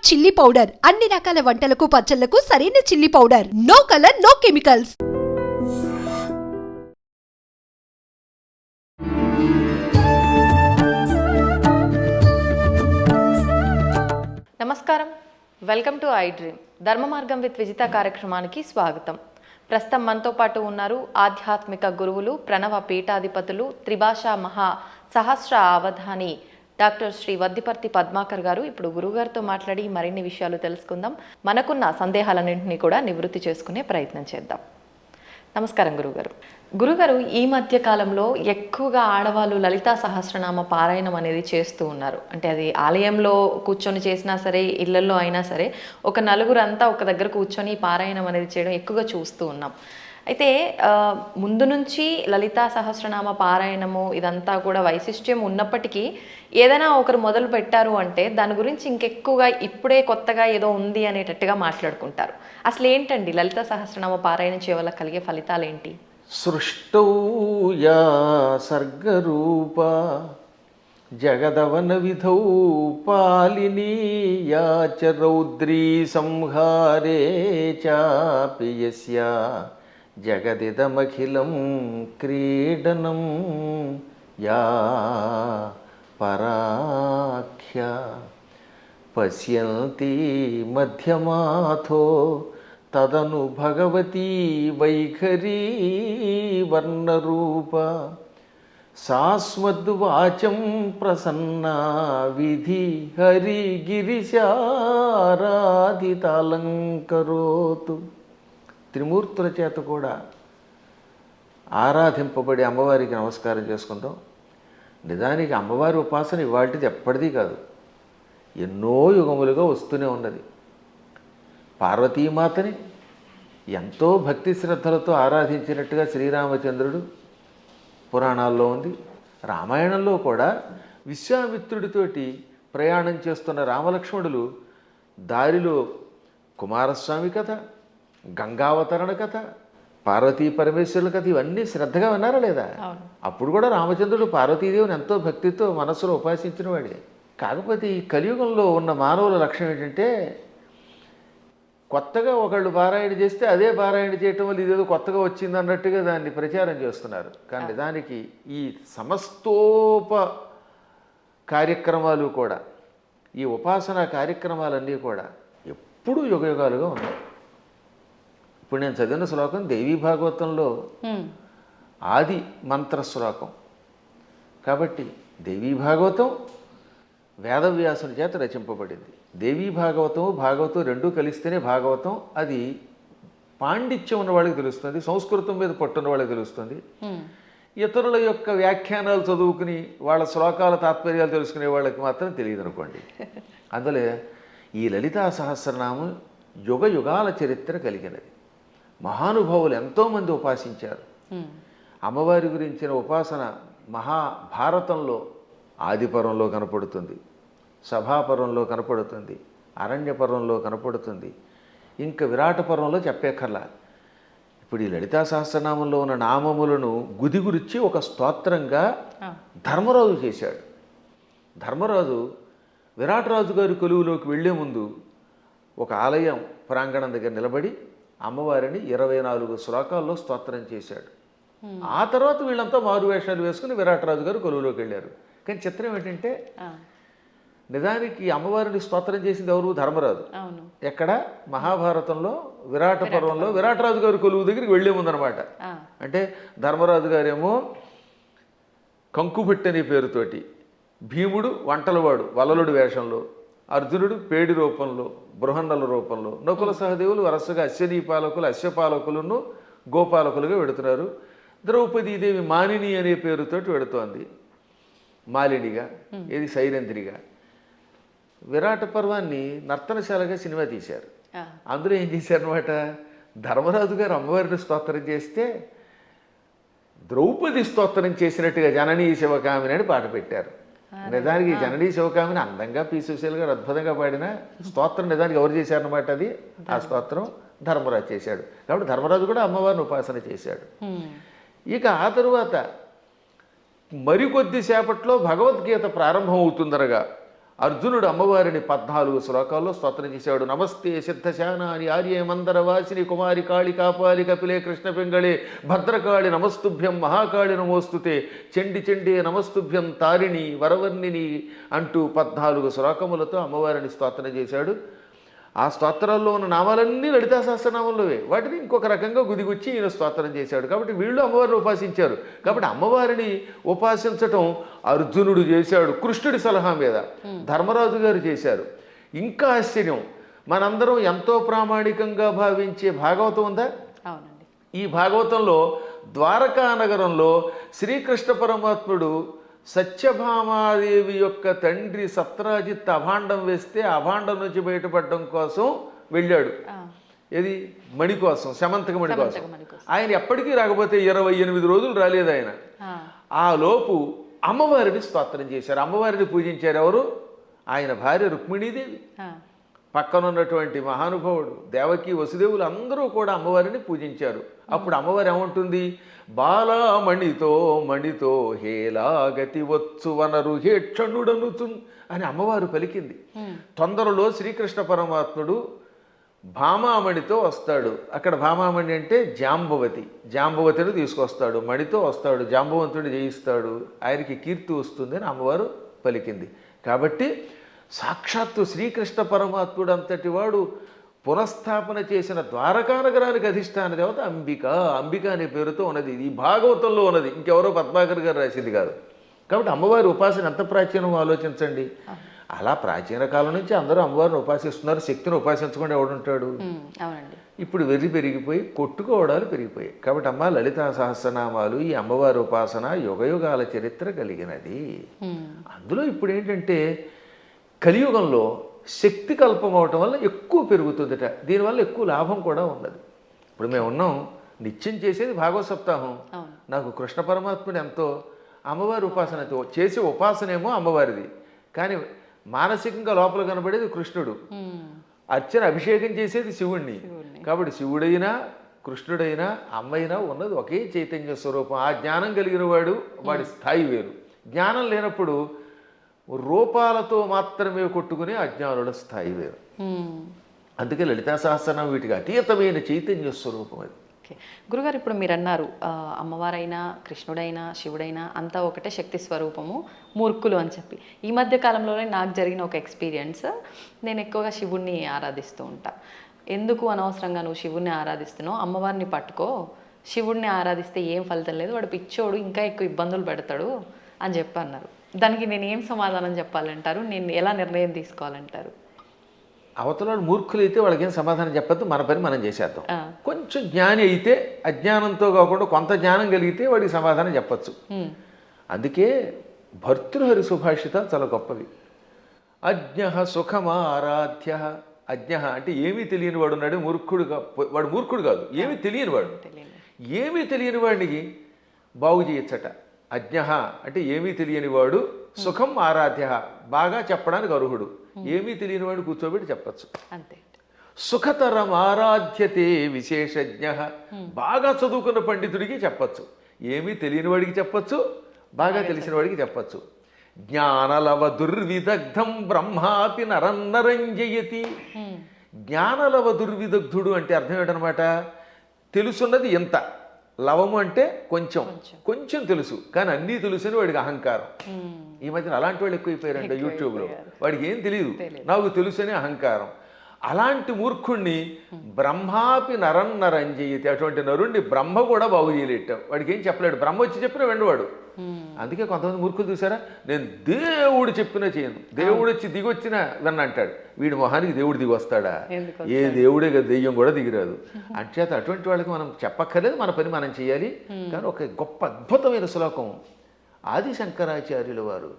Chilli powder అన్ని రకాల వంటలకు పచ్చళ్లకు సరైన chilli powder. No colour, no chemicals. నమస్కారం, వెల్కమ్ టు ఐ డ్రీమ్. ధర్మ మార్గం విత్ విజిత కార్యక్రమానికి స్వాగతం. ప్రస్తుతం మనతో పాటు ఉన్నారు ఆధ్యాత్మిక గురువులు, ప్రణవ పీఠాధిపతులు, త్రిభాషా మహా సహస్ర అవధాని డాక్టర్ శ్రీ వద్దిపర్తి పద్మాకర్ గారు. ఇప్పుడు గురువుగారితో మాట్లాడి మరిన్ని విషయాలు తెలుసుకుందాం. మనకున్న సందేహాలన్నింటినీ కూడా నివృత్తి చేసుకునే ప్రయత్నం చేద్దాం. నమస్కారం గురుగారు. గురుగారు, ఈ మధ్య కాలంలో ఎక్కువగా ఆడవాళ్ళు లలితా సహస్రనామ పారాయణం అనేది చేస్తూ ఉన్నారు. అంటే అది ఆలయంలో కూర్చొని చేసినా సరే, ఇళ్లలో అయినా సరే, ఒక నలుగురు అంతా ఒక దగ్గర కూర్చొని పారాయణం అనేది చేయడం ఎక్కువగా చూస్తూ ఉన్నాం. అయితే ముందు నుంచి లలితా సహస్రనామ పారాయణము ఇదంతా కూడా వైశిష్ట్యం ఉన్నప్పటికీ ఏదైనా ఒకరు మొదలు పెట్టారు అంటే దాని గురించి ఇంకెక్కువగా ఇప్పుడే కొత్తగా ఏదో ఉంది అనేటట్టుగా మాట్లాడుకుంటారు. అసలు ఏంటండి లలితా సహస్రనామ పారాయణం చేయవల్ల కలిగే ఫలితాలు ఏంటి? సృష్టౌ యా సర్గరూప జగదవన విధౌ పాలినీ యా చ రౌద్రీ సంహారే చాపి యస్యా జగదిదమఖిలం క్రీడనం యా పరాఖ్య పశ్యంతి మధ్యమాథో తదను భగవతీ వైఖరీ వర్ణరూప శాశ్వద్వాచం ప్రసన్నా విధి హరిగిరిశారాధితాలంకరోతు. త్రిమూర్తుల చేత కూడా ఆరాధింపబడి అమ్మవారికి నమస్కారం చేసుకుందాం. నిజానికి అమ్మవారి ఉపాసన ఇవాళది ఎప్పటిది కాదు, ఎన్నో యుగములుగా వస్తూనే ఉన్నది. పార్వతీమాతని ఎంతో భక్తి శ్రద్ధలతో ఆరాధించినట్టుగా శ్రీరామచంద్రుడు పురాణాల్లో ఉంది. రామాయణంలో కూడా విశ్వామిత్రుడితోటి ప్రయాణం చేస్తున్న రామలక్ష్మణులు దారిలో కుమారస్వామి కథ, గంగావతరణ కథ, పార్వతీ పరమేశ్వరుల కథ ఇవన్నీ శ్రద్ధగా విన్నారా లేదా? అప్పుడు కూడా రామచంద్రుడు పార్వతీదేవిని ఎంతో భక్తితో మనస్సులో ఉపాసించిన వాడే. కాకపోతే ఈ కలియుగంలో ఉన్న మానవుల లక్ష్యం ఏంటంటే కొత్తగా ఒకళ్ళు పారాయణ చేస్తే అదే పారాయణ చేయటం వల్ల ఇదేదో కొత్తగా వచ్చింది అన్నట్టుగా దాన్ని ప్రచారం చేస్తున్నారు. కానీ దానికి ఈ సమస్తోప కార్యక్రమాలు కూడా, ఈ ఉపాసనా కార్యక్రమాలన్నీ కూడా ఎప్పుడూ యుగయుగాలుగా ఉన్నాయి. ఇప్పుడు నేను చదివిన శ్లోకం దేవీ భాగవతంలో ఆది మంత్ర శ్లోకం కాబట్టి దేవీ భాగవతం వేదవ్యాసుని చేత రచింపబడింది. దేవీ భాగవతం రెండూ కలిస్తేనే భాగవతం. అది పాండిత్యం ఉన్న వాళ్ళకి తెలుస్తుంది, సంస్కృతం మీద పట్టున్న వాళ్ళకి తెలుస్తుంది. ఇతరుల యొక్క వ్యాఖ్యానాలు చదువుకుని వాళ్ళ శ్లోకాల తాత్పర్యాలు తెలుసుకునే వాళ్ళకి మాత్రం తెలియదు అనుకోండి. అందులో ఈ లలితా సహస్రనామం యుగ యుగాల చరిత్ర కలిగినది. మహానుభావులు ఎంతోమంది ఉపాసించారు. అమ్మవారి గురించిన ఉపాసన మహాభారతంలో ఆదిపర్వంలో కనపడుతుంది, సభాపర్వంలో కనపడుతుంది, అరణ్యపర్వంలో కనపడుతుంది, ఇంకా విరాట పర్వంలో చెప్పేకర్లా. ఇప్పుడు ఈ లలితా సహస్రనామంలో ఉన్న నామములను గుదిగురిచ్చి ఒక స్తోత్రంగా ధర్మరాజు చేశాడు. ధర్మరాజు విరాటరాజు గారి కొలువులోకి వెళ్లే ముందు ఒక ఆలయం ప్రాంగణం దగ్గర నిలబడి అమ్మవారిని 24 శ్లోకాల్లో స్తోత్రం చేశాడు. ఆ తర్వాత వీళ్ళంతా మారువేషాలు వేసుకుని విరాటరాజు గారు కొలువులోకి వెళ్ళారు. కానీ చిత్రం ఏంటంటే నిజానికి అమ్మవారిని స్తోత్రం చేసింది ఎవరు? ధర్మరాజు. ఎక్కడ? మహాభారతంలో విరాట పర్వంలో విరాటరాజు గారి కొలువు దగ్గరికి వెళ్లే ముందనమాట. అంటే ధర్మరాజు గారేమో కంకుబెట్టి అనే పేరుతోటి, భీముడు వంటలవాడు వలలుడు వేషంలో, అర్జునుడు పేడి రూపంలో, బృహన్నల రూపంలో, నకుల సహదేవులు వరుసగా అశ్వనీపాలకులు, అశ్వపాలకులను గోపాలకులుగా వెడుతున్నారు. ద్రౌపదీదేవి మానిని అనే పేరుతోటి వెడుతోంది, మాలినిగా, ఇది సైరంధ్రిగా. విరాట పర్వాన్ని నర్తనశాలగా సినిమా తీశారు. అందులో ఏం చేశారనమాట, ధర్మరాజు గారు అమ్మవారిని స్తోత్రం చేస్తే ద్రౌపది స్తోత్రం చేసినట్టుగా జననీ శివకామిని అని పాట పెట్టారు. నిజానికి జననీ శివకామిని అందంగా పీసుశీల్ గారు అద్భుతంగా పాడిన స్తోత్రం నిజానికి ఎవరు చేశారనమాట, అది ఆ స్తోత్రం ధర్మరాజు చేశాడు. కాబట్టి ధర్మరాజు కూడా అమ్మవారిని ఉపాసన చేశాడు. ఇక ఆ తరువాత మరికొద్దిసేపట్లో భగవద్గీత ప్రారంభం అవుతుందనగా అర్జునుడు అమ్మవారిని 14 శ్లోకాల్లో స్తోత్రం చేశాడు. నమస్తే సిద్ధశానాని ఆర్యే మందరవాసిని కుమారి కాళి కాపాలి కపిలే కృష్ణ పింగళే భద్రకాళి నమస్తుభ్యం మహాకాళి నమోస్తుతే చండి చండి నమస్తుభ్యం తారిణి వరవర్ణిని అంటూ 14 శ్లోకములతో అమ్మవారిని స్తోత్రం చేశాడు. ఆ స్తోత్రాల్లో ఉన్న నామాలన్నీ లలితా సహస్రనామంలోవే. వాటిని ఇంకొక రకంగా గుదిగుచ్చి ఈయన స్తోత్రం చేశాడు. కాబట్టి వీళ్ళు అమ్మవారిని ఉపాసించారు. కాబట్టి అమ్మవారిని ఉపాసించటం అర్జునుడు చేశాడు కృష్ణుడి సలహా మీద, ధర్మరాజు గారు చేశారు. ఇంకా ఆశ్చర్యం, మనందరం ఎంతో ప్రామాణికంగా భావించే భాగవతం ఉందా? అవునండి. ఈ భాగవతంలో ద్వారకా నగరంలో శ్రీకృష్ణ పరమాత్ముడు సత్యభామాదేవి యొక్క తండ్రి సత్రాజిత్ అభాండం వేస్తే అభాండం నుంచి బయటపడడం కోసం వెళ్ళాడు. ఏది? మణి కోసం, శమంతక మణి కోసం. ఆయన ఎప్పటికీ రాకపోతే 28 రోజులు రాలేదు ఆయన. ఆ లోపు అమ్మవారిని స్తోత్రం చేశారు, అమ్మవారిని పూజించారు. ఎవరు? ఆయన భార్య రుక్మిణీదేవి, పక్కన ఉన్నటువంటి మహానుభావుడు దేవకి వసుదేవులు అందరూ కూడా అమ్మవారిని పూజించారు. అప్పుడు అమ్మవారు ఏమంటుంది? బాలామణితో మణితో హేలాగతి వచ్చు వనరు హేక్షణుడనుచు అని అమ్మవారు పలికింది. తొందరలో శ్రీకృష్ణ పరమాత్ముడు భామామణితో వస్తాడు. అక్కడ భామామణి అంటే జాంబవతి, జాంబవతిని తీసుకొస్తాడు, మణితో వస్తాడు, జాంబవంతుడిని జయిస్తాడు, ఆయనకి కీర్తి వస్తుంది అని అమ్మవారు పలికింది. కాబట్టి సాక్షాత్తు శ్రీకృష్ణ పరమాత్ముడు అంతటి వాడు పునఃస్థాపన చేసిన ద్వారకా నగరానికి అధిష్టాన దేవత అంబిక. అంబిక అనే పేరుతో ఉన్నది. ఇది భాగవతంలో ఉన్నది, ఇంకెవరో పద్మాకర్ గారు రాసింది కాదు. కాబట్టి అమ్మవారి ఉపాసన ఎంత ప్రాచీనమో ఆలోచించండి. అలా ప్రాచీన కాలం నుంచి అందరూ అమ్మవారిని ఉపాసిస్తున్నారు. శక్తిని ఉపాసించకుండా ఎవడుంటాడు? ఇప్పుడు వెర్రి పెరిగిపోయి కొట్టుకోవడాలు పెరిగిపోయాయి. కాబట్టి అమ్మ లలితా సహస్రనామాలు, ఈ అమ్మవారి ఉపాసన యుగయుగాల చరిత్ర కలిగినది. అందులో ఇప్పుడు ఏంటంటే కలియుగంలో శక్తి కల్పం అవటం వల్ల ఎక్కువ పెరుగుతుందట. దీనివల్ల ఎక్కువ లాభం కూడా ఉన్నది. ఇప్పుడు మేము ఉన్నాం, నిత్యం చేసేది భాగవత సప్తాహం. నాకు కృష్ణ పరమాత్ముడు ఎంతో, అమ్మవారి ఉపాసనతో చేసే ఉపాసనేమో అమ్మవారిది, కానీ మానసికంగా లోపల కనబడేది కృష్ణుడు. అర్చన అభిషేకం చేసేది శివుణ్ణి. కాబట్టి శివుడైనా కృష్ణుడైనా అమ్మైనా ఉన్నది ఒకే చైతన్య స్వరూపం. ఆ జ్ఞానం కలిగిన వాడు, వాడి స్థాయి వేరు. జ్ఞానం లేనప్పుడు రూపాలతో మాత్రమే కొట్టుకునే అజ్ఞానుల స్థాయి వేరు. అందుకే లలితా సహస్రనామం వీటికి అతీతమైన చైతన్య స్వరూపం అది. గురుగారు, ఇప్పుడు మీరు అన్నారు అమ్మవారైనా కృష్ణుడైనా శివుడైనా అంతా ఒకటే శక్తి స్వరూపము, మూర్ఖులు అని చెప్పి. ఈ మధ్య కాలంలోనే నాకు జరిగిన ఒక ఎక్స్పీరియన్స్, నేను ఎక్కువగా శివుణ్ణి ఆరాధిస్తూ ఉంటా. ఎందుకు అనవసరంగా నువ్వు శివుణ్ణి ఆరాధిస్తున్నావు, అమ్మవారిని పట్టుకో, శివుణ్ణి ఆరాధిస్తే ఏం ఫలితం లేదు, వాడు పిచ్చోడు, ఇంకా ఎక్కువ ఇబ్బందులు పెడతాడు అని చెప్పి అన్నారు. దానికి నేను ఏం సమాధానం చెప్పాలంటారు? నేను ఎలా నిర్ణయం తీసుకోవాలంటారు? అవతల మూర్ఖులు అయితే వాళ్ళకి ఏం సమాధానం చెప్పద్దు, మన పని మనం చేసేద్దాం. కొంచెం జ్ఞాని అయితే అజ్ఞానంతో కాకుండా కొంత జ్ఞానం కలిగితే వాడికి సమాధానం చెప్పచ్చు. అందుకే భర్తృహరి సుభాషితాలు చాలా గొప్పవి. అజ్ఞ సుఖమారాధ్య. అజ్ఞ అంటే ఏమీ తెలియని వాడు ఉన్నాడు, మూర్ఖుడుగా. వాడు మూర్ఖుడు కాదు, ఏమీ తెలియని వాడు. ఏమీ తెలియని వాడికి బాగు చేయొచ్చట. అజ్ఞ అంటే ఏమీ తెలియని వాడు, సుఖం ఆరాధ్య బాగా చెప్పడానికి అర్హుడు. ఏమీ తెలియని వాడు కూర్చోబెట్టి చెప్పచ్చు. అంతే. సుఖతరం ఆరాధ్యతే విశేషజ్ఞ. బాగా చదువుకున్న పండితుడికి చెప్పచ్చు, ఏమీ తెలియని వాడికి చెప్పచ్చు, బాగా తెలిసిన వాడికి చెప్పచ్చు. జ్ఞానలవ దుర్విదగ్ధం బ్రహ్మాపి నరన్నరంజయతి. జ్ఞానలవ దుర్విదగ్ధుడు అంటే అర్థం ఏంటనమాట? తెలుసున్నది ఎంత, లవము అంటే కొంచెం, కొంచెం తెలుసు కానీ అన్నీ తెలుసని వాడికి అహంకారం. ఈ మధ్యన అలాంటి వాళ్ళు ఎక్కువైపోయారంట యూట్యూబ్లో. వాడికి ఏం తెలియదు, నాకు తెలుసని అహంకారం. అలాంటి మూర్ఖుణ్ణి బ్రహ్మాపి నరన్నరంజయతి. అటువంటి నరుణ్ణి బ్రహ్మ కూడా బాగు చేయలేట. వాడికి ఏం చెప్పలేడు, బ్రహ్మ వచ్చి చెప్పినా వెండవాడు. అందుకే కొంతమంది మూర్ఖులు చూసారా, నేను దేవుడు చెప్పినా చేయను, దేవుడు వచ్చి దిగొచ్చినా విన్నంటాడు. వీడి మొహానికి దేవుడు దిగి వస్తాడా? ఏ దేవుడే కదా, దెయ్యం కూడా దిగిరాదు. అంచేత అటువంటి వాళ్ళకి మనం చెప్పక్కర్లేదు, మన పని మనం చేయాలి. కానీ ఒక గొప్ప అద్భుతమైన శ్లోకం ఆది శంకరాచార్యుల వారు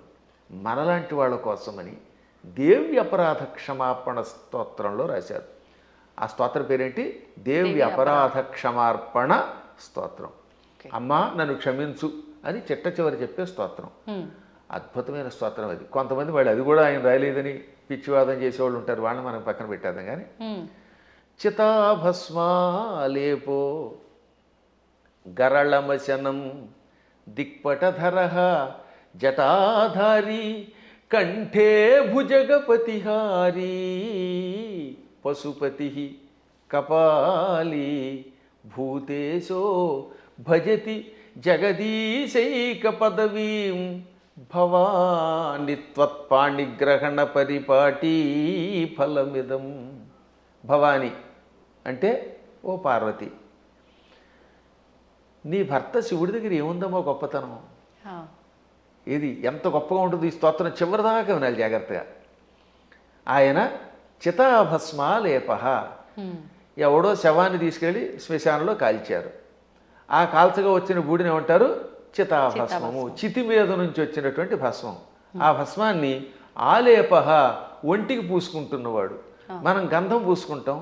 మనలాంటి వాళ్ళ కోసమని దేవి అపరాధ క్షమాపణ స్తోత్రంలో రాశారు. ఆ స్తోత్రం పేరేంటి? దేవి అపరాధ క్షమార్పణ స్తోత్రం. అమ్మా నన్ను క్షమించు అని చిట్ట చివరి చెప్పే స్తోత్రం. అద్భుతమైన స్తోత్రం అది. కొంతమంది వాళ్ళు అది కూడా ఆయన రాయలేదని పిచ్చివాదం చేసేవాళ్ళు ఉంటారు, వాళ్ళని మనం పక్కన పెట్టేద్దాం. కానీ చితాభస్మాలేపో గరళమశనం దిక్పటధర జటాధారి కంఠే భుజగపతిహారీ పశుపతి కపాలీ భూతేశో భజతి జగదీశైక పదవీం భవాని త్వత్పాణిగ్రహణ పరిపాటీ ఫలమిదం. భవాని అంటే ఓ పార్వతి, నీ భర్త శివుడి దగ్గర ఏముందమ్మో గొప్పతనం. ఇది ఎంత గొప్పగా ఉంటుంది ఈ స్తోత్రం చివరిదాకా వినాలి జాగ్రత్తగా. ఆయన చితాభస్మాలేప, ఎవడో శవాన్ని తీసుకెళ్ళి శ్మశానంలో కాల్చారు. ఆ కాల్చగా వచ్చిన బూడిని ఏమంటారు? చితాభస్మము. చితి మీద నుంచి వచ్చినటువంటి భస్మం. ఆ భస్మాన్ని ఆలేప, ఒంటికి పూసుకుంటున్నవాడు. మనం గంధం పూసుకుంటాం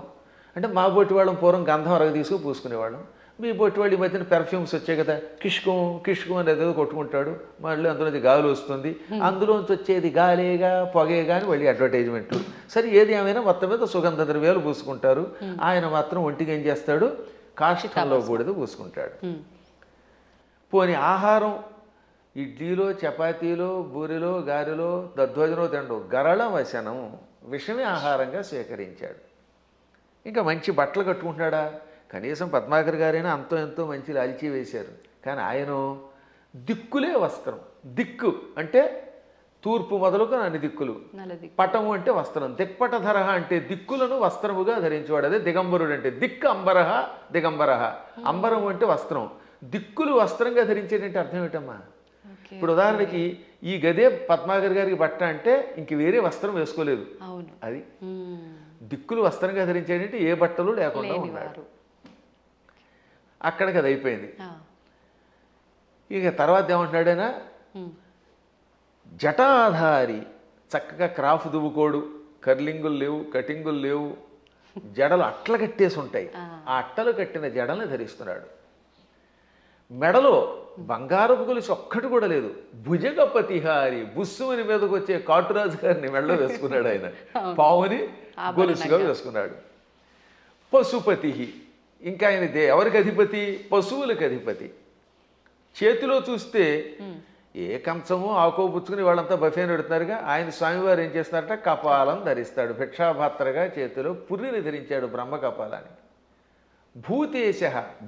అంటే మా బొట్టి వాళ్ళం పూర్వం గంధం అరగ తీసుకుని పూసుకునేవాళ్ళం. మీ బొట్టి వాళ్ళు ఈ మధ్యన పెర్ఫ్యూమ్స్ వచ్చాయి కదా, కిష్కం కిష్కం అనేది ఏదో కొట్టుకుంటాడు, మళ్ళీ అందులోంచి గాలి వస్తుంది, అందులోంచి వచ్చేది గాలేగా పొగేగా అని మళ్ళీ అడ్వర్టైజ్మెంట్లు. సరే ఏది ఏమైనా మొత్తం మీద సుగంధ ద్రవ్యాలు పూసుకుంటారు. ఆయన మాత్రం ఒంటికి ఏం చేస్తాడు? కాష్టంలో బూడిద పూసుకుంటాడు. పోని ఆహారం ఇడ్లీలో చపాతీలో బూరిలో గారెలో దధ్వజనో తిండు గరళ వశనం విషమే ఆహారంగా స్వీకరించాడు. ఇంకా మంచి బట్టలు కట్టుకుంటున్నాడా? కనీసం పద్మాకర్ గారైనా అంతో ఎంతో మంచి లాల్చీ వేశారు. కానీ ఆయన దిక్కులే వస్త్రం. దిక్కు అంటే తూర్పు మొదలుకొని అన్ని దిక్కులు. పటము అంటే వస్త్రం. దిక్పటధర అంటే దిక్కులను వస్త్రముగా ధరించేవాడు. అదే దిగంబరుడు అంటే. దిక్కు అంబరహ దిగంబరహ. అంబరం అంటే వస్త్రం. దిక్కులు వస్త్రంగా ధరించేటంటే అర్థం ఏమిటమ్మా? ఇప్పుడు ఉదాహరణకి ఈ గదే పద్మాకర్ గారికి బట్ట అంటే ఇంక వేరే వస్త్రం వేసుకోలేదు. అది దిక్కులు వస్త్రంగా ధరించేటంటే ఏ బట్టలు లేకుండా ఉన్నాడు. అక్కడికి అది అయిపోయింది. ఇక తర్వాత ఏమంటున్నాడైనా జటాధారి, చక్కగా క్రాఫ్ దువ్వుకోడు, కర్లింగులు లేవు, కటింగులు లేవు, జడలు అట్ల కట్టేసి ఉంటాయి. ఆ అట్టలు కట్టిన జడల్ని ధరిస్తున్నాడు. మెడలో బంగారపు గొలుసు ఒక్కటి కూడా లేదు. భుజగపతిహారి, బుస్సుమని మీదకి వచ్చే కాటురాజు గారిని మెడలో వేసుకున్నాడు ఆయన. పావుని గొలుసుగా వేసుకున్నాడు. పశుపతి, ఇంకా ఆయన ఎవరికి అధిపతి? పశువులకు అధిపతి. చేతిలో చూస్తే ఏ కంచమో ఆకో పుచ్చుకుని వాళ్ళంతా బఫేని పెడుతున్నారుగా, ఆయన స్వామివారు ఏం చేస్తారట? కపాలం ధరిస్తాడు. భిక్షాభాత్రగా చేతిలో పుర్రిని ధరించాడు, బ్రహ్మ కపాలాన్ని. భూతేశ,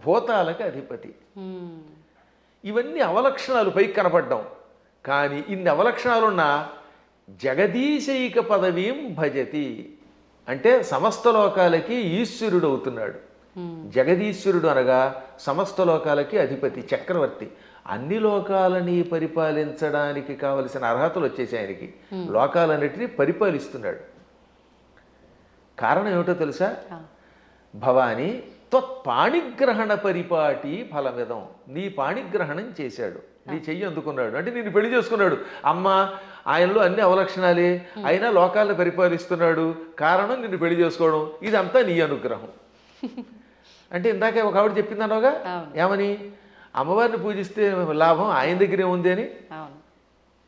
భూతాలకు అధిపతి. ఇవన్నీ అవలక్షణాలు పైకి కనపడ్డాం. కానీ ఇన్ని అవలక్షణాలున్నా జగదీశైక పదవీం భజతి అంటే సమస్త లోకాలకి ఈశ్వరుడు అవుతున్నాడు. జగదీశ్వరుడు అనగా సమస్త లోకాలకి అధిపతి, చక్రవర్తి. అన్ని లోకాలని పరిపాలించడానికి కావలసిన అర్హతలు వచ్చేసి ఆయనకి. లోకాలన్నిటినీ పరిపాలిస్తున్నాడు. కారణం ఏమిటో తెలుసా? భవాని త్వత్పాణిగ్రహణ పరిపాటి ఫలమిదం. నీ పాణిగ్రహణం చేశాడు, నీ చెయ్యి అందుకున్నాడు అంటే నిన్ను పెళ్లి చేసుకున్నాడు. అమ్మ ఆయనలో అన్ని అవలక్షణాలే, అయినా లోకాలను పరిపాలిస్తున్నాడు. కారణం నిన్ను పెళ్లి చేసుకోవడం. ఇదంతా నీ అనుగ్రహం. అంటే ఇందాక ఒక ఆవిడ చెప్పింది అన్నావుగా, ఏమని? అమ్మవారిని పూజిస్తే లాభం ఆయన దగ్గరే ఉంది అని.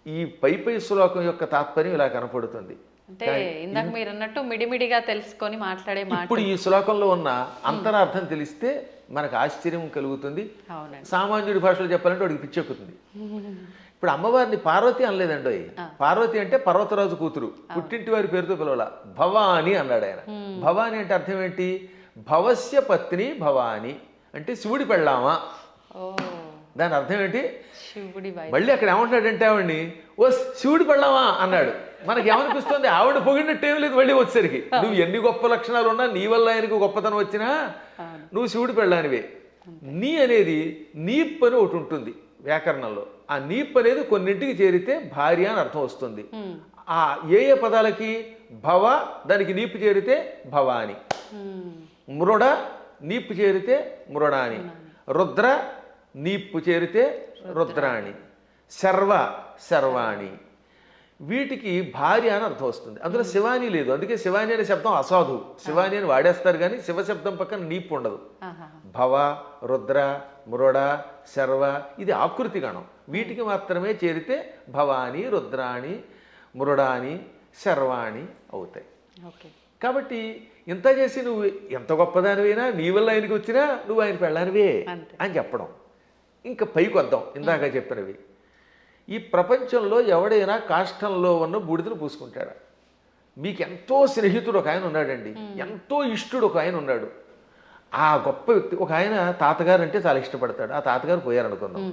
ఈ పై శ్లోకం యొక్క తాత్పర్యం ఇలా కనపడుతుంది. అంటే ఇందాక మీరు అన్నట్టు మిడిమిడిగా తెలుసుకొని మాట్లాడే మాట. ఇప్పుడు ఈ శ్లోకంలో ఉన్న అంతరార్థం తెలిస్తే మనకు ఆశ్చర్యం కలుగుతుంది. సామాన్యుడి భాషలో చెప్పాలంటే వాడికి పిచ్చెక్కుతుంది. ఇప్పుడు అమ్మవారిని పార్వతి అనలేదండి. పార్వతి అంటే పర్వతరాజు కూతురు, పుట్టింటి వారి పేరుతో పిలవాల. భవాని అన్నాడు ఆయన. భవాని అంటే అర్థం ఏంటి? భవస్య పత్ని భవాని అంటే శివుడి పెళ్ళామా. దాని అర్థం ఏంటి? మళ్ళీ అక్కడ ఏమంటున్నాడంటే ఆవిడ్ని ఓ శివుడి పెళ్ళామా అన్నాడు. మనకి ఏమనిపిస్తుంది? ఆవిడ పొగిడినట్టు ఏం లేదు. మళ్ళీ వచ్చేసరికి నువ్వు ఎన్ని గొప్ప లక్షణాలు ఉన్నా, నీ వల్ల ఆయనకు గొప్పతనం వచ్చినా నువ్వు శివుడి పెళ్ళానివే. నీ అనేది నీప్ అని ఒకటి ఉంటుంది వ్యాకరణంలో. ఆ నీప్ అనేది కొన్నింటికి చేరితే భార్య అని అర్థం వస్తుంది. ఆ ఏ ఏ పదాలకి? భవ దానికి నీపు చేరితే భవాని, మృడ నీపు చేరితే మృడాని, రుద్ర నీపు చేరితే రుద్రాణి, శర్వ శర్వాణి. వీటికి భార్య అని అర్థం వస్తుంది. అందులో శివాని లేదు. అందుకే శివాని అనే శబ్దం అసాధు. శివాని అని వాడేస్తారు కానీ శివ శబ్దం పక్కన నీపు ఉండదు. భవ, రుద్ర, మృడ, శర్వ ఇది ఆకృతి గణం. వీటికి మాత్రమే చేరితే భవాని, రుద్రాణి, మృడాని, శర్వాణి అవుతాయి. కాబట్టి ఇంత చేసి నువ్వు ఎంత గొప్పదానివైనా, నీ వల్ల ఆయనకి వచ్చినా నువ్వు ఆయన పెళ్ళానివే అని చెప్పడం. ఇంకా పైకి వద్దాం ఇందాక చెప్పినవి. ఈ ప్రపంచంలో ఎవడైనా కాష్టంలో ఉన్న బూడిదను పూసుకుంటాడా? మీకు ఎంతో స్నేహితుడు ఒక ఆయన ఉన్నాడండి, ఎంతో ఇష్టుడు ఒక ఆయన ఉన్నాడు. ఆ గొప్ప వ్యక్తి ఒక ఆయన తాతగారు అంటే చాలా ఇష్టపడతాడు. ఆ తాతగారు పోయారనుకుందాం.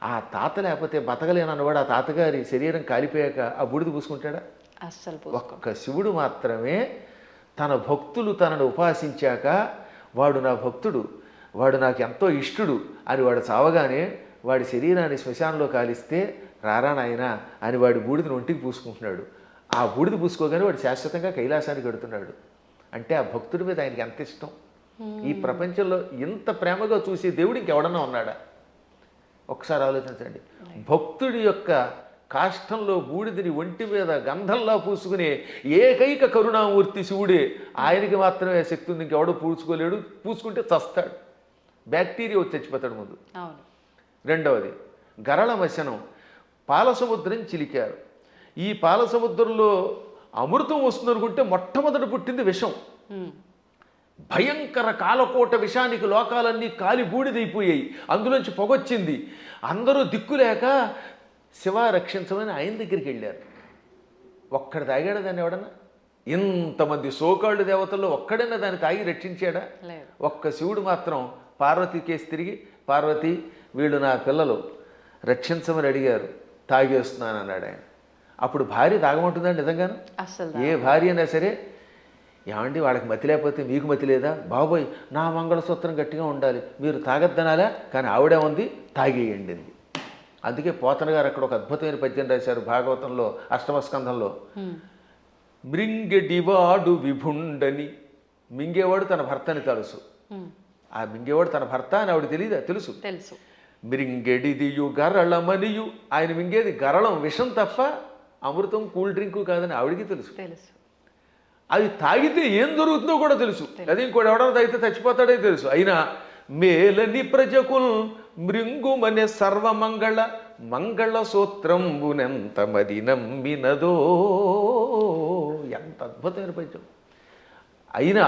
ఆ తాత లేకపోతే బతకలేనన్నవాడు ఆ తాతగారి శరీరం కాలిపోయాక ఆ బూడిద పూసుకుంటాడా? అస్సలు ఒక్క శివుడు మాత్రమే తన భక్తులు తనను ఉపాసించాక వాడు నా భక్తుడు, వాడు నాకు ఎంతో ఇష్టుడు అని వాడు చావగానే వాడి శరీరాన్ని శ్మశానంలో కాలిస్తే రారా నాయనా అని వాడి బూడిదని ఒంటికి పూసుకుంటున్నాడు. ఆ బూడిద పూసుకోగానే వాడు శాశ్వతంగా కైలాసానికి వెడుతున్నాడు. అంటే ఆ భక్తుడి మీద ఆయనకి ఎంత ఇష్టం. ఈ ప్రపంచంలో ఇంత ప్రేమగా చూసే దేవుడు ఇంకెవడన్నా ఉన్నాడా? ఒకసారి ఆలోచించండి. భక్తుడి యొక్క కాష్టంలో బూడిదని ఒంటి మీద గంధంలా పూసుకునే ఏకైక కరుణామూర్తి శివుడే. ఆయనకి మాత్రమే శక్తి ఉంది, ఇంకెవడో పూసుకోలేడు. పూసుకుంటే చస్తాడు, బ్యాక్టీరియా వచ్చి చచ్చిపోతాడు ముందు. రెండవది గరళ మశనం, పాలసముద్రం చిలికారు. ఈ పాలసముద్రంలో అమృతం వస్తుంది అనుకుంటే మొట్టమొదట పుట్టింది విషం. భయంకర కాలకోట విషానికి లోకాలన్నీ కాలి బూడిదైపోయాయి, అందులోంచి పొగొచ్చింది. అందరూ దిక్కులేక శివ రక్షించమని ఆయన దగ్గరికి వెళ్ళారు. ఒక్కడు తాగాడా దాన్ని ఎవడన్నా? ఇంతమంది సోకాళ్ళు దేవతల్లో ఒక్కడైనా దాన్ని తాగి రక్షించాడా? ఒక్క శివుడు మాత్రం పార్వతి కేసు తిరిగి, పార్వతి వీళ్ళు నా పిల్లలు రక్షించమని అడిగారు, తాగేస్తున్నాను అన్నాడు ఆయన. అప్పుడు భార్య తాగమంటుందండి నిజంగాను? ఏ భార్య అయినా సరే, ఏమండి వాళ్ళకి మతి లేకపోతే మీకు మతి లేదా? బాబోయ్ నా మంగళసూత్రం గట్టిగా ఉండాలి, మీరు తాగద్దనాలా, కానీ ఆవిడే ఉంది తాగేయండి అంది. అందుకే పోతన గారు అక్కడ ఒక అద్భుతమైన పద్యం రాశారు భాగవతంలో అష్టమస్కంధంలో. మృంగెడివాడు విభుండని, మింగేవాడు తన భర్తని తెలుసు. ఆ మింగేవాడు తన భర్త అని ఆవిడ తెలియదా? తెలుసు. మృంగెడిదియు గరళమనియు, ఆయన మింగేది గరళం విషం తప్ప అమృతం కూల్ డ్రింకు కాదని ఆవిడికి తెలుసు. అది తాగితే ఏం జరుగుతుందో కూడా తెలుసు. అది ఇంకోటి ఎవడన్నా తాగితే చచ్చిపోతాడే తెలుసు. అయినా మేలని ప్రజకుల్ మృంగుమనే సర్వమంగళ మంగళ సూత్రంబునెంత మది నమ్మినదో. ఎంత అద్భుతమైన పద్యం. అయినా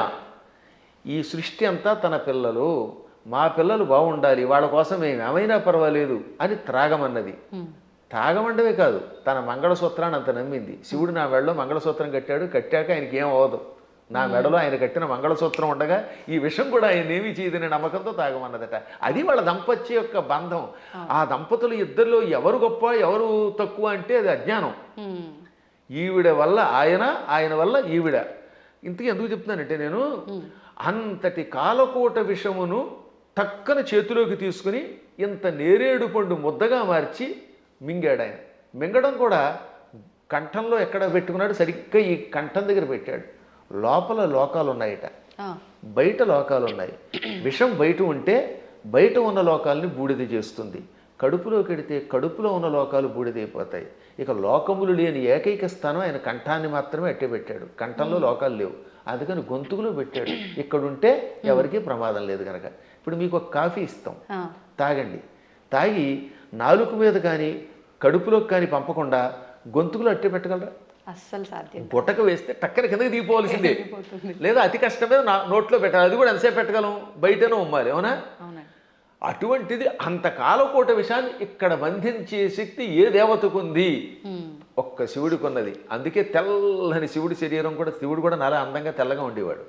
ఈ సృష్టి అంతా తన పిల్లలు, మా పిల్లలు బాగుండాలి, వాళ్ళ కోసం మేము ఏమైనా పర్వాలేదు అని త్రాగమన్నది. తాగమండవే కాదు, తన మంగళసూత్రాన్ని అంత నమ్మింది. శివుడు నా మెడలో మంగళసూత్రం కట్టాడు, కట్టాక ఆయనకి ఏం అవ్వదు, నా మెడలో ఆయన కట్టిన మంగళసూత్రం ఉండగా ఈ విషయం కూడా ఆయన ఏమీ చేయదనే నమ్మకంతో తాగమన్నదట. అది వాళ్ళ దంపత్య యొక్క బంధం. ఆ దంపతులు ఇద్దరిలో ఎవరు గొప్ప ఎవరు తక్కువ అంటే అది అజ్ఞానం. ఈవిడ వల్ల ఆయన, ఆయన వల్ల ఈవిడ. ఇంతకీ ఎందుకు చెప్తున్నానంటే నేను, అంతటి కాలకోట విషమును టక్కన చేతిలోకి తీసుకుని ఇంత నేరేడు పండు ముద్దగా మార్చి మింగాడు ఆయన. మింగడం కూడా కంఠంలో ఎక్కడ పెట్టుకున్నాడు, సరిగ్గా ఈ కంఠం దగ్గర పెట్టాడు. లోపల లోకాలు ఉన్నాయట, బయట లోకాలు ఉన్నాయి. విషం బయట ఉంటే బయట ఉన్న లోకాలని బూడిద చేస్తుంది, కడుపులో కెడితే కడుపులో ఉన్న లోకాలు బూడిదైపోతాయి. ఇక లోకములు లేని ఏకైక స్థానం ఆయన కంఠాన్ని మాత్రమే అట్టే పెట్టాడు. కంఠంలో లోకాలు లేవు, అందుకని గొంతుకులో పెట్టాడు. ఇక్కడుంటే ఎవరికీ ప్రమాదం లేదు కనుక. ఇప్పుడు మీకు ఒక కాఫీ ఇస్తాం, తాగండి. తాగి నాలుక మీద కానీ కడుపులోకి కానీ పంపకుండా గొంతుకులో అట్టే పెట్టగలరా? అస్సలు సాధ్యం. గుట్టక వేస్తే టక్కన కిందకి దిగిపోవాల్సిందే, లేదా అతి కష్టం మీద నోట్లో పెట్టాలి. అది కూడా ఎంతసేపు పెట్టగలం, బయటనే ఉమ్మాలి, అవునా? అటువంటిది అంత కాలకోట విషయాన్ని ఇక్కడ బంధించే శక్తి ఏ దేవతకు ఉంది? ఒక్క శివుడికి ఉన్నది. అందుకే తెల్లని శివుడి శరీరం కూడా, శివుడు కూడా నాలా అందంగా తెల్లగా ఉండేవాడు.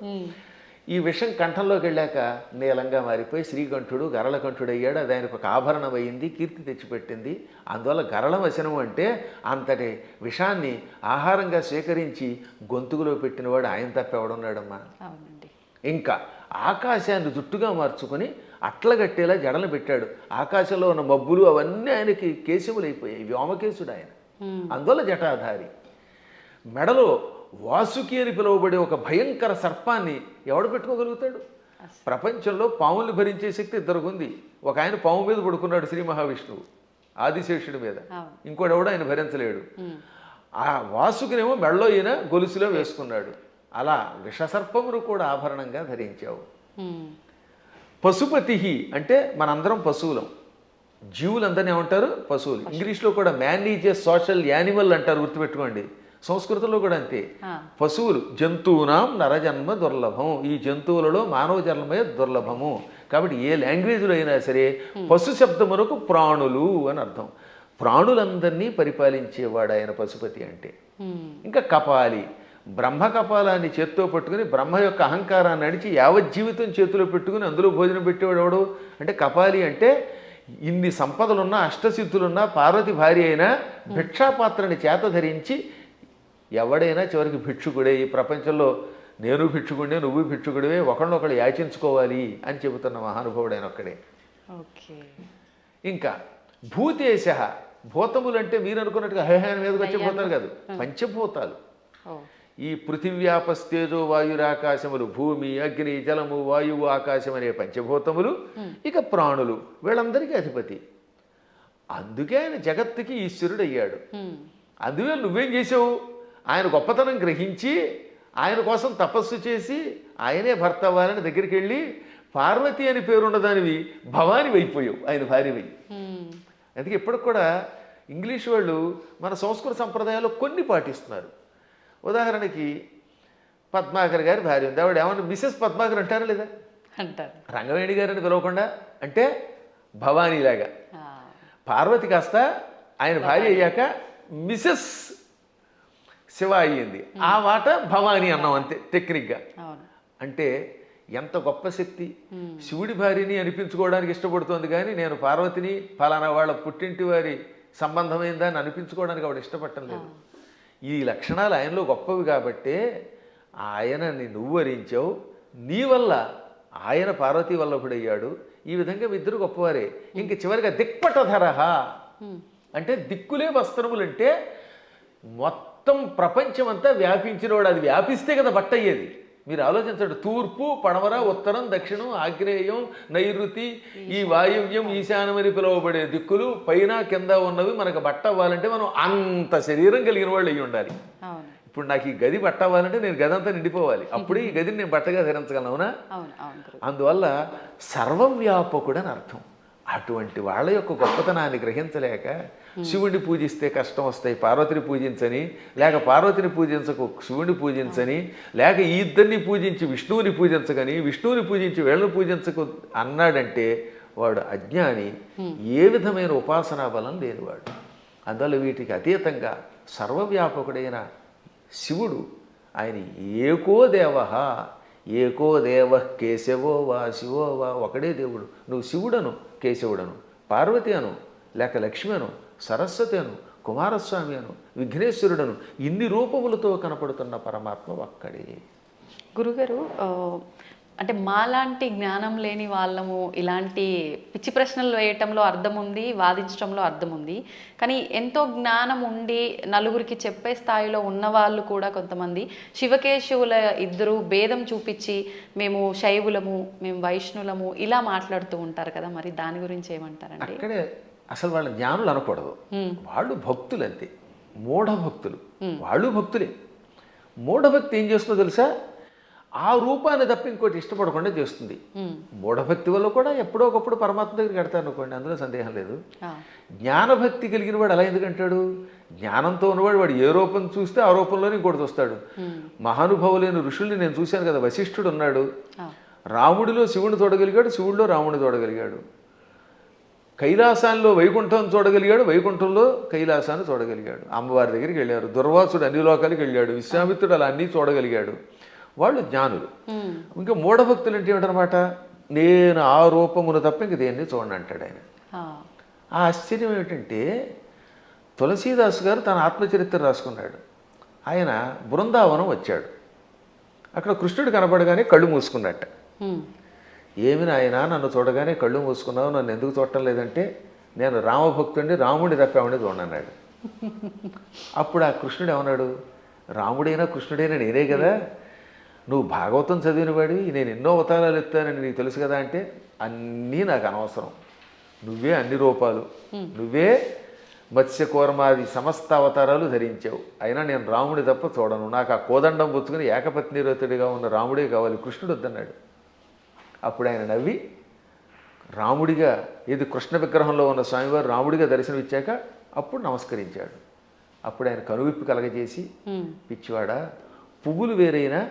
ఈ విషం కంఠంలోకి వెళ్ళాక నీలంగా మారిపోయి శ్రీకంఠుడు గరళకంఠుడు అయ్యాడు. అది ఆయనకు ఒక ఆభరణం అయింది, కీర్తి తెచ్చిపెట్టింది. అందువల్ల గరళ వచనం అంటే అంతటి విషాన్ని ఆహారంగా స్వీకరించి గొంతుకులో పెట్టినవాడు ఆయన తప్ప ఎవడున్నాడమ్మా? ఇంకా ఆకాశాన్ని జుట్టుగా మార్చుకొని అట్లగట్టేలా జడలు పెట్టాడు. ఆకాశంలో ఉన్న మబ్బులు అవన్నీ ఆయనకి కేశములైపోయాయి, వ్యోమకేశుడు ఆయన. అందువల్ల జటాధారి. మెడలో వాసుకి అని పిలువబడే ఒక భయంకర సర్పాన్ని ఎవడు పెట్టుకోగలుగుతాడు? ప్రపంచంలో పాముల్ని భరించే శక్తి ఇద్దరికి ఉంది. ఒక ఆయన పాము మీద పడుకున్నాడు, శ్రీ మహావిష్ణువు ఆదిశేషుడి మీద. ఇంకోటి ఎవడు ఆయన భరించలేడు. ఆ వాసుకినేమో మెడలో ఈయన గొలుసులో వేసుకున్నాడు. అలా విషసర్పమును కూడా ఆభరణంగా ధరించావు. పశుపతి అంటే మనందరం పశువులం, జీవులందరినీ ఏమంటారు? పశువులు. ఇంగ్లీష్లో కూడా man is a social animal అంటారు, గుర్తుపెట్టుకోండి. సంస్కృతంలో కూడా అంతే. పశువులు జంతువునాం నరజన్మ దుర్లభం, ఈ జంతువులలో మానవ జన్మే దుర్లభము. కాబట్టి ఏ లాంగ్వేజ్లో అయినా సరే పశు శబ్దమునకు ప్రాణులు అని అర్థం. ప్రాణులందరినీ పరిపాలించేవాడు ఆయన పశుపతి అంటే. ఇంకా కపాలి, బ్రహ్మ కపాలాన్ని చేత్తో పట్టుకుని బ్రహ్మ యొక్క అహంకారాన్ని నడిచి యావజ్జీవితం చేతిలో పెట్టుకుని అందులో భోజనం పెట్టేవాడు ఎవడు అంటే కపాలి. అంటే ఇన్ని సంపదలున్నా అష్టసిద్ధులున్నా పార్వతి భార్య అయినా భిక్షాపాత్రని చేత ధరించి ఎవడైనా చివరికి భిక్షుకుడే. ఈ ప్రపంచంలో నేను భిక్షుకుడే, నువ్వు భిక్షుకుడివే, ఒకళ్ళొకళ్ళు యాచించుకోవాలి అని చెబుతున్న మహానుభావుడైన ఒక్కడే. ఓకే. ఇంకా భూతేశ, భూతములు అంటే మీరు అనుకున్నట్టుగా హైహాన మీదకి వచ్చే భూతాలు కాదు, పంచభూతాలు. ఈ పృథివ్యాపస్తేజో వాయురాకాశములు, భూమి, అగ్ని, జలము, వాయువు, ఆకాశం అనే పంచభూతములు, ఇక ప్రాణులు, వీళ్ళందరికీ అధిపతి. అందుకే ఆయన జగత్తుకి ఈశ్వరుడు అయ్యాడు. అందువల్ల నువ్వేం చేసావు? ఆయన గొప్పతనం గ్రహించి ఆయన కోసం తపస్సు చేసి ఆయనే భర్త అవ్వాలని దగ్గరికి వెళ్ళి పార్వతి అని పేరున్నదానివి భవాని అయిపోయావు, ఆయన భార్యవై. అందుకే ఇప్పటికి కూడా ఇంగ్లీష్ వాళ్ళు మన సంస్కృత సంప్రదాయాల్లో కొన్ని పాటిస్తున్నారు. ఉదాహరణకి పద్మాకర్ గారి భార్య ఉంది, ఆవిడ ఏమన్నా మిసెస్ పద్మాకర్ అంటారా లేదా? అంటారు. రంగవేణి గారిని పిలవకుండా అంటే భవానీలాగా. పార్వతి కాస్త ఆయన భార్య అయ్యాక మిసెస్ శివ అయ్యింది, ఆ మాట భవానీ అన్నాం అంతే టెక్నిక్గా. అంటే ఎంత గొప్ప శక్తి! శివుడి భార్యని అనిపించుకోవడానికి ఇష్టపడుతోంది కానీ నేను పార్వతిని ఫలానా వాళ్ళ పుట్టింటి వారి సంబంధమైందా అని అనిపించుకోవడానికి ఆవిడ ఇష్టపడటం లేదు. ఈ లక్షణాలు ఆయనలో గొప్పవి కాబట్టే ఆయనని నువ్వు వరించావు, నీ వల్ల ఆయన పార్వతీ వల్లభుడయ్యాడు. ఈ విధంగా ఇద్దరు గొప్పవారే. ఇంక చివరిగా దిక్పటధరహ అంటే దిక్కులే వస్త్రములు అంటే మొత్తం ప్రపంచమంతా వ్యాపించినవాడు. అది వ్యాపిస్తే కదా బట్ట అయ్యేది. మీరు ఆలోచించండి, తూర్పు, పడమర, ఉత్తరం, దక్షిణం, ఆగ్నేయం, నైరుతి, ఈ వాయువ్యం, ఈశాన్యమని పిలువబడే దిక్కులు పైన కింద ఉన్నవి మనకు బట్ట అవ్వాలంటే మనం అంత శరీరం కలిగిన వాళ్ళు అయ్యి ఉండాలి. ఇప్పుడు నాకు ఈ గది బట్ట అవ్వాలంటే నేను గది అంతా నిండిపోవాలి, అప్పుడే ఈ గదిని నేను బట్టగా ధరించగలను. అవునా? అందువల్ల సర్వవ్యాపకుడు అని అర్థం. అటువంటి వాళ్ళ యొక్క గొప్పతనాన్ని గ్రహించలేక శివుడిని పూజిస్తే కష్టం వస్తాయి, పార్వతిని పూజించని, లేక పార్వతిని పూజించకు శివుడిని పూజించని, లేక ఈ ఇద్దరిని పూజించి విష్ణువుని పూజించగని, విష్ణువుని పూజించి వీళ్ళని పూజించకు అన్నాడంటే వాడు అజ్ఞాని, ఏ విధమైన ఉపాసనా బలం లేనివాడు. అందువల్ల వీటికి అతీతంగా సర్వవ్యాపకుడైన శివుడు ఆయన ఏకో దేవ, ఏకో దేవ కేశవో వా శివో వా, ఒకడే దేవుడు. నువ్వు శివుడను, కేశవుడను, పార్వతి అను, లేక లక్ష్మి అను, సరస్వతి అను, కుమారస్వామి అను, విఘ్నేశ్వరుడను, ఇన్ని రూపములతో కనపడుతున్న పరమాత్మ ఒక్కడే. గురుగారు, అంటే మాలాంటి జ్ఞానం లేని వాళ్ళము ఇలాంటి పిచ్చి ప్రశ్నలు వేయటంలో అర్థం ఉంది, వాదించడంలో అర్థం ఉంది. కానీ ఎంతో జ్ఞానం ఉండి నలుగురికి చెప్పే స్థాయిలో ఉన్నవాళ్ళు కూడా కొంతమంది శివకేశవుల ఇద్దరు భేదం చూపించి మేము శైవులము, మేము వైష్ణులము ఇలా మాట్లాడుతూ ఉంటారు కదా, మరి దాని గురించి ఏమంటారండి? అక్కడే అసలు వాళ్ళ జ్ఞానులు అనకూడదు, వాళ్ళు భక్తులు అంతే, మూఢభక్తులు. వాళ్ళు భక్తులే. మూఢభక్తి ఏం చేస్తుందో తెలుసా? ఆ రూపాన్ని తప్ప ఇంకోటి ఇష్టపడకుండా చేస్తుంది. మూఢభక్తి వల్ల కూడా ఎప్పుడో ఒకప్పుడు పరమాత్మ దగ్గరికి వెడతారు అనుకోండి, అందులో సందేహం లేదు. జ్ఞానభక్తి కలిగిన వాడు అలా ఎందుకంటాడు? జ్ఞానంతో ఉన్నవాడు వాడు ఏ రూపం చూస్తే ఆ రూపంలోనే ఇంకోటి చూస్తాడు. మహానుభావులైన ఋషుల్ని నేను చూశాను కదా, వశిష్ఠుడు ఉన్నాడు, రాముడిలో శివుని చూడగలిగాడు, శివుడిలో రాముడిని చూడగలిగాడు. కైలాసాల్లో వైకుంఠం చూడగలిగాడు, వైకుంఠంలో కైలాసాన్ని చూడగలిగాడు. అమ్మవారి దగ్గరికి వెళ్ళారు. దుర్వాసుడు అన్ని లోకాలకి వెళ్ళాడు, విశ్వామిత్రుడు అలా అన్నీ చూడగలిగాడు. వాళ్ళు జ్ఞానులు. ఇంకా మూఢభక్తులు అంటే ఏమిటనమాట? నేను ఆ రూపమును తప్ప ఇంక దేన్ని చూడండి అంటాడు ఆయన. ఆ ఆశ్చర్యం ఏమిటంటే తులసీదాసు గారు తన ఆత్మచరిత్ర రాసుకున్నాడు. ఆయన బృందావనం వచ్చాడు, అక్కడ కృష్ణుడు కనపడగానే కళ్ళు మూసుకున్నట్ట. ఏమి నాయన నన్ను చూడగానే కళ్ళు మూసుకున్నావు, నన్ను ఎందుకు చూడటం లేదంటే నేను రామభక్తుడిని, రాముడి తప్పేవాడిని చూడన్నాడు. అప్పుడు ఆ కృష్ణుడు ఏమన్నాడు? రాముడైనా కృష్ణుడైనా నేనే కదా, నువ్వు భాగవతం చదివిన వాడివి, నేను ఎన్నో అవతారాలు ఎత్తానని నీకు తెలుసు కదా అంటే అన్నీ నాకు అనవసరం, నువ్వే అన్ని రూపాలు, నువ్వే మత్స్య కూర్మాది సమస్త అవతారాలు ధరించావు, అయినా నేను రాముడి తప్ప చూడను, నాకు ఆ కోదండం పుచ్చుకుని ఏకపత్నిరతుడిగా ఉన్న రాముడే కావాలి, కృష్ణుడు వద్దన్నాడు. అప్పుడు ఆయన నవ్వి రాముడిగా, ఇది కృష్ణ విగ్రహంలో ఉన్న స్వామివారు రాముడిగా దర్శనమిచ్చాక అప్పుడు నమస్కరించాడు. అప్పుడు ఆయన కనువిప్పి కలగజేసి, పిచ్చివాడా, పువ్వులు వేరైనా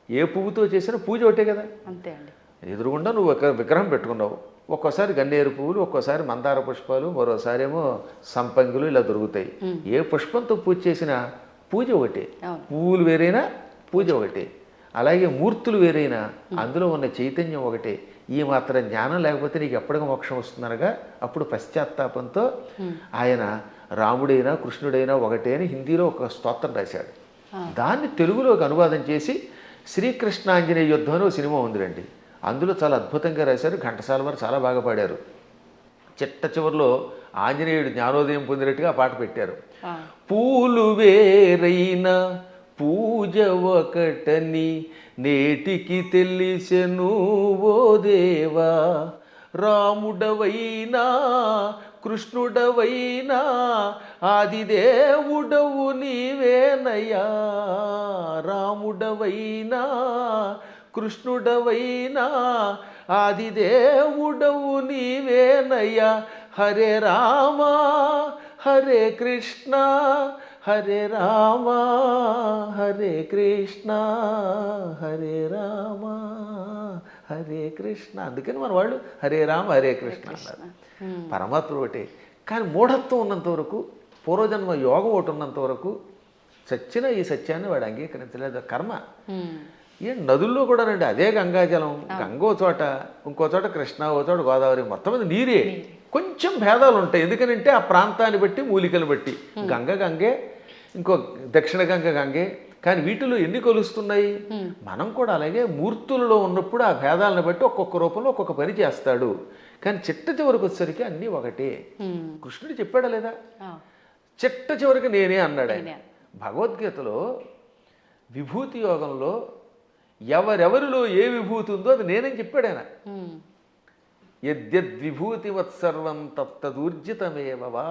ఏ పువ్వుతో చేసినా పూజ ఒకటే కదా, అంతే అండి. ఎదురుగుండా నువ్వు ఒక విగ్రహం పెట్టుకున్నావు, ఒక్కోసారి గన్నేరు పువ్వులు, ఒక్కోసారి మందార పుష్పాలు, మరోసారి ఏమో సంపంగులు ఇలా దొరుకుతాయి. ఏ పుష్పంతో పూజ చేసినా పూజ ఒకటే, పువ్వులు వేరైనా పూజ ఒకటే. అలాగే మూర్తులు వేరైనా అందులో ఉన్న చైతన్యం ఒకటే. ఈ మాత్రం జ్ఞానం లేకపోతే నీకు ఎప్పటికీ మోక్షం వస్తుందనగా అప్పుడు పశ్చాత్తాపంతో ఆయన రాముడైనా కృష్ణుడైనా ఒకటే అని హిందీలో ఒక స్తోత్రం రాశాడు. దాన్ని తెలుగులోకి అనువాదం చేసి శ్రీకృష్ణాంజనేయ యుద్ధం అని ఒక సినిమా ఉందిరండి. అందులో చాలా అద్భుతంగా రాశారు. ఘంటసాల వారు చాలా బాగా పాడారు. చిట్ట చివరిలో ఆంజనేయుడు జ్ఞానోదయం పొందినట్టుగా ఆ పాట పెట్టారు. పూలు వేరైనా పూజ ఒకటని నేటికి తెలిసెను ఓ దేవా, రాముడవైనా కృష్ణుడవైనా ఆదిదేవుడవు నీవేనయ్యా, రాముడవైనా కృష్ణుడవైనా ఆదిదేవుడవు నీవేనయ్యా, హరే రామ హరే కృష్ణ హరే రామ హరే కృష్ణ హరే రామ హరే కృష్ణ. అందుకని మన వాళ్ళు హరే రామ హరే కృష్ణ అన్నారు. పరమాత్మ ఒకటే. కానీ మూఢత్వం ఉన్నంత వరకు, పూర్వజన్మ యోగం ఒకటి ఉన్నంత వరకు చచ్చిన ఈ సత్యాన్ని వాడు అంగీకరించలేదు. కర్మ. ఏ నదుల్లో కూడానండి అదే గంగాజలం, గంగ ఓ చోట, ఇంకో చోట కృష్ణ, ఓ చోట గోదావరి, మొత్తం మీద నీరే. కొంచెం భేదాలు ఉంటాయి. ఎందుకనంటే ఆ ప్రాంతాన్ని బట్టి, మూలికలు బట్టి. గంగ గంగే, ఇంకో దక్షిణ గంగ గంగే. కానీ వీటిలో ఎన్ని కొలుస్తున్నాయి? మనం కూడా అలాగే మూర్తులలో ఉన్నప్పుడు ఆ భేదాలను బట్టి ఒక్కొక్క రూపంలో ఒక్కొక్క పని చేస్తాడు. కానీ చిట్ట చివరికి వచ్చేసరికి అన్నీ ఒకటే. కృష్ణుడు చెప్పాడా లేదా? చిట్ట చివరికి నేనే అన్నాడు ఆయన. భగవద్గీతలో విభూతి యోగంలో ఎవరెవరిలో ఏ విభూతి ఉందో అది నేనని చెప్పాడు ఆయన. యద్యద్విభూతివత్సర్వం తత్తదూర్జితమేవవా.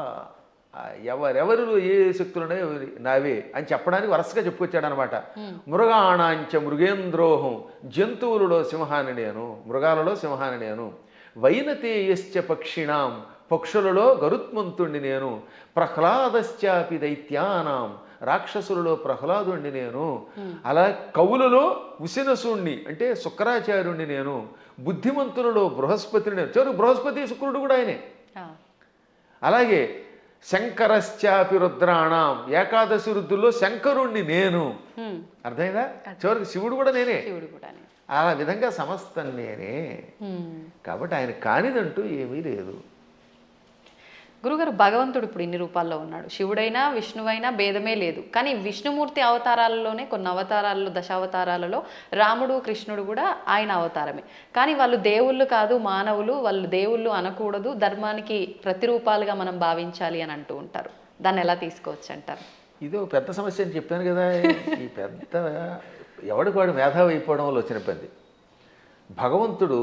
ఎవరెవరిలో ఏ శక్తులు ఉన్నాయో నావే అని చెప్పడానికి వరుసగా చెప్పుకొచ్చాడు అనమాట. మృగాణాంచ మృగేంద్రోహం, జంతువులలో సింహాన్ని నేను, మృగాలలో సింహాన్ని నేను. వైనతేయశ్చ పక్షిణాం, పక్షులలో గరుత్మంతుణ్ణి నేను. ప్రహ్లాదశ్చాపి దైత్యానాం, రాక్షసులలో ప్రహ్లాదుణ్ణి నేను. అలా కవులలో ఉసినసుణ్ణి అంటే శుక్రాచార్యుణ్ణి నేను. బుద్ధిమంతులలో బృహస్పతిని నేను. చివరికి బృహస్పతి శుక్రుడు కూడా ఆయనే. అలాగే శంకరశ్చాపి రుద్రాణం, ఏకాదశి రుద్రుల్లో శంకరుణ్ణి నేను. అర్థమైందా? చివరికి శివుడు కూడా నేనే. ఆ విధంగా సమస్తం నేనే. కాబట్టి ఆయన కానిదంటూ ఏమీ లేదు. గురుగారు, భగవంతుడు ఇప్పుడు ఇన్ని రూపాల్లో ఉన్నాడు. శివుడైనా విష్ణువైనా భేదమే లేదు. కానీ విష్ణుమూర్తి అవతారాలలోనే, కొన్ని అవతారాలలో, దశావతారాలలో రాముడు కృష్ణుడు కూడా ఆయన అవతారమే. కానీ వాళ్ళు దేవుళ్ళు కాదు, మానవులు. వాళ్ళు దేవుళ్ళు అనకూడదు, ధర్మానికి ప్రతిరూపాలుగా మనం భావించాలి అని అంటూ ఉంటారు. దాన్ని ఎలా తీసుకోవచ్చు అంటారు? ఇది ఒక పెద్ద సమస్య అని చెప్పాను కదా. ఈ పెద్ద ఎవడికి వాడు మేధావి అయిపోవడం వల్ల వచ్చిన పని. భగవంతుడు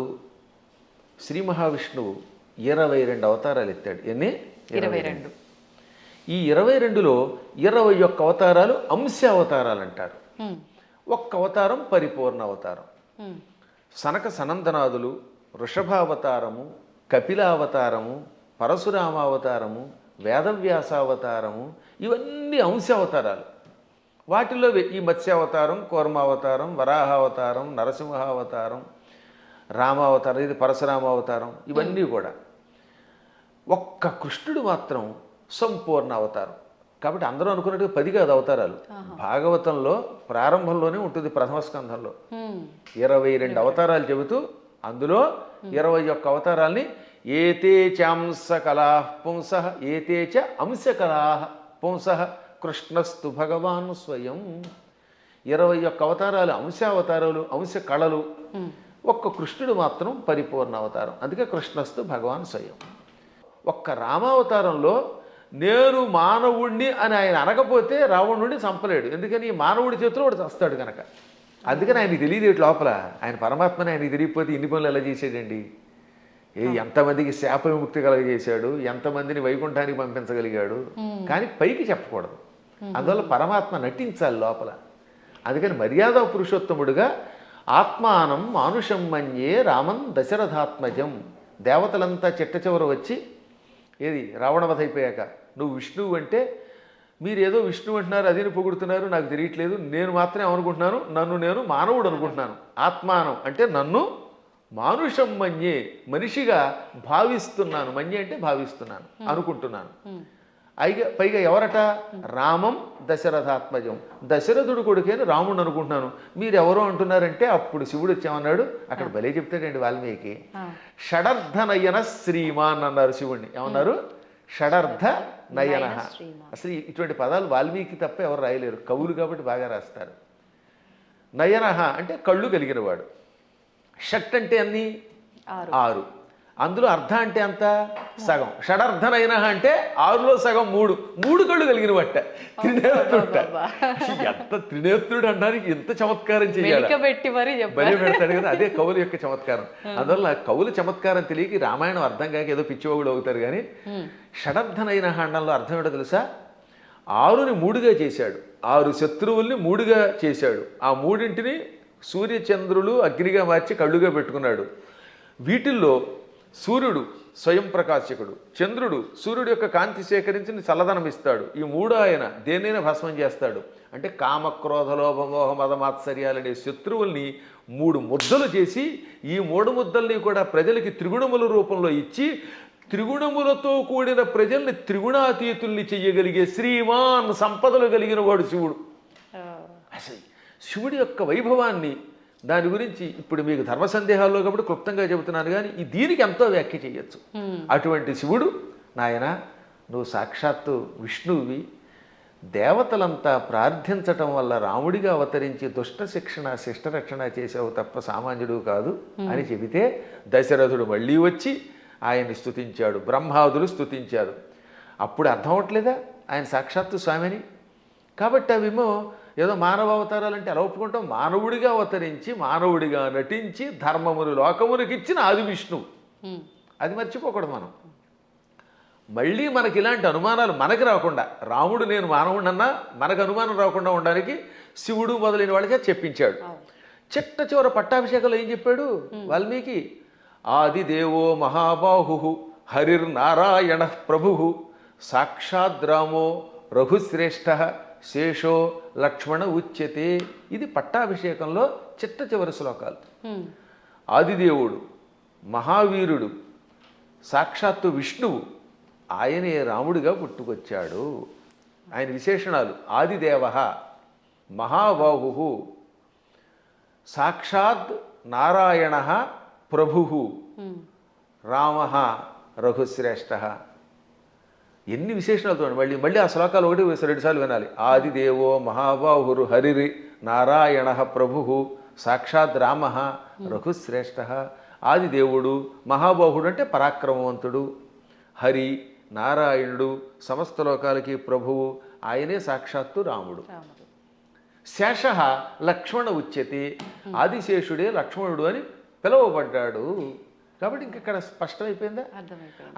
శ్రీ మహావిష్ణువు 22 అవతారాలు ఎత్తాడు. ఎన్ని? 22. ఈ 22లో 21 అవతారాలు అంశ అవతారాలు అంటారు. ఒక్క అవతారం పరిపూర్ణ అవతారం. సనక సనందనాదులు, వృషభావతారము, కపిలావతారము, పరశురామావతారము, వేదవ్యాసావతారము, ఇవన్నీ అంశ అవతారాలు. వాటిలో ఈ మత్స్యావతారం, కూర్మావతారం, వరాహావతారం, నరసింహావతారం, రామావతారం, ఇది పరశురామావతారం, ఇవన్నీ కూడా. ఒక్క కృష్ణుడు మాత్రం సంపూర్ణ అవతారం. కాబట్టి అందరూ అనుకున్నట్టుగా 10 కాదు అవతారాలు. భాగవతంలో ప్రారంభంలోనే ఉంటుంది, ప్రథమ స్కంధంలో 22 అవతారాలు చెబుతూ అందులో 21 అవతారాల్ని ఏతే చాంస కళా పుంస ఏతే చ అంశ కళా పుంస కృష్ణస్తు భగవాన్ స్వయం. 21 అవతారాలు అంశావతారాలు, అంశ కళలు. ఒక్క కృష్ణుడు మాత్రం పరిపూర్ణ అవతారం. అందుకే కృష్ణస్తు భగవాన్ స్వయం. ఒక్క రామావతారంలో నేను మానవుణ్ణి అని ఆయన అనకపోతే రావణుడిని చంపలేడు. ఎందుకని మానవుడి చేతిలో వాడు చస్తాడు కనుక. అందుకని ఆయనకి తెలియదు లోపల ఆయన పరమాత్మని. ఆయనకి తెలియకపోతే ఇన్ని పనులు ఎలా చేసాడండి? ఎంతమందికి శాప విముక్తి కలగజేశాడు, ఎంతమందిని వైకుంఠానికి పంపించగలిగాడు. కానీ పైకి చెప్పకూడదు. అందువల్ల పరమాత్మ నటించాలి లోపల. అందుకని మర్యాద పురుషోత్తముడుగా ఆత్మానం మానుషం మన్యే రామం దశరథాత్మజం. దేవతలంతా చిట్ట చివర వచ్చి ఏది రావణవధ అయిపోయాక నువ్వు విష్ణువు అంటే మీరు ఏదో విష్ణువు అంటున్నారు, అదిని పొగుడుతున్నారు, నాకు తెలియట్లేదు. నేను మాత్రమే అనుకుంటున్నాను, నన్ను నేను మానవుడు అనుకుంటున్నాను. ఆత్మానం అంటే నన్ను మానుషం మన్యే, మనిషిగా భావిస్తున్నాను. మన్యే అంటే భావిస్తున్నాను, అనుకుంటున్నాను. పైగా ఎవరట? రామం దశరథాత్మజం, దశరథుడు కొడుకేని రాముడు అనుకుంటున్నాను. మీరు ఎవరో అంటున్నారంటే అప్పుడు శివుడు వచ్చామన్నాడు. అక్కడ భలే చెప్తాడండి వాల్మీకి. షడర్థ నయన శ్రీమాన్ అన్నారు శివుణ్ణి. ఏమన్నారు? షడర్థ నయన. అసలు ఇటువంటి పదాలు వాల్మీకి తప్ప ఎవరు రాయలేరు, కవులు కాబట్టి బాగా రాస్తారు. నయన అంటే కళ్ళు కలిగినవాడు. షట్ అంటే అన్ని 6, అందులో అర్ధ అంటే అంత సగం. షడర్థనైన అంటే 6లో సగం 3 కళ్ళు కలిగిన వట్ట త్రినేత్రుడ. ఎంత త్రినేత్రుడు అనడానికి ఎంత చమత్కారం చేయాలి, బలి పెడతాడు కదా. అదే కవుల యొక్క చమత్కారం. అందువల్ల కవుల చమత్కారం తెలియక రామాయణం అర్థం కాక ఏదో పిచ్చివాగుడు అవుతారు. కానీ షడర్థనైన అండంలో అర్థం ఏంటో తెలుసా? 6ని 3గా చేశాడు, 6 శత్రువుల్ని 3గా చేశాడు. ఆ 3ంటిని సూర్యచంద్రులు అగ్నిగా మార్చి కళ్ళుగా పెట్టుకున్నాడు. వీటిల్లో సూర్యుడు స్వయం ప్రకాశకుడు, చంద్రుడు సూర్యుడు యొక్క కాంతి సేకరించి చల్లదనం ఇస్తాడు. ఈ 3 ఆయన దేన్నైనా భస్మం చేస్తాడు. అంటే కామక్రోధ లోభ మోహ మద మాత్సర్యాలనే శత్రువుల్ని 3 ముద్దలు చేసి ఈ 3 ముద్దల్ని కూడా ప్రజలకి త్రిగుణముల రూపంలో ఇచ్చి త్రిగుణములతో కూడిన ప్రజల్ని త్రిగుణాతీతుల్ని చెయ్యగలిగే శ్రీమాన్ సంపదలు కలిగిన వాడు శివుడు. అసలు శివుడి యొక్క వైభవాన్ని, దాని గురించి ఇప్పుడు మీకు ధర్మ సందేహాల్లో కాబట్టి క్లుప్తంగా చెబుతున్నాను. కానీ దీనికి ఎంతో వ్యాఖ్య చేయొచ్చు. అటువంటి శివుడు, నాయన నువ్వు సాక్షాత్తు విష్ణువువి, దేవతలంతా ప్రార్థించటం వల్ల రాముడిగా అవతరించి దుష్ట శిక్షణ శిష్టరక్షణ చేసావు తప్ప సామాన్యుడు కాదు అని చెబితే దశరథుడు మళ్ళీ వచ్చి ఆయన్ని స్తుతించాడు, బ్రహ్మాదులు స్తుతించారు. అప్పుడు అర్థం అవట్లేదా ఆయన సాక్షాత్తు స్వామిని? కాబట్టి అవేమో ఏదో మానవ అవతారాలంటే ఎలా ఒప్పుకుంటాం? మానవుడిగా అవతరించి మానవుడిగా నటించి ధర్మమును లోకమునికి ఇచ్చిన ఆది విష్ణువు. అది మర్చిపోకూడదు మనం. మళ్ళీ మనకి ఇలాంటి అనుమానాలు మనకి రాకుండా, రాముడు నేను మానవుడన్నా మనకు అనుమానం రాకుండా ఉండడానికి శివుడు మొదలైన వాళ్ళకే చెప్పించాడు. చిట్ట చివర పట్టాభిషేకంలో ఏం చెప్పాడు వాల్మీకి? ఆదిదేవో మహాబాహు హరిర్నారాయణ ప్రభు సాక్షాద్రామో రఘుశ్రేష్ఠ శేషో లక్ష్మణ ఉచ్యతే. ఇది పట్టాభిషేకంలో చిట్ట చివరి శ్లోకాలు. ఆదిదేవుడు, మహావీరుడు, సాక్షాత్తు విష్ణువు, ఆయనే రాముడిగా పుట్టుకొచ్చాడు. ఆయన విశేషణాలు: ఆదిదేవ, మహాబాహు, సాక్షాత్ నారాయణ ప్రభు, రామ రఘుశ్రేష్ఠ. ఎన్ని విశేషణాలు చూడండి. మళ్ళీ ఆ శ్లోకాలు 1-2 సార్లు వినాలి. ఆదిదేవో మహాబాహురు హరిరి నారాయణ ప్రభు సాక్షాత్ రామ రఘుశ్రేష్ఠ. ఆదిదేవుడు, మహాబాహుడు అంటే పరాక్రమవంతుడు, హరి నారాయణుడు, సమస్త లోకాలకి ప్రభువు, ఆయనే సాక్షాత్తు రాముడు. శేష లక్ష్మణ ఉచ్యతే, ఆదిశేషుడే లక్ష్మణుడు అని పిలువబడ్డాడు. కాబట్టి ఇంకెక్కడ స్పష్టమైపోయిందా?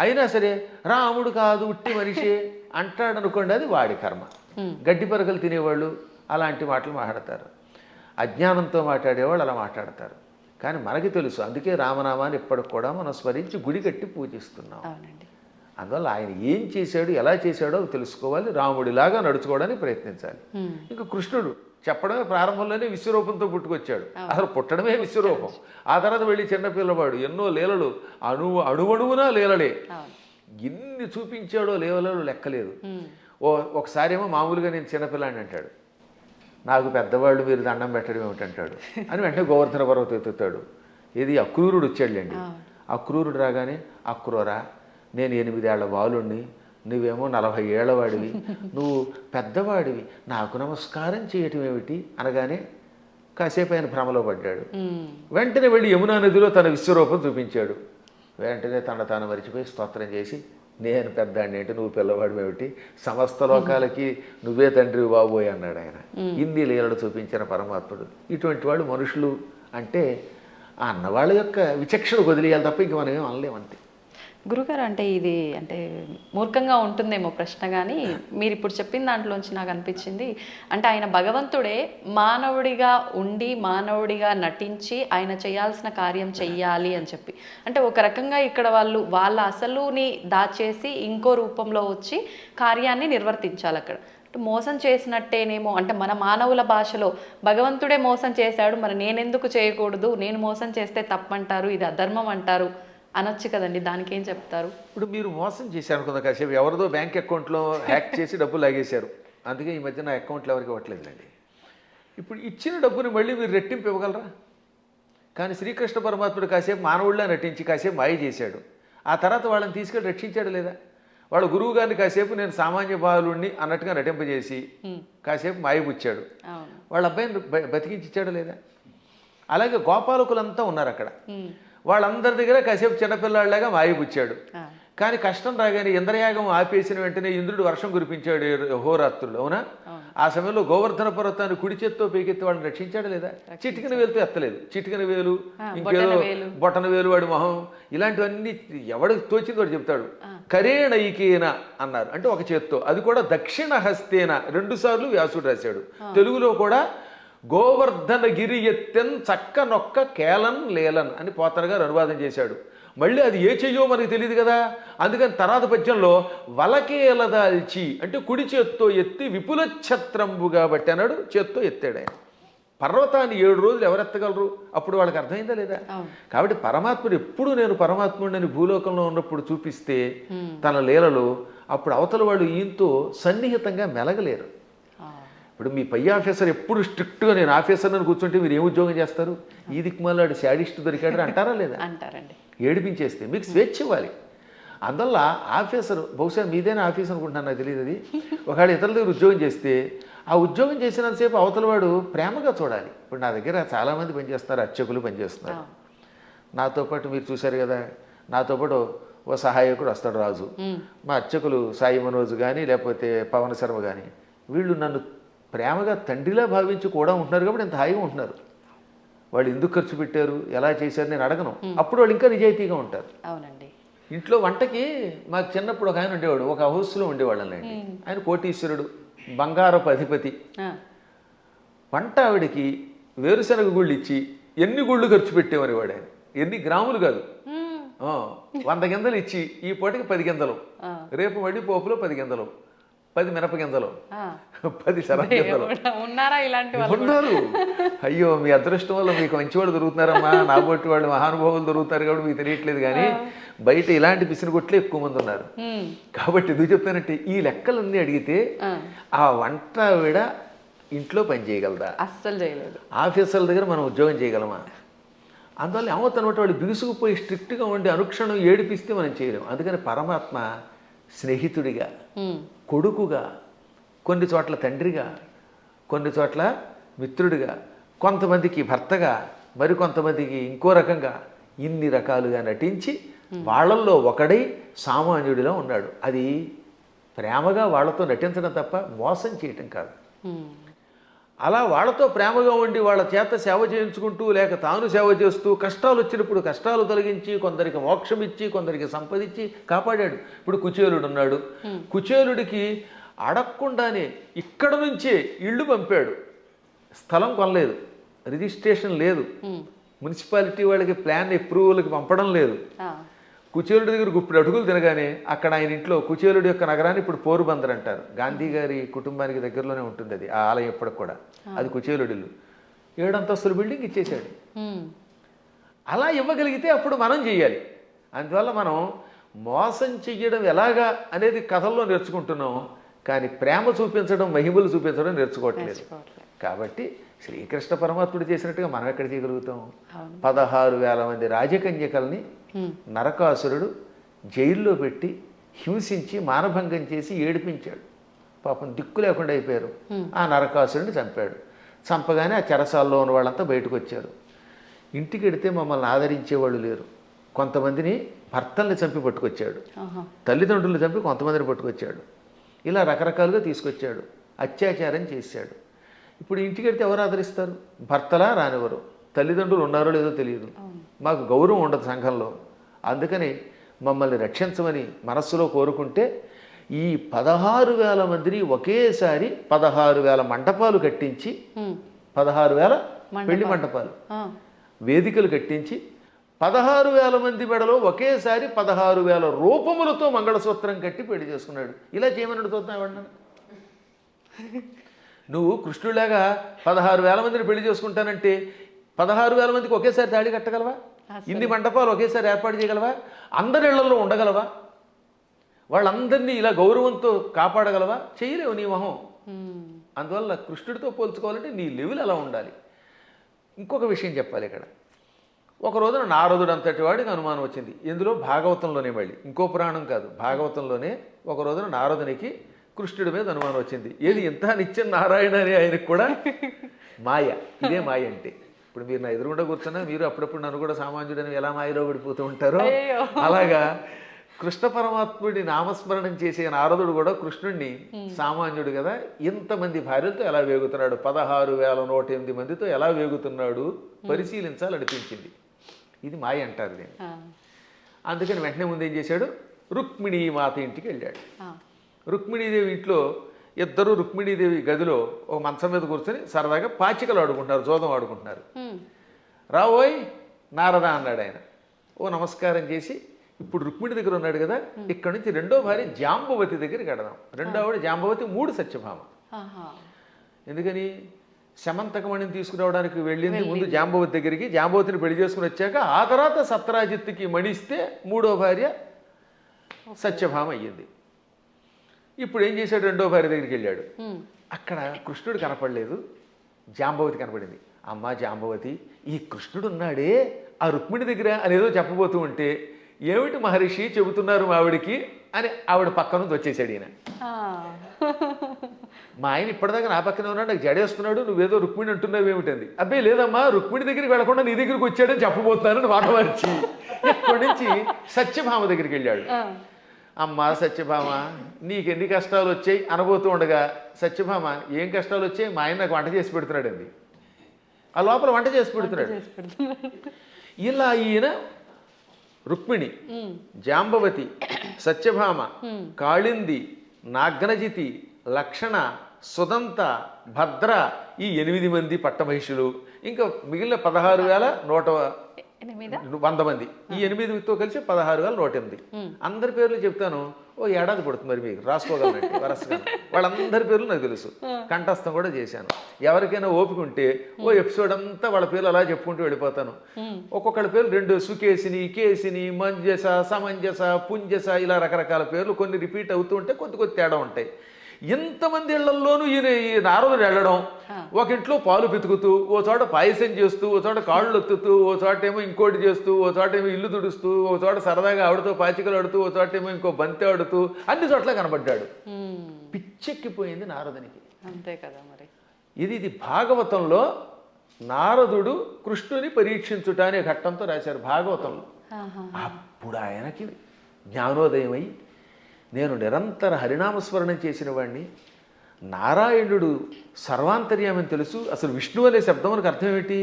అయినా సరే రాముడు కాదు ఉట్టి మనిషి అంటాడు అనుకోండి, అది వాడి కర్మ. గడ్డి పరకలు తినేవాళ్ళు అలాంటి మాటలు మాట్లాడతారు, అజ్ఞానంతో మాట్లాడేవాళ్ళు అలా మాట్లాడతారు. కానీ మనకి తెలుసు, అందుకే రామనామాన్ని ఇప్పటికి కూడా మనం స్మరించి గుడి కట్టి పూజిస్తున్నాం. అందువల్ల ఆయన ఏం చేశాడు, ఎలా చేశాడో తెలుసుకోవాలి, రాముడిలాగా నడుచుకోవడానికి ప్రయత్నించాలి. ఇంకా కృష్ణుడు చెప్పడమే ప్రారంభంలోనే విశ్వరూపంతో పుట్టుకొచ్చాడు. అసలు పుట్టడమే విశ్వరూపం. ఆ తర్వాత వెళ్ళి చిన్నపిల్లవాడు ఎన్నో లీలలు, అణువణువునా లీలలే. ఎన్ని చూపించాడో లీలలు లెక్కలేదు. ఒకసారి ఏమో మామూలుగా నేను చిన్నపిల్లాడిని అంటాడు, నాకు పెద్దవాళ్ళు మీరు దండం పెట్టడం ఏమిటంటాడు అని వెంటనే గోవర్ధన పర్వతం ఎత్తుతాడు. ఇది అక్రూరుడు వచ్చాడులేండి. అక్రూరుడు రాగానే, అక్రూరా నేను 8 ఏళ్ల బాలుణ్ణి, నువ్వేమో 40 ఏళ్ల వాడివి, నువ్వు పెద్దవాడివి, నాకు నమస్కారం చేయటం ఏమిటి అనగానే కాసేపు ఆయన భ్రమలో పడ్డాడు. వెంటనే వెళ్ళి యమునా నదిలో తన విశ్వరూపం చూపించాడు. వెంటనే తాను మరిచిపోయి స్తోత్రం చేసి, నేను పెద్దాడిని ఏంటి, నువ్వు పిల్లవాడు ఏమిటి, సమస్త లోకాలకి నువ్వే తండ్రి బాబోయ్ అన్నాడు ఆయన. ఇన్ని లీలలు చూపించిన పరమాత్ముడు. ఇటువంటి వాళ్ళు మనుషులు అంటే ఆ అన్నవాళ్ళ యొక్క విచక్షణ వదిలేయాలి తప్ప ఇంక మనం ఏం అనలేమంతే. గురుగారు, అంటే ఇది అంటే మూర్ఖంగా ఉంటుందేమో ప్రశ్న, కానీ మీరు ఇప్పుడు చెప్పిన దాంట్లోంచి నాకు అనిపించింది, అంటే ఆయన భగవంతుడే మానవుడిగా ఉండి మానవుడిగా నటించి ఆయన చేయాల్సిన కార్యం చెయ్యాలి అని చెప్పి, అంటే ఒక రకంగా ఇక్కడ వాళ్ళ అసలుని దాచేసి ఇంకో రూపంలో వచ్చి కార్యాన్ని నిర్వర్తించాలి అక్కడ. మోసం చేసినట్టేనేమో అంటే మన మానవుల భాషలో భగవంతుడే మోసం చేశాడు, మరి నేనెందుకు చేయకూడదు, నేను మోసం చేస్తే తప్పంటారు, ఇది అధర్మం అంటారు అనొచ్చు కదండి, దానికి ఏం చెప్తారు? ఇప్పుడు మీరు మోసం చేశారు అనుకుందా, కాసేపు ఎవరిదో బ్యాంక్ అకౌంట్లో హ్యాక్ చేసి డబ్బులు లాగేశారు, అందుకే ఈ మధ్య నా అకౌంట్లో ఎవరికి ఇవ్వట్లేదులేండి. ఇప్పుడు ఇచ్చిన డబ్బుని మళ్ళీ మీరు రెట్టింపు ఇవ్వగలరా? కానీ శ్రీకృష్ణ పరమాత్ముడు కాసేపు మానవుడిలా నటించి కాసేపు మాయ చేశాడు, ఆ తర్వాత వాళ్ళని తీసుకెళ్ళి రక్షించాడు లేదా? వాళ్ళ గురువు గారిని కాసేపు నేను సామాన్య బాలుడిని అన్నట్టుగా నటింపజేసి కాసేపు మాయపుచ్చాడు, వాళ్ళ అబ్బాయిని బతికించిచ్చాడు లేదా? అలాగే గోపాలకులంతా ఉన్నారు అక్కడ, వాళ్ళందరి దగ్గర కాసేపు చిన్నపిల్లాడిలాగా మాయపుచ్చాడు. కానీ కష్టం రాగానే ఇంద్రయాగం ఆపేసిన వెంటనే ఇంద్రుడు వర్షం కురిపించాడు హోరాత్రులు, అవునా? ఆ సమయంలో గోవర్ధన పర్వతాన్ని కుడి చేత్తో పైకెత్తి వాళ్ళని రక్షించాడు లేదా? చిటికిన వేలుతో ఎత్తలేదు, చిటికిన వేలు ఇంకేదో బొటన వేలు వాడి మొహం ఇలాంటివన్నీ ఎవడికి తోచింది వాడు చెప్తాడు. కరేణైకేన అన్నారు అంటే ఒక చేత్తో, అది కూడా దక్షిణ హస్తేన 2 సార్లు వ్యాసుడు రాశాడు. తెలుగులో కూడా గోవర్ధన గిరి ఎత్తెన్ చక్క నొక్క కేలన్ లేలన్ అని పోతన గారు అనువాదం చేశాడు. మళ్ళీ అది ఏ చెయ్యో మనకు తెలియదు కదా, అందుకని తర్వాత పద్యంలో వలకేలదాల్చి అంటే కుడి చేత్తో ఎత్తి విపుల ఛత్రంబుగా బట్టి అన్నాడు, చేత్తో ఎత్తాడు ఆయన. పర్వతాన్ని 7 రోజులు ఎవరెత్తగలరు? అప్పుడు వాళ్ళకి అర్థమైందా లేదా? కాబట్టి పరమాత్ముడు ఎప్పుడు నేను పరమాత్ముడిని భూలోకంలో ఉన్నప్పుడు చూపిస్తే తన లీలలో, అప్పుడు అవతల వాళ్ళు ఈయంతో సన్నిహితంగా మెలగలేరు. ఇప్పుడు మీ పై ఆఫీసర్ ఎప్పుడు స్ట్రిక్ట్గా నేను ఆఫీసర్ అని కూర్చుంటే మీరు ఏం ఉద్యోగం చేస్తారు? ఈ దిక్కుమాలాడు శాడిస్ట్ దొరికాడు అంటారా లేదా? అంటారండి. ఏడిపించేస్తే మీకు స్వేచ్ఛ ఇవ్వాలి. అందువల్ల ఆఫీసర్, బహుశా మీదైనా ఆఫీస్ అనుకుంటున్నాను, నాకు తెలియదు అది. ఒకవేళ ఇతరుల దగ్గర ఉద్యోగం చేస్తే ఆ ఉద్యోగం చేసినంతసేపు అవతల వాడు ప్రేమగా చూడాలి. ఇప్పుడు నా దగ్గర చాలామంది పనిచేస్తున్నారు, అర్చకులు పనిచేస్తున్నారు. నాతో పాటు మీరు చూశారు కదా, నాతో పాటు ఓ సహాయకుడు వస్తాడు రాజు, మా అర్చకులు సాయి మనోజ్ కానీ లేకపోతే పవన్ శర్మ కానీ, వీళ్ళు నన్ను ప్రేమగా తండ్రిలా భావించి కూడా ఉంటున్నారు కాబట్టి ఎంత హాయిగా ఉంటున్నారు. వాళ్ళు ఎందుకు ఖర్చు పెట్టారు, ఎలా చేశారు నేను అడగను, అప్పుడు వాళ్ళు ఇంకా నిజాయితీగా ఉంటారు. అవునండి. ఇంట్లో వంటకి మాకు చిన్నప్పుడు ఒక ఆయన ఉండేవాడు, ఒక హౌస్లో ఉండేవాళ్ళండి. ఆయన కోటీశ్వరుడు, బంగారపు అధిపతి. వంట ఆవిడికి వేరుశనగ గుళ్ళు ఇచ్చి ఎన్ని గుళ్ళు ఖర్చు పెట్టేవారు వాడు. ఆయన ఎన్ని గ్రాములు కాదు, 100 గింజలు ఇచ్చి ఈ పూటకి 10 గింజలు, రేపు మళ్ళీ పోపులో 10 గింజలు, 10 మినప గింజలు, 10 శనగ గింజలు. ఉన్నారా ఇలాంటి వాళ్ళు? ఉన్నారు. అయ్యో మీ అదృష్టం వల్ల మీకు మంచివాళ్ళు దొరుకుతున్నారమ్మా, నా బొట్టి వాళ్ళు మహానుభావులు దొరుకుతారు కాబట్టి మీకు తెలియట్లేదు. కానీ బయట ఇలాంటి పిసినగొట్లే ఎక్కువ మంది ఉన్నారు. కాబట్టి ఎందుకు చెప్తానంటే ఈ లెక్కలన్నీ అడిగితే ఆ వంట ఆవిడ ఇంట్లో పని చేయగలదా? అస్సలు చేయలేదు. ఆఫీసర్ల దగ్గర మనం ఉద్యోగం చేయగలమా? అందువల్ల ఏమవుతానమాట వాళ్ళు బిగుసుకుపోయి స్ట్రిక్ట్గా ఉండి అనుక్షణం ఏడిపిస్తే మనం చేయలేము. అందుకని పరమాత్మ స్నేహితుడిగా, కొడుకుగా, కొన్ని చోట్ల తండ్రిగా, కొన్ని చోట్ల మిత్రుడిగా, కొంతమందికి భర్తగా, మరికొంతమందికి ఇంకో రకంగా, ఇన్ని రకాలుగా నటించి వాళ్ళల్లో ఒకడై సామాన్యుడిలో ఉన్నాడు. అది ప్రేమగా వాళ్ళతో నటించడం తప్ప మోసం చేయటం కాదు. అలా వాళ్ళతో ప్రేమగా ఉండి వాళ్ళ చేత సేవ చేయించుకుంటూ లేక తాను సేవ చేస్తూ కష్టాలు వచ్చినప్పుడు కష్టాలు తొలగించి కొందరికి మోక్షం ఇచ్చి కొందరికి సంపదించి కాపాడాడు. ఇప్పుడు కుచేలుడు ఉన్నాడు, కుచేలుడికి అడగకుండానే ఇక్కడ నుంచే ఇళ్ళు పంపాడు. స్థలం కొనలేదు, రిజిస్ట్రేషన్ లేదు, మున్సిపాలిటీ వాళ్ళకి ప్లాన్ అప్రూవల్కి పంపడం లేదు. కుచేలుడి దగ్గర గుప్పుడు అడుగులు తినగానే అక్కడ ఆయన ఇంట్లో, కుచేలుడి యొక్క నగరాన్ని ఇప్పుడు పోరుబందర్ అంటారు, గాంధీ గారి కుటుంబానికి దగ్గరలోనే ఉంటుంది అది, ఆ ఆలయం ఎప్పటికి కూడా, అది కుచేలుడి ఇల్లు. 7 అంతస్తుల బిల్డింగ్ ఇచ్చేసాడు. అలా ఇవ్వగలిగితే అప్పుడు మనం చెయ్యాలి. అందువల్ల మనం మోసం చెయ్యడం ఎలాగా అనేది కథల్లో నేర్చుకుంటున్నాం, కానీ ప్రేమ చూపించడం, మహిమలు చూపించడం నేర్చుకోవట్లేదు. కాబట్టి శ్రీకృష్ణ పరమాత్ముడు చేసినట్టుగా మనం ఎక్కడ చేయగలుగుతాం? 16,000 మంది రాజకన్యకల్ని నరకాసురుడు జైల్లో పెట్టి హింసించి మానభంగం చేసి ఏడిపించాడు. పాపం దిక్కు లేకుండా అయిపోయారు. ఆ నరకాసురుడిని చంపాడు. చంపగానే ఆ చెరసాల్లో ఉన్న వాళ్ళంతా బయటకు వచ్చారు. ఇంటికి వెడితే మమ్మల్ని ఆదరించేవాళ్ళు లేరు. కొంతమందిని భర్తల్ని చంపి పట్టుకొచ్చాడు, తల్లిదండ్రులను చంపి కొంతమందిని పట్టుకొచ్చాడు. ఇలా రకరకాలుగా తీసుకొచ్చాడు, అత్యాచారం చేశాడు. ఇప్పుడు ఇంటికి వెడితే ఎవరు ఆదరిస్తారు? భర్తలా రానివ్వరు, తల్లిదండ్రులు ఉన్నారో లేదో తెలియదు, మాకు గౌరవం ఉండదు సంఘంలో. అందుకని మమ్మల్ని రక్షించమని మనస్సులో కోరుకుంటే ఈ 16,000 మందిని ఒకేసారి 16,000 మంటపాలు కట్టించి, 16,000 పెళ్లి మంటపాలు, వేదికలు కట్టించి 16,000 మంది మెడలో ఒకేసారి 16,000 రూపములతో మంగళసూత్రం కట్టి పెళ్లి చేసుకున్నాడు. ఇలా చేయమన్నాడు చూద్దాం ఎవడన్నా? నువ్వు కృష్ణుడిలాగా 16,000 మందిని పెళ్లి చేసుకుంటానంటే 16,000 మందికి ఒకేసారి తాళి కట్టగలవా? ఇన్ని మండపాలు ఒకేసారి ఏర్పాటు చేయగలవా? అందరి ఇళ్లలో ఉండగలవా? వాళ్ళందరినీ ఇలా గౌరవంతో కాపాడగలవా? చేయలేవు నీ మొహం. అందువల్ల కృష్ణుడితో పోల్చుకోవాలంటే నీ లెవెల్ అలా ఉండాలి. ఇంకొక విషయం చెప్పాలి ఇక్కడ. ఒక రోజున నారదుడు అంతటి వాడికి అనుమానం వచ్చింది. ఇందులో భాగవతంలోనే, మళ్ళీ ఇంకో పురాణం కాదు, భాగవతంలోనే ఒక రోజున నారదునికి కృష్ణుడి మీద అనుమానం వచ్చింది. ఏది ఇంత నిత్యం నారాయణ అని ఆయనకు కూడా మాయ. ఇదే మాయ అంటే. ఇప్పుడు మీరు నా ఎదురుగుండా కూర్చున్నా మీరు అప్పుడప్పుడు నన్ను కూడా సామాన్యుడని ఎలా మాయలో పడిపోతూ ఉంటారో అలాగా కృష్ణ పరమాత్ముడి నామస్మరణం చేసే నారదుడు కూడా కృష్ణుడిని సామాన్యుడు కదా, ఇంతమంది భార్యలతో ఎలా వేగుతున్నాడు, 16,108 మందితో ఎలా వేగుతున్నాడు పరిశీలించాలనిపించింది. ఇది మాయ అంటారు దీన్ని. అందుకని వెంటనే ముందు ఏం చేశాడు, రుక్మిణీ మాత ఇంటికి వెళ్ళాడు. రుక్మిణీదేవి ఇంట్లో ఇద్దరు రుక్మిణీదేవి గదిలో ఒక మంచం మీద కూర్చొని సరదాగా పాచికలు ఆడుకుంటున్నారు, జోదం ఆడుకుంటున్నారు. రావోయ్ నారద అన్నాడు ఆయన. ఓ నమస్కారం చేసి, ఇప్పుడు రుక్మిణి దగ్గర ఉన్నాడు కదా, ఇక్కడ నుంచి రెండో భార్య జాంబవతి దగ్గరికి వెడదాం. రెండో ఆవిడ జాంబవతి, 3 సత్యభామ. ఎందుకని శమంతకమణిని తీసుకురావడానికి వెళ్ళింది ముందు జాంబవతి దగ్గరికి. జాంబవతిని పెళ్లి చేసుకుని వచ్చాక ఆ తర్వాత సత్రాజిత్తుకి మణిస్తే 3వ భార్య సత్యభామ అయ్యింది. ఇప్పుడు ఏం చేశాడు, రెండో భార్య దగ్గరికి వెళ్ళాడు. అక్కడ కృష్ణుడు కనపడలేదు, జాంబవతి కనపడింది. అమ్మ జాంబవతి, ఈ కృష్ణుడు ఉన్నాడే ఆ రుక్మిణి దగ్గర అనేదో చెప్పబోతూ ఉంటే, ఏమిటి మహర్షి చెబుతున్నారు మా ఆవిడికి అని ఆవిడ పక్క నుంచి వచ్చేసాడు ఈయన. మా ఆయన ఇప్పటిదాకా నా పక్కనే ఉన్నాడు, నాకు జడేస్తున్నాడు, నువ్వేదో రుక్మిణి అంటున్నావు ఏమిటంది. అబ్బాయి లేదమ్మా, రుక్మిణి దగ్గరికి వెళ్లకుండా నీ దగ్గరికి వచ్చాడని చెప్పబోతున్నానని మాట మార్చి ఇక్కడి నుంచి సత్యభామ దగ్గరికి వెళ్ళాడు. అమ్మ సత్యభామ, నీకెన్ని కష్టాలు వచ్చాయి అనబోతూ ఉండగా, సత్యభామ ఏం కష్టాలు వచ్చాయి, మా ఆయన నాకు వంట చేసి పెడుతున్నాడు అండి. ఆ లోపల వంట చేసి పెడుతున్నాడు. ఇలా ఈయన రుక్మిణి, జాంబవతి, సత్యభామ, కాళింది, నాగ్నజితి, లక్షణ, సుదంత, భద్ర, ఈ 8 మంది పట్టమహిషులు, ఇంకా మిగిలిన 16,100 మంది. ఈ 8తో కలిసి 16,108. అందరి పేర్లు చెప్తాను, ఓ ఏడాది పడుతుంది మరి మీకు రాసుకోగలనండి వరసగా. వాళ్ళందరి పేర్లు నాకు తెలుసు, కంఠస్థం కూడా చేశాను. ఎవరికైనా ఓపిక ఉంటే ఓ ఎపిసోడ్ అంతా వాళ్ళ పేర్లు అలా చెప్పుకుంటూ వెళ్ళిపోతాను. ఒక్కొక్కళ్ళ పేర్లు 2 సుకేసిని, కేసిని, మంజస, సమంజస, పుంజస, ఇలా రకరకాల పేర్లు కొన్ని రిపీట్ అవుతూ ఉంటే కొద్ది తేడా ఉంటాయి. ఇంతమంది ఇళ్లల్లోనూ ఈ నారదుడు వెళ్ళడం, ఒక ఇంట్లో పాలు పితుకుతూ, ఓ చోట పాయసం చేస్తూ, ఓ చోట కాళ్ళు ఒత్తుతూ, ఓ చోట ఏమో ఇంకోటి చేస్తూ, ఓ చోట ఏమో ఇల్లు తుడుస్తూ, ఓ చోట సరదాగా ఆవిడతో పాచికలు ఆడుతూ, ఓ చోట ఏమో ఇంకో బంతి ఆడుతూ, అన్ని చోట్ల కనబడ్డాడు. పిచ్చెక్కిపోయింది నారదునికి. అంతే కదా మరి. ఇది భాగవతంలో నారదుడు కృష్ణుని పరీక్షించుట అనే ఘట్టంతో రాశారు భాగవతంలో. అప్పుడు ఆయనకి జ్ఞానోదయమై, నేను నిరంతర హరినామస్మరణం చేసిన వాడిని, నారాయణుడు సర్వాంతర్యామని తెలుసు. అసలు విష్ణు అనే శబ్దం మనకు అర్థం ఏమిటి,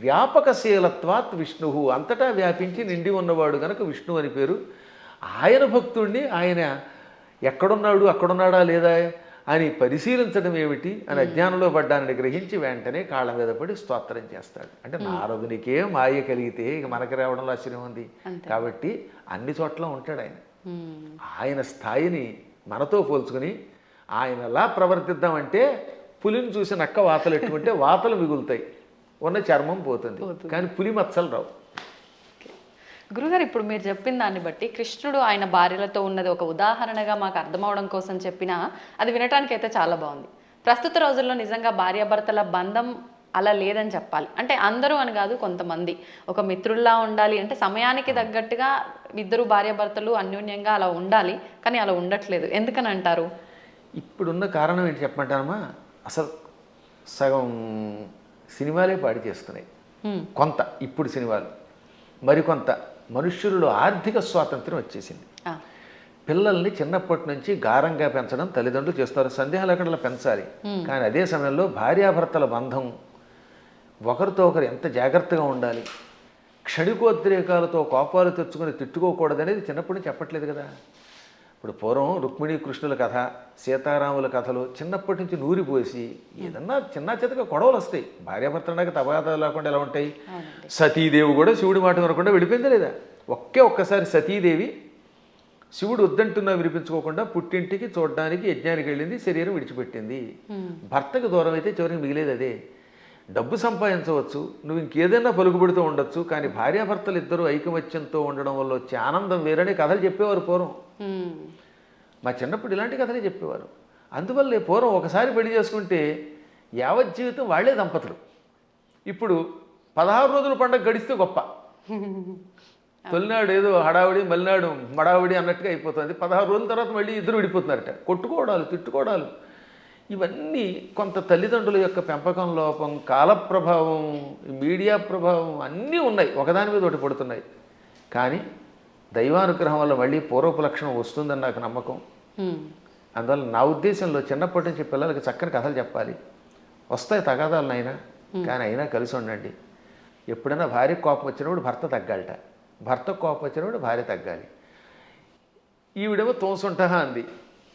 వ్యాపకశీలత్వాత్ విష్ణు, అంతటా వ్యాపించి నిండి ఉన్నవాడు గనక విష్ణు అని పేరు. ఆయన భక్తుణ్ణి ఆయన ఎక్కడున్నాడు, అక్కడున్నాడా లేదా అని పరిశీలించడం ఏమిటి అని అజ్ఞానంలో పడ్డానని గ్రహించి వెంటనే కాళ్ళ మీద పడి స్తోత్రం చేస్తాడు. అంటే నారదునికే మాయ కలిగితే ఇక మనకి రావడంలో ఆశ్చర్యం ఉంది. కాబట్టి అన్ని చోట్ల ఉంటాడు ఆయన. ఆయన స్థాయిని మనతో పోల్చుకుని ఆయన ఎలా ప్రవర్తిద్దామంటే, పులిని చూసి నక్క వాతలు ఎట్టుకుంటే వాతలు మిగులుతాయి, ఉన్న చర్మం పోతుంది, కానీ పులి మచ్చలు రావు. గురుగారు, ఇప్పుడు మీరు చెప్పిన దాన్ని బట్టి కృష్ణుడు ఆయన భార్యలతో ఉన్నది ఒక ఉదాహరణగా మాకు అర్థమవడం కోసం చెప్పినా అది వినటానికి అయితే చాలా బాగుంది. ప్రస్తుత రోజుల్లో నిజంగా భార్యాభర్తల బంధం అలా లేదని చెప్పాలి. అంటే అందరూ అని కాదు, కొంతమంది ఒక మిత్రుల్లా ఉండాలి అంటే సమయానికి తగ్గట్టుగా ఇద్దరు భార్యాభర్తలు అన్యోన్యంగా అలా ఉండాలి, కానీ అలా ఉండట్లేదు. ఎందుకని అంటారు? ఇప్పుడున్న కారణం ఏంటి చెప్పమంటారమ్మా, అసలు సగం సినిమాలే పాడి చేస్తున్నాయి కొంత, ఇప్పుడు సినిమాలు మరికొంత. మనుష్యులలో ఆర్థిక స్వాతంత్రం వచ్చేసింది. పిల్లల్ని చిన్నప్పటి నుంచి గారంగా పెంచడం తల్లిదండ్రులు చేస్తారు, సందేహం లేకుండా పెంచాలి. కానీ అదే సమయంలో భార్యాభర్తల బంధం ఒకరితో ఒకరు ఎంత జాగ్రత్తగా ఉండాలి, క్షణికోద్రేకాలతో కోపాలు తెచ్చుకొని తిట్టుకోకూడదనేది చిన్నప్పటి నుంచి చెప్పట్లేదు కదా. ఇప్పుడు పూర్వం రుక్మిణీ కృష్ణుల కథ, సీతారాముల కథలు చిన్నప్పటి నుంచి నూరిపోసి ఏదన్నా చిన్న చితక గొడవలు వస్తాయి. భార్యాభర్తలకు తగాదాలు లేకుండా ఎలా ఉంటాయి. సతీదేవి కూడా శివుడి మాట వినకుండా వెళ్ళిపోయిందా లేదా? ఒక్కసారి సతీదేవి శివుడు వద్దంటున్నా వినిపించుకోకుండా పుట్టింటికి చూడడానికి యజ్ఞానికి వెళ్ళింది, శరీరం విడిచిపెట్టింది. భర్తకు దూరం అయితే చివరికి మిగిలేదు అదే. డబ్బు సంపాదించవచ్చు, నువ్వు ఇంకేదైనా పలుకుబడితో ఉండొచ్చు, కానీ భార్యాభర్తలు ఇద్దరు ఐకమత్యంతో ఉండడం వల్ల వచ్చే ఆనందం వేరనే కథలు చెప్పేవారు పూర్వం. మా చిన్నప్పుడు ఇలాంటి కథలే చెప్పేవారు. అందువల్లే పూర్వం ఒకసారి పెళ్లి చేసుకుంటే యావత్ జీవితం వాళ్లే దంపతులు. ఇప్పుడు 16 రోజుల పండుగ గడిస్తే గొప్ప. తొలినాడు ఏదో హడావిడి, మలినాడు మడావిడి అన్నట్టుగా అయిపోతుంది. 16 రోజుల తర్వాత మళ్ళీ ఇద్దరు విడిపోతున్నారట. కొట్టుకోవడాలు, తిట్టుకోవడాలు, ఇవన్నీ కొంత తల్లిదండ్రుల యొక్క పెంపకం లోపం, కాల ప్రభావం, మీడియా ప్రభావం అన్నీ ఉన్నాయి, ఒకదాని మీద ఒకటి పడుతున్నాయి. కానీ దైవానుగ్రహం వల్ల మళ్ళీ పూర్వపు లక్షణం వస్తుందని నాకు నమ్మకం. అందువల్ల నా ఉద్దేశంలో చిన్నప్పటి నుంచి పిల్లలకి చక్కని కథలు చెప్పాలి. వస్తాయి తగాదాలు నాయన, కానీ అయినా కలిసి ఉండండి. ఎప్పుడైనా భార్య కోపం వచ్చినప్పుడు భర్త తగ్గాలట, భర్త కోపం వచ్చినప్పుడు భార్య తగ్గాలి. ఈవిడేమో తోసుంటా అంది,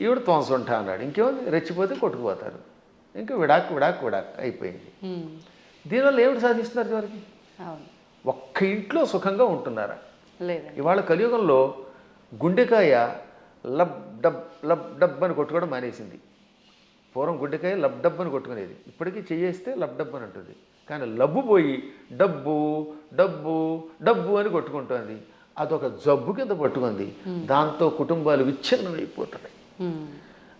ఈవిడ తోసుంటా అన్నాడు, ఇంకేముంది రెచ్చిపోతే కొట్టుకుపోతారు, ఇంకా విడాక్ విడాక్ విడాక్ అయిపోయింది. దీనివల్ల ఏమిటి సాధిస్తున్నారు చివరికి? ఒక్క ఇంట్లో సుఖంగా ఉంటున్నారా? ఇవాళ కలియుగంలో గుండెకాయ లబ్ డబ్ అని కొట్టుకోవడం మానేసింది. పూర్వం గుండెకాయ లబ్ డబ్ అని కొట్టుకునేది, ఇప్పటికీ చేయేస్తే లబ్ డబ్ అని ఉంటుంది. కానీ లబ్బు పోయి డబ్బు డబ్బు డబ్బు అని కొట్టుకుంటుంది. అదొక జబ్బు కింద పట్టుకుంది. దాంతో కుటుంబాలు విచ్ఛిన్నం అయిపోతున్నాయి.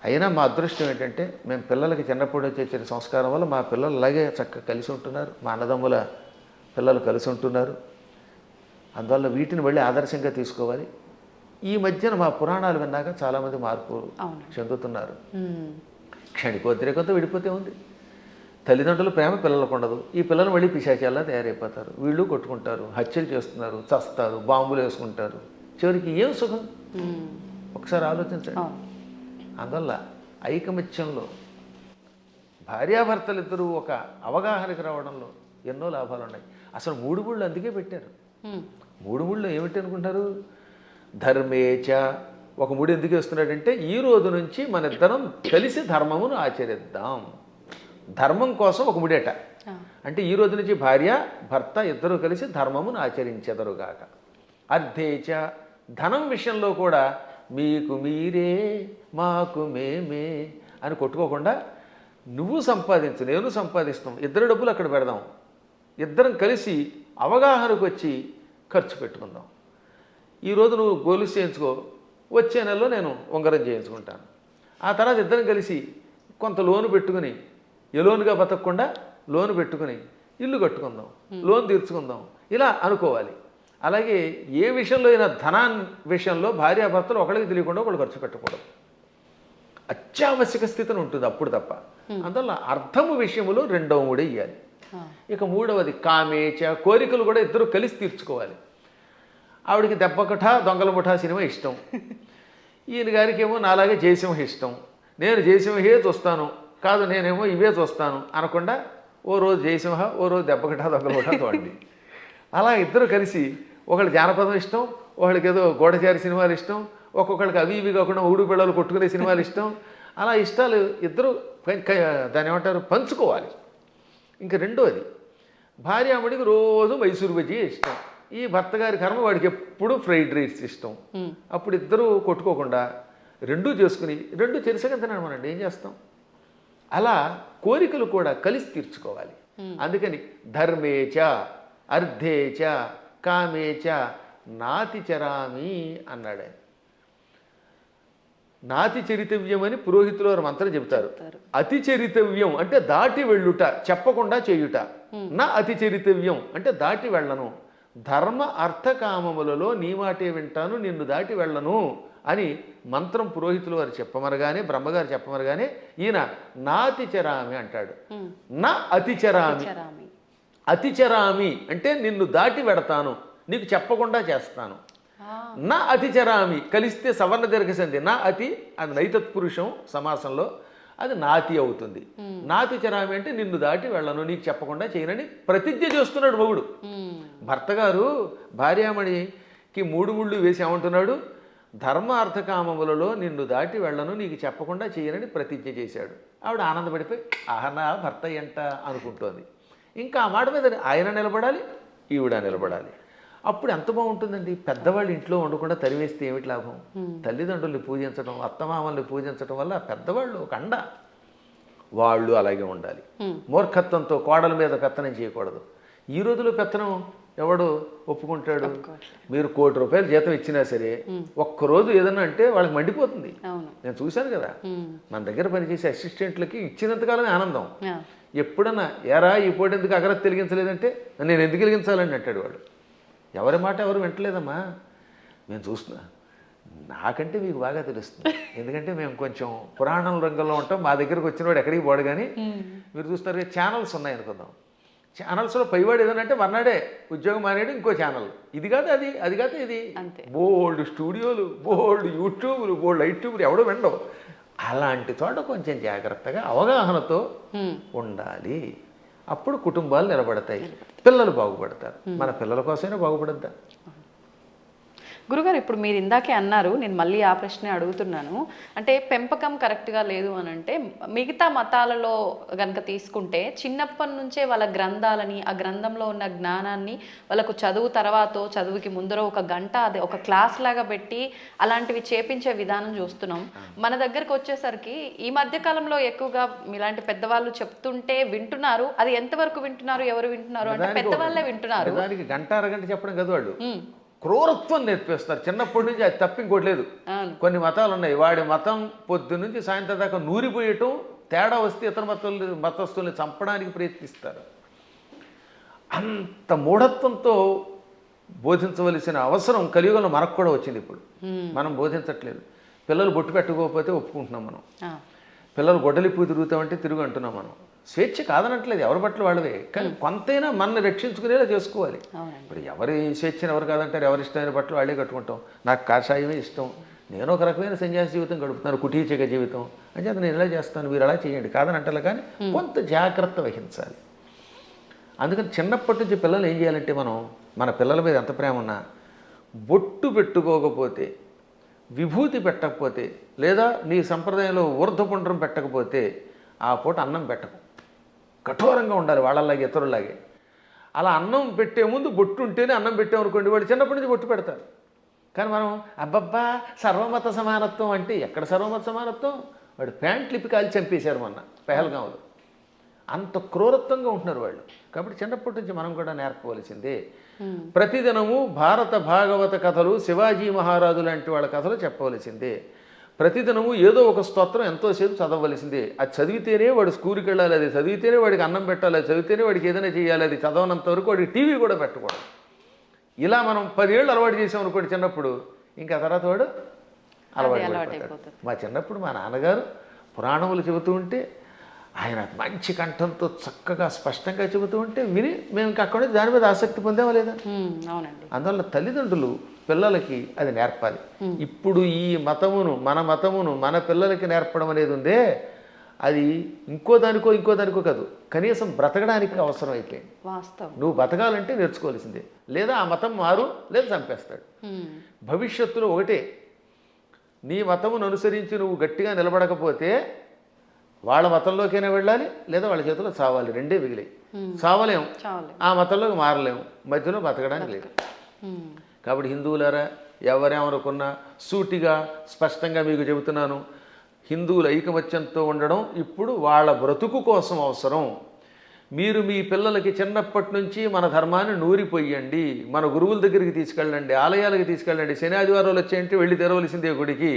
అయినా మా అదృష్టం ఏంటంటే మేము పిల్లలకి చిన్నప్పుడు చేసే సంస్కారం వల్ల మా పిల్లలు అలాగే చక్కగా కలిసి ఉంటున్నారు, మా అన్నదమ్ముల పిల్లలు కలిసి ఉంటున్నారు. అందువల్ల వీటిని మళ్ళీ ఆదర్శంగా తీసుకోవాలి. ఈ మధ్యన మా పురాణాలు విన్నాక చాలామంది మార్పు చెందుతున్నారు. క్షణికోద్రేకంతో విడిపోతే ఉంది. తల్లిదండ్రుల ప్రేమ పిల్లలకు ఉండదు, ఈ పిల్లలు మళ్ళీ పిశాచాల్లా తయారైపోతారు. వీళ్ళు కొట్టుకుంటారు, హత్యలు చేస్తున్నారు, చస్తారు, బాంబులు వేసుకుంటారు. చివరికి ఏం సుఖం ఒకసారి ఆలోచించండి. అందువల్ల ఐకమత్యంలో భార్యాభర్తలు ఇద్దరూ ఒక అవగాహనకి రావడంలో ఎన్నో లాభాలు ఉన్నాయి. అసలు 3 ముళ్ళు అందుకే పెట్టారు. 3 ముళ్ళు ఏమిటి అనుకుంటారు? ధర్మేచ. ఒక ముడి ఎందుకు వేస్తున్నాడంటే ఈ రోజు నుంచి మన ఇద్దరం కలిసి ధర్మమును ఆచరిద్దాం. ధర్మం కోసం ఒక ముడేట. అంటే ఈ రోజు నుంచి భార్య భర్త ఇద్దరు కలిసి ధర్మమును ఆచరించెదరుగాక. అర్థేచ. ధనం విషయంలో కూడా మీకు మీరే మాకు మేమే అని కొట్టుకోకుండా నువ్వు సంపాదించు నేను సంపాదిస్తాం, ఇద్దరు డబ్బులు అక్కడ పెడదాం, ఇద్దరం కలిసి అవగాహనకు వచ్చి ఖర్చు పెట్టుకుందాం. ఈరోజు నువ్వు గోలుసు చేయించుకో, వచ్చే నెలలో నేను ఉంగరం చేయించుకుంటాను. ఆ తర్వాత ఇద్దరం కలిసి కొంత లోను పెట్టుకుని ఎలోనుగా బతకకుండా లోను పెట్టుకుని ఇల్లు కట్టుకుందాం, లోన్ తీర్చుకుందాం, ఇలా అనుకోవాలి. అలాగే ఏ విషయంలో అయినా ధనాన్ని విషయంలో భార్యాభర్తలు ఒకరికి తెలియకుండా ఒకళ్ళు ఖర్చు పెట్టకూడదు. అత్యావశ్యక స్థితిని ఉంటుంది అప్పుడు తప్ప. అందువల్ల అర్థము విషయములో 2వ ముడి ఇవ్వాలి. ఇక 3వది కామేచ. కోరికలు కూడా ఇద్దరు కలిసి తీర్చుకోవాలి. ఆవిడికి దెబ్బకఠ దొంగల ముఠా సినిమా ఇష్టం, ఈయన గారికి ఏమో నాలాగే జయసింహ ఇష్టం. నేను జయసింహే చూస్తాను, కాదు నేనేమో ఇవే చూస్తాను అనకుండా ఓ రోజు జయసింహ, ఓ రోజు దెబ్బకఠ దొంగల ముఠా చూడండి. అలా ఇద్దరు కలిసి ఒకళ్ళు జానపదం ఇష్టం, ఒకళ్ళకి ఏదో గూఢచారి సినిమాలు ఇష్టం, ఒక్కొక్కళ్ళకి అవి ఇవి కాకుండా ఊడు పిల్లలు కొట్టుకునే సినిమాలు ఇష్టం. అలా ఇష్టాలు ఇద్దరు దాన్ని ఏమంటారు పంచుకోవాలి. ఇంకా 2వది భార్యామడికి రోజు మైసూరు బజ్జీ ఇష్టం, ఈ భర్త గారి కర్మ వాడికి ఎప్పుడు ఫ్రైడ్ రైస్ ఇష్టం. అప్పుడు ఇద్దరు కొట్టుకోకుండా 2 చేసుకుని 2 చెరిసగంతనమనండి, ఏం చేస్తాం? అలా కోరికలు కూడా కలిసి తీర్చుకోవాలి. అందుకని ధర్మేచ అర్థేచ కామేచ నాతి చరామి అన్నాడు. నాతి చరితవ్యం అని పురోహితులు వారు మంత్రం చెబుతారు. అతి చరితవ్యం అంటే దాటి వెళ్ళుట, చెప్పకుండా చేయుట. నా అతి చరితవ్యం అంటే దాటి వెళ్ళను. ధర్మ అర్థ కామములలో నీ మాటే వింటాను, నిన్ను దాటి వెళ్ళను అని మంత్రం పురోహితులు వారు చెప్పమనగానే, బ్రహ్మగారు చెప్పమనగానే ఈయన నాతిచరామి అంటాడు. నా అతిచరామి. అతిచరామి అంటే నిన్ను దాటి వెడతాను, నీకు చెప్పకుండా చేస్తాను. నా అతిచరామి కలిస్తే సవర్ణ దీర్ఘసంధి. నా అతి అది నైతత్పురుషం సమాసంలో, అది నాతి అవుతుంది. నాతి చరామి అంటే నిన్ను దాటి వెళ్ళను, నీకు చెప్పకుండా చేయనని ప్రతిజ్ఞ చేస్తున్నాడు మొగుడు. భర్త గారు భార్యామణికి 3 ముళ్ళు వేసి ఏమంటున్నాడు? ధర్మ అర్థకామములలో నిన్ను దాటి వెళ్ళను, నీకు చెప్పకుండా చేయనని ప్రతిజ్ఞ చేశాడు. ఆవిడ ఆనందపడిపోయి ఆహనా భర్త ఎంట అనుకుంటోంది. ఇంకా ఆ మాట మీద ఆయన నిలబడాలి, ఈవిడ నిలబడాలి. అప్పుడు ఎంత బాగుంటుందండి. పెద్దవాళ్ళు ఇంట్లో ఉండకుండా తరివేస్తే ఏమిటి లాభం? తల్లిదండ్రుల్ని పూజించడం, అత్తమామల్ని పూజించడం వల్ల పెద్దవాళ్ళు ఒక అండ. వాళ్ళు అలాగే ఉండాలి. మూర్ఖత్వంతో కోడల మీద పెత్తనం చేయకూడదు. ఈ రోజులో పెత్తనం ఎవడు ఒప్పుకుంటాడు? మీరు ₹1,00,00,000 జీతం ఇచ్చినా సరే ఒక్కరోజు ఏదన్నా అంటే వాళ్ళకి మండిపోతుంది. నేను చూశాను కదా, మన దగ్గర పనిచేసే అసిస్టెంట్లకి ఇచ్చినంతకాలమే ఆనందం. ఎప్పుడన్నా ఎరా ఈ పూట ఎందుకు అగరత్ వెలిగించలేదంటే నేను ఎందుకు వెలిగించాలని అంటాడు వాడు. ఎవరి మాట ఎవరు వింటలేదమ్మా. మేము చూస్తున్నా, నాకంటే మీకు బాగా తెలుస్తుంది. ఎందుకంటే మేము కొంచెం పురాణం రంగంలో ఉంటాం. మా దగ్గరకు వచ్చిన వాడు ఎక్కడికి పోడు. కానీ మీరు చూస్తారు ఛానల్స్ ఉన్నాయి అనుకుందాం. ఛానల్స్లో పైవాడు ఏదనంటే మర్నాడే ఉద్యోగం మానేడు ఇంకో ఛానల్. ఇది కాదు అది, అది కాదు ఇది. బోల్డ్ స్టూడియోలు, బోల్డ్ యూట్యూబ్లు, బోల్డ్ యూట్యూబ్లు ఎవడో వినడం. అలాంటి చోట కొంచెం జాగ్రత్తగా అవగాహనతో ఉండాలి. అప్పుడు కుటుంబాలు నిలబడతాయి, పిల్లలు బాగుపడతారు. మన పిల్లల కోసమైనా బాగుపడద్దా? గురుగారు, ఇప్పుడు మీరు ఇందాకే అన్నారు, నేను మళ్ళీ ఆ ప్రశ్నే అడుగుతున్నాను. అంటే పెంపకం కరెక్ట్గా లేదు అని అంటే మిగతా మతాలలో కనుక తీసుకుంటే చిన్నప్పటి నుంచే వాళ్ళ గ్రంథాలని, ఆ గ్రంథంలో ఉన్న జ్ఞానాన్ని వాళ్ళకు చదువు తర్వాత చదువుకి ముందర ఒక గంట అది ఒక క్లాస్ లాగా పెట్టి అలాంటివి చేపించే విధానం చూస్తున్నాం. మన దగ్గరకు వచ్చేసరికి ఈ మధ్య కాలంలో ఎక్కువగా ఇలాంటి పెద్దవాళ్ళు చెప్తుంటే వింటున్నారు. అది ఎంతవరకు వింటున్నారు, ఎవరు వింటున్నారు అంటే పెద్దవాళ్ళే వింటున్నారు. దానికి గంట అరగంట చెప్పడం కదా వాళ్ళు క్రూరత్వం నేర్పిస్తారు చిన్నప్పటి నుంచి. అది తప్ప ఇంకోటి లేదు. కొన్ని మతాలు ఉన్నాయి, వాడి మతం పొద్దు నుంచి సాయంత్రం దాకా నూరిపోయటం, తేడా వస్తే ఇతర మతస్థుల్ని చంపడానికి ప్రయత్నిస్తారు. అంత మూఢత్వంతో బోధించవలసిన అవసరం కలియుగంలో మనకు కూడా వచ్చింది. ఇప్పుడు మనం బోధించట్లేదు. పిల్లలు బొట్టు పెట్టుకోకపోతే ఒప్పుకుంటున్నాం మనం. పిల్లలు గొడ్డలిప్పు తిరుగుతామంటే తిరుగు అంటున్నాం మనం. స్వేచ్ఛ కాదనట్లేదు, ఎవరి బట్టలు వాళ్ళవే. కానీ కొంతైనా మనల్ని రక్షించుకునేలా చేసుకోవాలి. ఇప్పుడు ఎవరి స్వేచ్ఛను ఎవరు కాదంటారు? ఎవరి ఇష్టమైన బట్టలు వాళ్ళే కట్టుకుంటాం. నాకు కాషాయమే ఇష్టం, నేను ఒక రకమైన సన్యాసి జీవితం గడుపుతున్నాను, కుటీచక జీవితం అని చెప్పి నేను ఇలా చేస్తాను, మీరు అలా చేయండి కాదని అంటారు. కానీ కొంత జాగ్రత్త వహించాలి. అందుకని చిన్నప్పటి నుంచి పిల్లలు ఏం చేయాలంటే, మనం మన పిల్లల మీద ఎంత ప్రేమ ఉన్నా బొట్టు పెట్టుకోకపోతే, విభూతి పెట్టకపోతే, లేదా నీ సంప్రదాయంలో ఊర్ధపుండ్రం పెట్టకపోతే ఆ పూట అన్నం పెట్టకు. కఠోరంగా ఉండాలి వాళ్ళలాగే, ఇతరులాగే. అలా అన్నం పెట్టే ముందు బొట్టు ఉంటేనే అన్నం పెట్టామనుకోండి, వాడు చిన్నప్పటి నుంచి బొట్టు పెడతారు. కానీ మనం అబ్బబ్బా సర్వమత సమానత్వం అంటే ఎక్కడ సర్వమత సమానత్వం? వాడు ప్యాంట్లు ఇప్పి కాల్చి చంపేశారు మొన్న పెహల్గాంలో. అంత క్రూరత్వంగా ఉంటున్నారు వాళ్ళు. కాబట్టి చిన్నప్పటి నుంచి మనం కూడా నేర్పవలసిందే. ప్రతిదినము భారత భాగవత కథలు, శివాజీ మహారాజు లాంటి వాళ్ళ కథలు చెప్పవలసిందే. ప్రతిదినము ఏదో ఒక స్తోత్రం ఎంతోసేపు చదవవలసిందే. అది చదివితేనే వాడు స్కూల్కి వెళ్ళాలి, అది చదివితేనే వాడికి అన్నం పెట్టాలి, అది చదివితేనే వాడికి ఏదైనా చేయాలి. అది చదవనంత వరకు వాడికి టీవీ కూడా పెట్టకూడదు. ఇలా మనం 10 ఏళ్ళు అలవాటు చేసామనుకోండి చిన్నప్పుడు, ఇంకా తర్వాత వాడు అలవాటు అయిపోతాడు. మా చిన్నప్పుడు మా నాన్నగారు పురాణములు చెబుతూ ఉంటే ఆయన మంచి కంఠంతో చక్కగా స్పష్టంగా చెబుతూ ఉంటే విని మేము ఇంకా అక్కడ దాని మీద ఆసక్తి పొందామా లేదా? అవునండి. అందువల్ల తల్లిదండ్రులు పిల్లలకి అది నేర్పాలి. ఇప్పుడు ఈ మతమును, మన మతమును మన పిల్లలకి నేర్పడం అనేది ఉందే, అది ఇంకో దానికో కాదు, కనీసం బ్రతకడానికి అవసరం అయిపోయింది. నువ్వు బతకాలంటే నేర్చుకోవాల్సిందే. లేదా ఆ మతం మారు, లేదా చంపేస్తాడు. భవిష్యత్తులో ఒకటే, నీ మతమును అనుసరించి నువ్వు గట్టిగా నిలబడకపోతే వాళ్ళ మతంలోకైనా వెళ్ళాలి, లేదా వాళ్ళ చేతిలో చావాలి. రెండే మిగిలాయి. చావలేము, ఆ మతంలోకి మారలేము, మధ్యలో బతకడానికి లేదు. కాబట్టి హిందువులారా, ఎవరేమనుకున్నా సూటిగా స్పష్టంగా మీకు చెబుతున్నాను, హిందువుల ఐకమత్యంతో ఉండడం ఇప్పుడు వాళ్ళ బ్రతుకు కోసం అవసరం. మీరు మీ పిల్లలకి చిన్నప్పటి నుంచి మన ధర్మాన్ని నూరిపోయండి. మన గురువుల దగ్గరికి తీసుకెళ్ళండి, ఆలయాలకి తీసుకెళ్ళండి. శని ఆదివారాలు వచ్చాయంటే వెళ్ళి తెరవలసిందే గుడికి.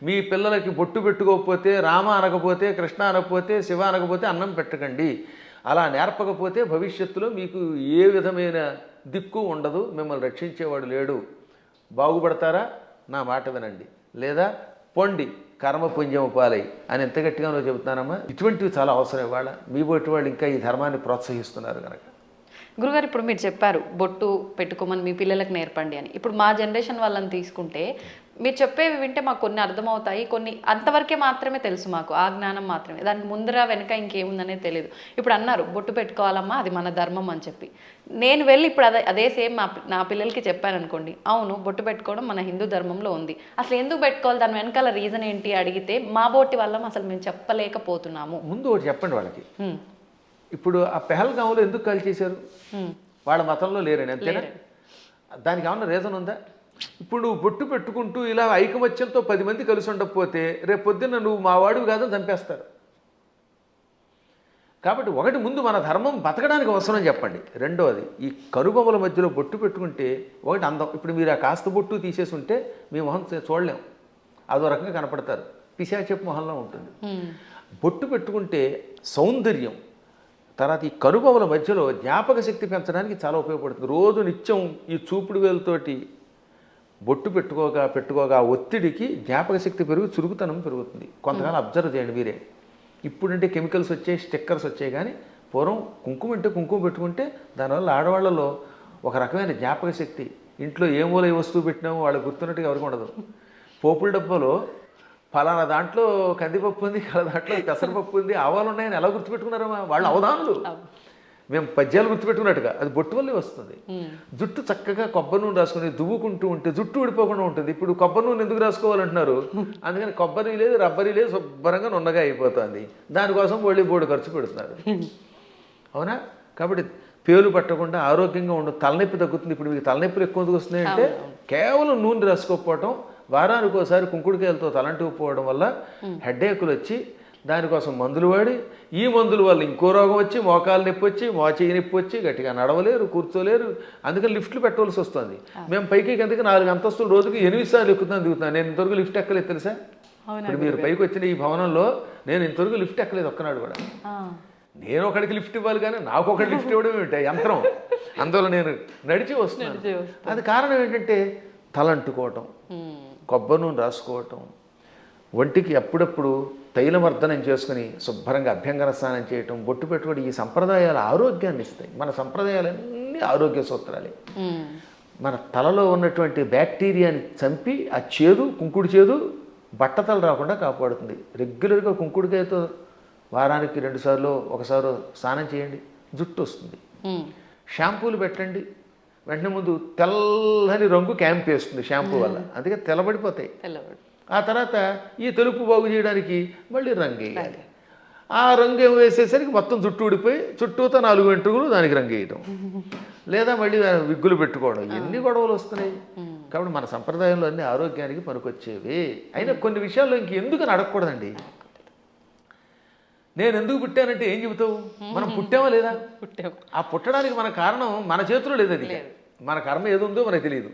మీ పిల్లలకి బొట్టు పెట్టుకోకపోతే, రామ అనకపోతే, కృష్ణ అనకపోతే, శివ అనకపోతే అన్నం పెట్టకండి. అలా నేర్పకపోతే భవిష్యత్తులో మీకు ఏ విధమైన దిక్కు ఉండదు, మిమ్మల్ని రక్షించేవాడు లేడు. బాగుపడతారా? నా మాట వినండి, లేదా పొండి కర్మపుణ్యం పాలై అని ఎంత గట్టిగానో చెబుతున్నానమ్మా. ఇటువంటివి చాలా అవసరం. ఇవాళ మీ బొట్టు వాళ్ళు ఇంకా ఈ ధర్మాన్ని ప్రోత్సహిస్తున్నారు కనుక. గురుగారు, ఇప్పుడు మీరు చెప్పారు బొట్టు పెట్టుకోమని మీ పిల్లలకు నేర్పండి అని. ఇప్పుడు మా జనరేషన్ వాళ్ళని తీసుకుంటే మీరు చెప్పేవి వింటే మాకు కొన్ని అర్థమవుతాయి, కొన్ని అంతవరకే మాత్రమే తెలుసు, మాకు ఆ జ్ఞానం మాత్రమే, దానికి ముందర వెనక ఇంకేముందనే తెలియదు. ఇప్పుడు అన్నారు బొట్టు పెట్టుకోవాలమ్మా, అది మన ధర్మం అని చెప్పి. నేను వెళ్ళి ఇప్పుడు అదే సేమ్ నా పిల్లలకి చెప్పాను అనుకోండి, అవును బొట్టు పెట్టుకోవడం మన హిందూ ధర్మంలో ఉంది, అసలు ఎందుకు పెట్టుకోవాలి, దాని వెనకాల రీజన్ ఏంటి అడిగితే మా బోటి వల్ల అసలు మేము చెప్పలేకపోతున్నాము. ముందు ఒకటి చెప్పండి వాళ్ళకి. ఇప్పుడు ఆ పెహల్గాంలో ఎందుకు కాల్ చేశారు? వాళ్ళ మతంలో లేరని, అంతేనా? దానికి ఏమన్నా రీజన్ ఉందా? ఇప్పుడు నువ్వు బొట్టు పెట్టుకుంటూ ఇలా ఐకమత్యంతో 10 మంది కలిసి ఉండకపోతే రేపు పొద్దున్న నువ్వు మా వాడివి కాదని చంపేస్తారు. కాబట్టి ఒకటి ముందు మన ధర్మం బతకడానికి అవసరం చెప్పండి. రెండోది ఈ కనుబొమ్మల మధ్యలో బొట్టు పెట్టుకుంటే ఒకటి అందం. ఇప్పుడు మీరు ఆ కాస్త బొట్టు తీసేసి ఉంటే మీ మొహం చూడలేం, అదో రకంగా కనపడతారు, పిశాచపు మొహంలో ఉంటుంది. బొట్టు పెట్టుకుంటే సౌందర్యం. తర్వాత ఈ కనుబొమ్మల మధ్యలో జ్ఞాపక శక్తి పెంచడానికి చాలా ఉపయోగపడుతుంది. రోజు నిత్యం ఈ చూపుడు వేలుతోటి బొట్టు పెట్టుకోగా ఒత్తిడికి జ్ఞాపక శక్తి పెరుగు, చురుకుతనం పెరుగుతుంది. కొంతకాలం అబ్జర్వ్ చేయండి మీరే. ఇప్పుడంటే కెమికల్స్ వచ్చాయి, స్టిక్కర్స్ వచ్చాయి, కానీ పూర్వం కుంకుమ అంటే కుంకుమ పెట్టుకుంటే దానివల్ల ఆడవాళ్ళలో ఒక రకమైన జ్ఞాపక శక్తి, ఇంట్లో ఏ మూల ఏ వస్తువు పెట్టినామో వాళ్ళకి గుర్తున్నట్టుగా ఎవరికి ఉండదు. పోపుల డబ్బాలో ఫలానా దాంట్లో కందిపప్పు ఉంది, దాంట్లో పెసరపప్పు ఉంది, ఆవాలు ఉన్నాయని ఎలా గుర్తుపెట్టుకున్నారమ్మా వాళ్ళు అవధానులు. మేము పద్యాలు గుర్తుపెట్టుకున్నట్టుగా అది బొట్టు వల్లే వస్తుంది. జుట్టు చక్కగా కొబ్బరి నూనె రాసుకుని దువ్వుకుంటూ ఉంటే జుట్టు ఊడిపోకుండా ఉంటుంది. ఇప్పుడు కొబ్బరి నూనె ఎందుకు రాసుకోవాలంటున్నారు? అందుకని కొబ్బరి లేదు, రబ్బరి లేదు, శుభ్రంగా నున్నగా అయిపోతుంది. దానికోసం మళ్ళీ బోర్డు ఖర్చు పెడుతున్నారు. అవునా? కాబట్టి పేలు పట్టకుండా ఆరోగ్యంగా ఉండదు, తలనొప్పి తగ్గుతుంది. ఇప్పుడు మీకు తలనొప్పులు ఎక్కువ ఎందుకు వస్తున్నాయంటే కేవలం నూనె రాసుకోకపోవటం, వారానికి ఒకసారి కుంకుడుకాయలతో తలంటుకుపోవడం వల్ల హెడ్ఏకులు వచ్చి దానికోసం మందులు వాడి, ఈ మందుల వల్ల ఇంకో రోగం వచ్చి మోకాలు నొప్పి వచ్చి, మోచేయి నొప్పి వచ్చి గట్టిగా నడవలేరు, కూర్చోలేరు. అందుకని లిఫ్ట్లు పెట్టవలసి వస్తుంది. మేము పైకి కిందకి 4 అంతస్తులు రోజుకి 8 సార్లు దిగుతున్నాను. నేను ఇంతవరకు లిఫ్ట్ ఎక్కలేదు తెలుసా? ఇప్పుడు మీరు పైకి వచ్చిన ఈ భవనంలో నేను ఇంతవరకు లిఫ్ట్ ఎక్కలేదు ఒక్కనాడు కూడా. నేను ఒకడికి లిఫ్ట్ ఇవ్వాలి కానీ నాకు ఒకటి లిఫ్ట్ ఇవ్వడం ఏమిటి యంత్రం? అందువల్ల నేను నడిచి వస్తున్నాను. అది కారణం ఏంటంటే తలంటుకోవటం, కొబ్బరి నూనె రాసుకోవటం, ఒంటికి అప్పుడప్పుడు తైలమర్దనం చేసుకుని శుభ్రంగా అభ్యంగన స్నానం చేయటం, బొట్టు పెట్టుకోవడం, ఈ సంప్రదాయాలు ఆరోగ్యాన్ని ఇస్తాయి. మన సంప్రదాయాలన్నీ ఆరోగ్య సూత్రాలే. మన తలలో ఉన్నటువంటి బ్యాక్టీరియాని చంపి ఆ చేదు, కుంకుడు చేదు బట్టతలు రాకుండా కాపాడుతుంది. రెగ్యులర్గా కుంకుడుకాయతో వారానికి 2 సార్లు 1 సారి స్నానం చేయండి, జుట్టు వస్తుంది. షాంపూలు పెట్టండి, వెంటనే ముందు తెల్లని రంగు క్యాంప్ వేస్తుంది షాంపూ వల్ల, అందుకే తెల్లబడిపోతాయి. ఆ తర్వాత ఈ తెలుపు బాగు చేయడానికి మళ్ళీ రంగు వేయాలి. ఆ రంగు వేసేసరికి మొత్తం జుట్టు ఊడిపోయి చుట్టూతో 4 వెంట్రుకలు దానికి రంగు వేయటం, లేదా మళ్ళీ విగ్గులు పెట్టుకోవడం, ఎన్ని గొడవలు వస్తున్నాయి. కాబట్టి మన సంప్రదాయంలో అన్ని ఆరోగ్యానికి పనికొచ్చేవి. అయినా కొన్ని విషయాల్లో ఇంకెందుకు అడగకూడదండి. నేను ఎందుకు పుట్టానంటే ఏం చెబుతావు? మనం పుట్టామా లేదా? ఆ పుట్టడానికి మన కారణం మన చేతిలో లేదు. అది మన కర్మ ఏది ఉందో మనకు తెలియదు.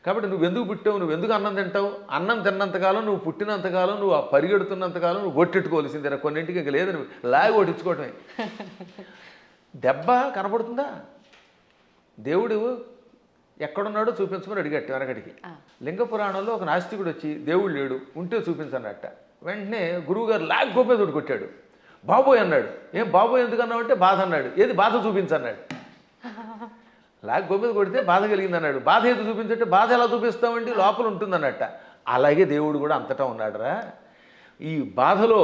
కాబట్టి నువ్వు ఎందుకు పుట్టావు, నువ్వు ఎందుకు అన్నం తింటావు? అన్నం తిన్నంతకాలం, నువ్వు పుట్టినంతకాలం, నువ్వు పరిగెడుతున్నంతకాలం నువ్వు కొట్టెట్టుకోవాల్సిందే. కొన్నింటికి ఇంకా లేదు, నువ్వు లాగి కొట్టించుకోవటమే. దెబ్బ కనపడుతుందా? దేవుడు ఎక్కడున్నాడో చూపించమని అడిగట్టు వెనకడికి. లింగ పురాణంలో ఒక నాస్తికుడు వచ్చి దేవుడు లేడు, ఉంటే చూపించన్నట్ట. వెంటనే గురువుగారు లాగి గోపేదుడు కొట్టాడు. బాబోయ్ అన్నాడు. ఏం బాబోయ్ ఎందుకు అన్నావు అంటే బాధ అన్నాడు. ఏది బాధ చూపించన్నాడు. లాగి గోపేది కొడితే బాధ కలిగింది అన్నాడు. బాధ ఏది చూపించంటే బాధ ఎలా చూపిస్తామండి, లోపల ఉంటుందన్నట్ట. అలాగే దేవుడు కూడా అంతటా ఉన్నాడురా. ఈ బాధలో,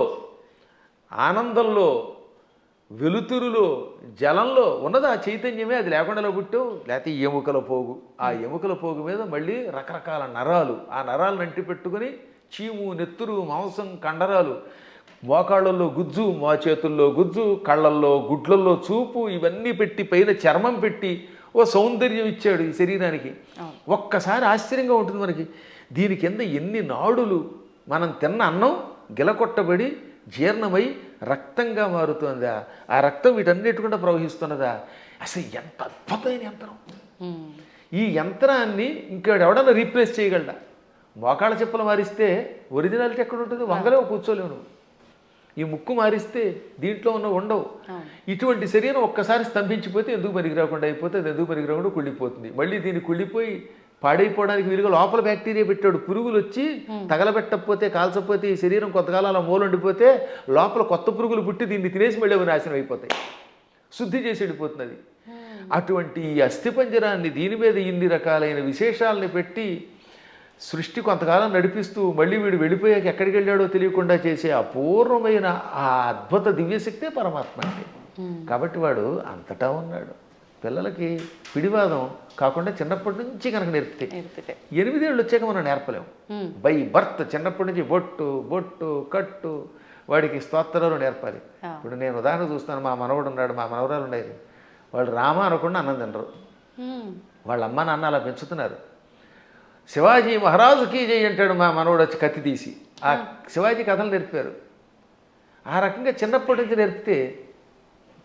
ఆనందంలో, వెలుతురులో, జలంలో ఉన్నది ఆ చైతన్యమే. అది లేకుండా పుట్టావు. లేకపోతే ఎముకల పోగు, ఆ ఎముకల పోగు మీద మళ్ళీ రకరకాల నరాలు, ఆ నరాలను అంటి పెట్టుకుని చీము, నెత్తురు, మాంసం, కండరాలు, మోకాళ్ళల్లో గుజ్జు, మా చేతుల్లో గుజ్జు, కళ్ళల్లో, గుడ్లల్లో చూపు, ఇవన్నీ పెట్టి పైన చర్మం పెట్టి ఓ సౌందర్యం ఇచ్చాడు ఈ శరీరానికి. ఒక్కసారి ఆశ్చర్యంగా ఉంటుంది మనకి. దీని కింద ఎన్ని నాడులు, మనం తిన్న అన్నం గిలకొట్టబడి జీర్ణమై రక్తంగా మారుతుందా, ఆ రక్తం వీటన్నిటికుండా ప్రవహిస్తున్నదా. అసలు ఎంత అద్భుతమైన యంత్రం. ఈ యంత్రాన్ని ఇంకెవడన్నా రీప్లేస్ చేయగలడా? మోకాళ్ళ చెప్పులు మారిస్తే ఒరిజినాలిటీ ఎక్కడ ఉంటుంది? వంగలేవు, కూర్చోలేవు నువ్వు. ఈ ముక్కు మారిస్తే దీంట్లో ఉన్న ఉండవు. ఇటువంటి శరీరం ఒక్కసారి స్తంభించిపోతే ఎందుకు పనికిరాకుండా అయిపోతే అది ఎందుకు పనికిరాకుండా కుళ్ళిపోతుంది. మళ్ళీ దీన్ని కుళ్ళిపోయి పాడైపోవడానికి వీలుగా లోపల బ్యాక్టీరియా పెట్టాడు. పురుగులు వచ్చి తగలబెట్టకపోతే, కాల్చకపోతే ఈ శరీరం కొంతకాలం అలా మూలండిపోతే లోపల కొత్త పురుగులు పుట్టి దీన్ని తినేసి మళ్ళీ అవి నాశనం అయిపోతాయి. శుద్ధి చేసి వెళ్ళిపోతుంది అది. అటువంటి ఈ అస్థిపంజరాన్ని దీని మీద ఇన్ని రకాలైన విశేషాలని పెట్టి సృష్టి కొంతకాలం నడిపిస్తూ మళ్ళీ వీడు వెళ్ళిపోయాక ఎక్కడికి వెళ్ళాడో తెలియకుండా చేసే అపూర్వమైన ఆ అద్భుత దివ్యశక్తే పరమాత్మ అంటే. కాబట్టి వాడు అంతటా ఉన్నాడు. పిల్లలకి పిడివాదం కాకుండా చిన్నప్పటి నుంచి కనుక నేర్పితే 8 ఏళ్ళు వచ్చాక మనం నేర్పలేము. బై బర్త్ చిన్నప్పటి నుంచి బొట్టు, బొట్టు, కట్టు, వాడికి స్తోత్రాలు నేర్పాలి. ఇప్పుడు నేను ఉదాహరణ చూస్తాను. మా మనవడు ఉన్నాడు, మా మనవరాలు ఉండేది. వాళ్ళు రామ అనకుండా అన్నం తినరు. వాళ్ళ అమ్మ నాన్న అలా పెంచుతున్నారు. శివాజీ మహారాజుకి జై అంటాడు మా మనవడు వచ్చి కత్తి తీసి. ఆ శివాజీ కథలు నేర్పారు. ఆ రకంగా చిన్నప్పటి నుంచి నేర్పితే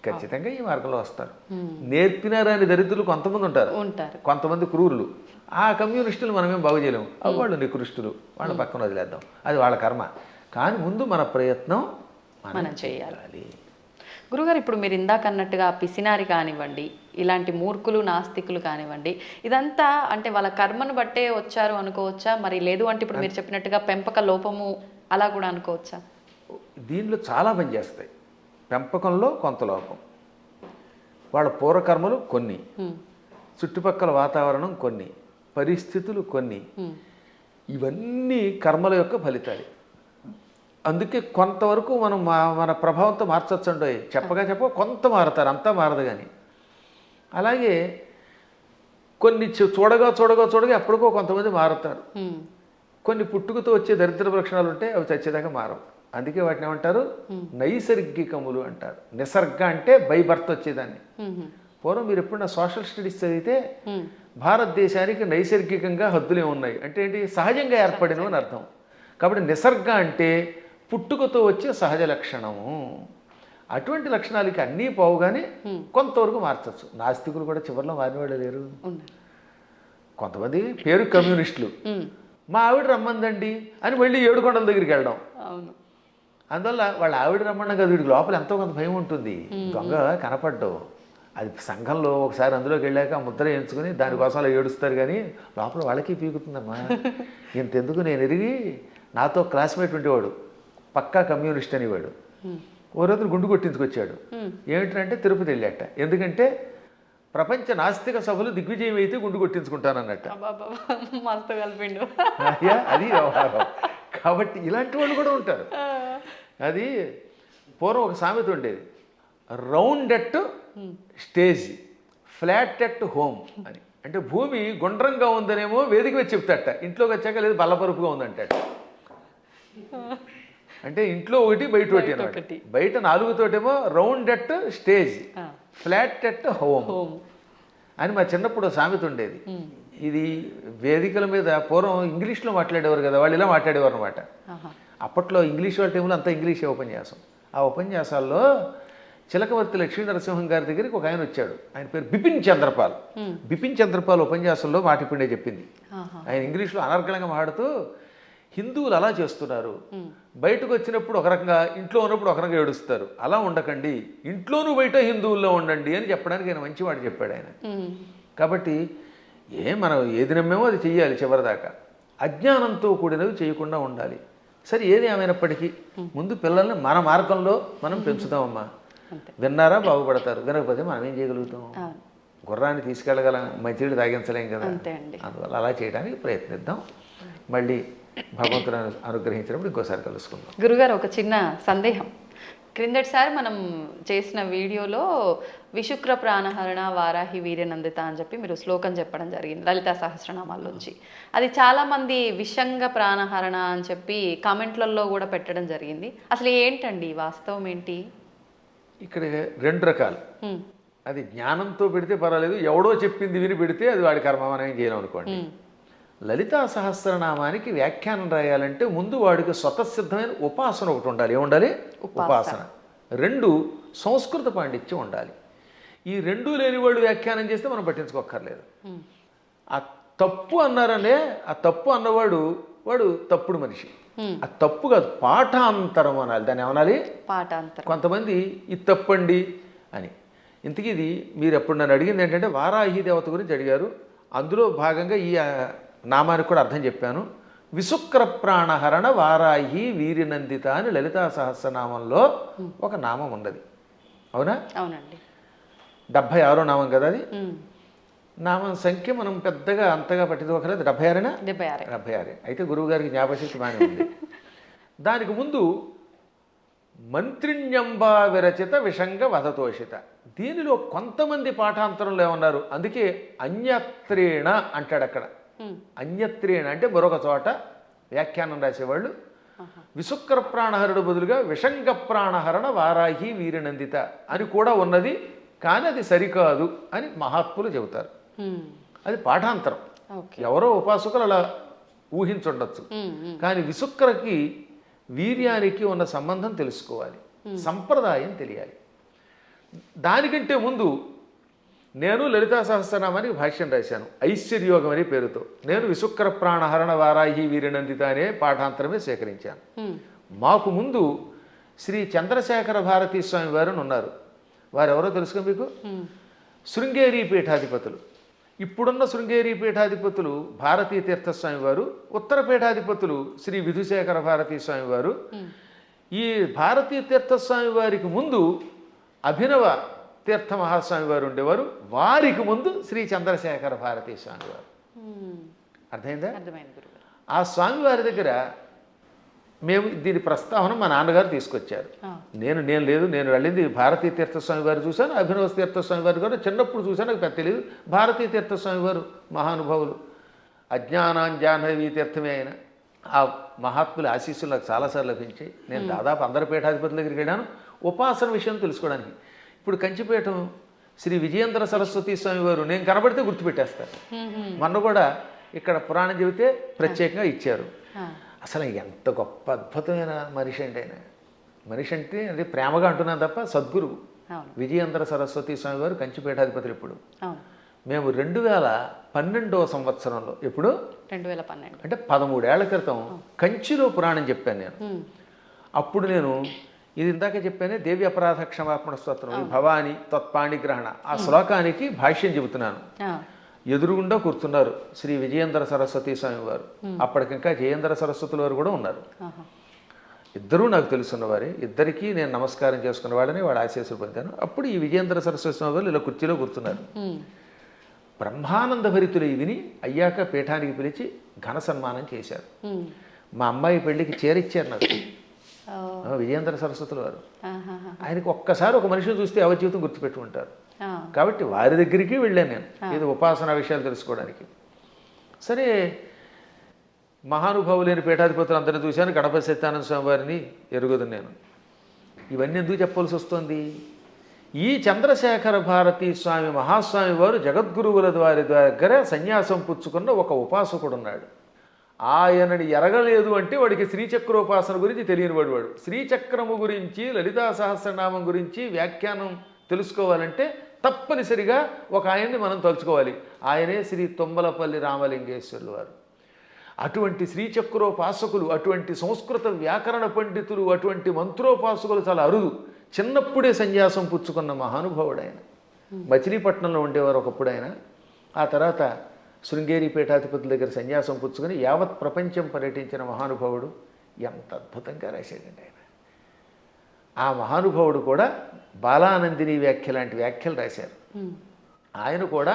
ఖచ్చితంగా ఈ మార్గంలో వస్తారు. నేర్పినారని దరిద్రులు కొంతమంది ఉంటారు, కొంతమంది క్రూరులు. ఆ కమ్యూనిస్టులు మనమేం బాగు చేయలేము. వాళ్ళు నికృష్టులు, వాళ్ళ పక్కన వదిలేద్దాం, అది వాళ్ళ కర్మ. కానీ ముందు మన ప్రయత్నం మనం చేయాలి. గురుగారు, ఇప్పుడు మీరు ఇందాక అన్నట్టుగా పిసినారి కానివ్వండి, ఇలాంటి మూర్ఖులు నాస్తికులు కానివ్వండి, ఇదంతా అంటే వాళ్ళ కర్మను బట్టే వచ్చారు అనుకోవచ్చా? మరి లేదు అంటే ఇప్పుడు మీరు చెప్పినట్టుగా పెంపక లోపము అలా కూడా అనుకోవచ్చా? దీనిలో చాలా పనిచేస్తాయి. పెంపకంలో కొంత లోపం, వాళ్ళ పూర్వకర్మలు కొన్ని, చుట్టుపక్కల వాతావరణం కొన్ని, పరిస్థితులు కొన్ని, ఇవన్నీ కర్మల యొక్క ఫలితాలు. అందుకే కొంతవరకు మనం మన ప్రభావంతో మార్చొచ్చండి. చెప్ప కొంత మారుతారు, అంతా మారదు. కానీ అలాగే కొన్ని చూడగా ఎప్పటికో కొంతమంది మారుతారు. కొన్ని పుట్టుకతో వచ్చే దరిద్ర లక్షణాలు ఉంటే అవి చచ్చేదాకా మారవు. అందుకే వాటిని ఏమంటారు? నైసర్గికములు అంటారు. నిసర్గ అంటే బై బర్త్ వచ్చేదాన్ని. పూర్వం మీరు ఎప్పుడన్నా సోషల్ స్టడీస్ చదివితే భారతదేశానికి నైసర్గికంగా హద్దులే ఉన్నాయి అంటే ఏంటి? సహజంగా ఏర్పడినవి అని అర్థం. కాబట్టి నిసర్గ అంటే పుట్టుకతో వచ్చే సహజ లక్షణము. అటువంటి లక్షణాలకి అన్నీ పోవుగానే కొంతవరకు మార్చచ్చు. నాస్తికులు కూడా చివరిలో మారినవాళ్ళు లేరు. కొంతమంది పేరు కమ్యూనిస్టులు, మా ఆవిడ రమ్మందండి అని వెళ్ళి ఏడుకొండల దగ్గరికి వెళ్ళడం. అందువల్ల వాళ్ళ ఆవిడ రమ్మన్నా కదా, వీడికి లోపల ఎంతో కొంత భయం ఉంటుంది. దొంగ కనపడ్డావు, అది సంఘంలో ఒకసారి అందులోకి వెళ్ళాక ముద్ర ఎంచుకుని దానికోసం అలా ఏడుస్తారు. కానీ లోపల వాళ్ళకి పీకుతుందమ్మా. ఇంతెందుకు, నేను ఎరిగి నాతో క్లాస్మేట్ ఉండేవాడు, పక్కా కమ్యూనిస్ట్ అనేవాడు. ఓ రోజు గుండు కొట్టించుకొచ్చాడు. ఏమిటంటే తిరుపతి వెళ్ళాట. ఎందుకంటే ప్రపంచ నాస్తిక సభలు దిగ్విజయం అయితే గుండు కొట్టించుకుంటానన్నట్ట. అది వ్యవహారం. కాబట్టి ఇలాంటి వాళ్ళు కూడా ఉంటారు. అది పూర్వం ఒక సామెత ఉండేది, round at stage, flat at home అని. అంటే భూమి గుండ్రంగా ఉందనేమో వేదిక వచ్చి చెప్తాట, ఇంట్లోకి వచ్చాక లేదు బల్లపరుపుగా ఉందంటాట. అంటే ఇంట్లో ఒకటి బయట ఒకటి అనమాట. బయట 4తోటేమో round at stage, flat at home అని మా చిన్నప్పుడు సామెత ఉండేది. ఇది వేదికల మీద పూర్వం ఇంగ్లీష్లో మాట్లాడేవారు కదా, వాళ్ళు ఇలా మాట్లాడేవారు అనమాట. అప్పట్లో ఇంగ్లీష్ వాళ్ళ టైంలో అంతా ఇంగ్లీషే ఉపన్యాసం. ఆ ఉపన్యాసాల్లో చిలకవర్తి లక్ష్మీ నరసింహం గారి దగ్గరికి ఒక ఆయన వచ్చాడు. ఆయన పేరు బిపిన్ చంద్రపాల్. బిపిన్ చంద్రపాల్ ఉపన్యాసంలో మాట ఇప్పుడే చెప్పింది. ఆయన ఇంగ్లీష్లో అనర్గళంగా మాట్లాడుతూ, హిందువులు అలా చేస్తున్నారు, బయటకు వచ్చినప్పుడు ఒక రకంగా, ఇంట్లో ఉన్నప్పుడు ఒక రకంగా ఏడుస్తారు, అలా ఉండకండి, ఇంట్లోనూ బయట హిందువుల్లో ఉండండి అని చెప్పడానికి ఆయన మంచి మాట చెప్పాడు ఆయన. కాబట్టి మనం ఏది నమ్మేమో అది చెయ్యాలి చివరిదాకా. అజ్ఞానంతో కూడినవి చేయకుండా ఉండాలి. సరే, ఏది ఏమైనప్పటికీ ముందు పిల్లల్ని మన మార్గంలో మనం పెంచుతామమ్మా. విన్నారా బాగుపడతారు, వినకపోతే మనం ఏం చేయగలుగుతాం? గుర్రాన్ని తీసుకెళ్ళగలం, మంచినీళ్ళు తాగించలేం కదా. అందువల్ల అలా చేయడానికి ప్రయత్నిద్దాం. మళ్ళీ భగవంతుడు అనుగ్రహించినప్పుడు ఇంకోసారి కలుసుకుందాం. గురుగారు, ఒక చిన్న సందేహం. క్రిందటిసారి మనం చేసిన వీడియోలో విశుక్ర ప్రాణహరణ వారాహి వీర్యనందిత అని చెప్పి మీరు శ్లోకం చెప్పడం జరిగింది లలితా సహస్రనామాల్లోంచి. అది చాలామంది విషంగ ప్రాణహరణ అని చెప్పి కామెంట్లలో కూడా పెట్టడం జరిగింది. అసలు ఏంటండి వాస్తవం ఏంటి? ఇక్కడ 2 రకాలు. అది జ్ఞానంతో పెడితే పర్వాలేదు, ఎవడో చెప్పింది విని పెడితే అది వాడి కర్మ, మనం ఏం చేయలేం అనుకోండి. లలితా సహస్రనామానికి వ్యాఖ్యానం రాయాలంటే ముందు వాడికి స్వతసిద్ధమైన ఉపాసన ఒకటి ఉండాలి. ఏముండాలి? ఉపాసన. 2 సంస్కృత పాండిత్యం ఉండాలి. ఈ 2 లేని వాడు వ్యాఖ్యానం చేస్తే మనం పట్టించుకోక్కర్లేదు. ఆ తప్పు అన్నారనే, ఆ తప్పు అన్నవాడు వాడు తప్పుడు మనిషి. ఆ తప్పు కాదు, పాఠాంతరం అనాలి. దాన్ని ఏమనాలి? పాఠాంతరం. కొంతమంది ఇది తప్పండి అని. ఇంతకీ ఇది మీరు ఎప్పుడు నన్ను అడిగింది ఏంటంటే వారాహి దేవత గురించి అడిగారు. అందులో భాగంగా ఈ నామానికి కూడా అర్థం చెప్పాను. విశుక్ర ప్రాణహరణ వారాహి వీర్యనందిత అని లలితా సహస్రనామంలో ఒక నామం ఉన్నది. అవునా? అవునండి. 76వ నామం కదా అది. నామం సంఖ్య మనం పెద్దగా అంతగా పట్టించుకోకలేదు. 76. 76. అయితే గురువు గారికి జ్ఞాపశక్తి బాగానే ఉంది. దానికి ముందు మంత్రిణ్యంబా విరచిత విషంగ వధతోషిత. దీనిలో కొంతమంది పాఠాంతరంలో ఏమన్నారు, అందుకే అన్యత్రేణ అంటాడు అక్కడ. అన్యత్రేణ అంటే మరొక చోట వ్యాఖ్యానం రాసేవాళ్ళు విశుక్ర ప్రాణహరుడు బదులుగా విషంగ ప్రాణహరణ వారాహి వీరనందిత అని కూడా ఉన్నది, కానీ అది సరికాదు అని మహాత్ములు చెబుతారు. అది పాఠాంతరం. ఓకే. ఎవరో ఉపాసకులు అలా ఊహించుండొచ్చు. కానీ విశుక్రకి వీర్యానికి ఉన్న సంబంధం తెలుసుకోవాలి, సంప్రదాయం తెలియాలి. దానికంటే ముందు నేను లలితా సహస్రనామానికి భాష్యం రాశాను ఐశ్వర్యోగం అనే పేరుతో. నేను విశుక్ర ప్రాణహరణ వారాహి వీరనందిత అనే పాఠాంతరమే సేకరించాను. మాకు ముందు శ్రీ చంద్రశేఖర భారతీ స్వామి వారు ఉన్నారు. వారెవరో తెలుసుగా మీకు? శృంగేరి పీఠాధిపతులు. ఇప్పుడున్న శృంగేరి పీఠాధిపతులు భారతీ తీర్థస్వామి వారు, ఉత్తర పీఠాధిపతులు శ్రీ విధుశేఖర భారతీ స్వామి వారు. ఈ భారతీ తీర్థస్వామి వారికి ముందు అభినవ తీర్థ మహాస్వామి వారు ఉండేవారు. వారికి ముందు శ్రీ చంద్రశేఖర భారతీ స్వామి వారు. అర్థమైందా? ఆ స్వామి వారి దగ్గర మేము దీని ప్రస్తావన మా నాన్నగారు తీసుకొచ్చారు. నేను వెళ్ళింది భారతీ తీర్థస్వామి వారు చూశాను, అభినవ తీర్థస్వామి వారు కూడా చిన్నప్పుడు చూశాను, నాకు పెద్ద తెలియదు. భారతీ తీర్థస్వామి వారు మహానుభావులు, అజ్ఞానాంజాహ్నవీ తీర్థమే అయిన ఆ మహాత్ముల ఆశీస్సులు నాకు చాలాసార్లు లభించాయి. నేను దాదాపు అందరి పీఠాధిపతుల దగ్గరికి వెళ్ళాను ఉపాసన విషయం తెలుసుకోవడానికి. ఇప్పుడు కంచిపీఠం శ్రీ విజయేంద్ర సరస్వతి స్వామి వారు నేను కనబడితే గుర్తుపెట్టేస్తారు. మొన్న కూడా ఇక్కడ పురాణం చెబితే ప్రత్యేకంగా ఇచ్చారు. అసలు ఎంత గొప్ప అద్భుతమైన మనిషి అండి ఆయన. మనిషి అంటే అది ప్రేమగా అంటున్నాను తప్ప సద్గురువు. విజయేంద్ర సరస్వతి స్వామి వారు కంచిపీఠాధిపతులు. ఇప్పుడు మేము 2012వ సంవత్సరంలో, ఎప్పుడు 2012 అంటే 13 ఏళ్ల క్రితం కంచిలో పురాణం చెప్పాను నేను. అప్పుడు నేను ఇది ఇందాక చెప్పానే దేవి అపరాధ క్షమాపణ స్తోత్రం, ఈ భవాని తత్పాణి గ్రహణ ఆ శ్లోకానికి భాష్యం చెబుతున్నాను. ఎదురుగుండా కూర్చున్నారు శ్రీ విజయేంద్ర సరస్వతి స్వామి వారు. అప్పటికింకా జయేంద్ర సరస్వతుల వారు కూడా ఉన్నారు. ఇద్దరూ నాకు తెలుసున్నవారే. ఇద్దరికీ నేను నమస్కారం చేసుకున్న వాళ్ళని వాళ్ళ ఆశీస్సులు పొందాను. అప్పుడు ఈ విజయేంద్ర సరస్వతి స్వామి వారు ఇలా కుర్చీలో కూర్చున్నారు. బ్రహ్మానంద భరితులు విని అయ్యాక పీఠానికి పిలిచి ఘన సన్మానం చేశారు. మా అమ్మాయి పెళ్లికి చేరిచ్చారు నాకు విజయేంద్ర సరస్వతుల వారు. ఆయనకి ఒక్కసారి ఒక మనిషిని చూస్తే అవజీవితం గుర్తుపెట్టుకుంటారు. కాబట్టి వారి దగ్గరికి వెళ్ళాను నేను ఇది ఉపాసన విషయాలు తెలుసుకోవడానికి. సరే, మహానుభావులైన పీఠాధిపతులు అందరినీ చూశాను. గణపతి సత్యానంద స్వామి వారిని ఎరుగుదు నేను. ఇవన్నీ ఎందుకు చెప్పవలసి వస్తుంది? ఈ చంద్రశేఖర భారతీ స్వామి మహాస్వామి వారు జగద్గురువుల వారి దగ్గర సన్యాసం పుచ్చుకున్న ఒక ఉపాసకుడు ఉన్నాడు. ఆయనని ఎరగలేదు అంటే వాడికి శ్రీచక్రోపాసన గురించి తెలియనివాడు. వాడు శ్రీచక్రము గురించి లలితా సహస్రనామం గురించి వ్యాఖ్యానం తెలుసుకోవాలంటే తప్పనిసరిగా ఒక ఆయన్ని మనం తలుచుకోవాలి. ఆయనే శ్రీ తుమ్మలపల్లి రామలింగేశ్వరులు వారు. అటువంటి శ్రీచక్రోపాసకులు, అటువంటి సంస్కృత వ్యాకరణ పండితులు, అటువంటి మంత్రోపాసకులు చాలా అరుదు. చిన్నప్పుడే సన్యాసం పుచ్చుకున్న మహానుభావుడు ఆయన. మచిలీపట్నంలో ఉండేవారు ఒకప్పుడు ఆయన. ఆ తర్వాత శృంగేరి పీఠాధిపతుల దగ్గర సన్యాసం పుచ్చుకొని యావత్ ప్రపంచం పర్యటించిన మహానుభావుడు. ఎంత అద్భుతంగా రాశాడండి ఆయన. ఆ మహానుభావుడు కూడా బాలానందిని వ్యాఖ్య లాంటి వ్యాఖ్యలు రాశారు. ఆయన కూడా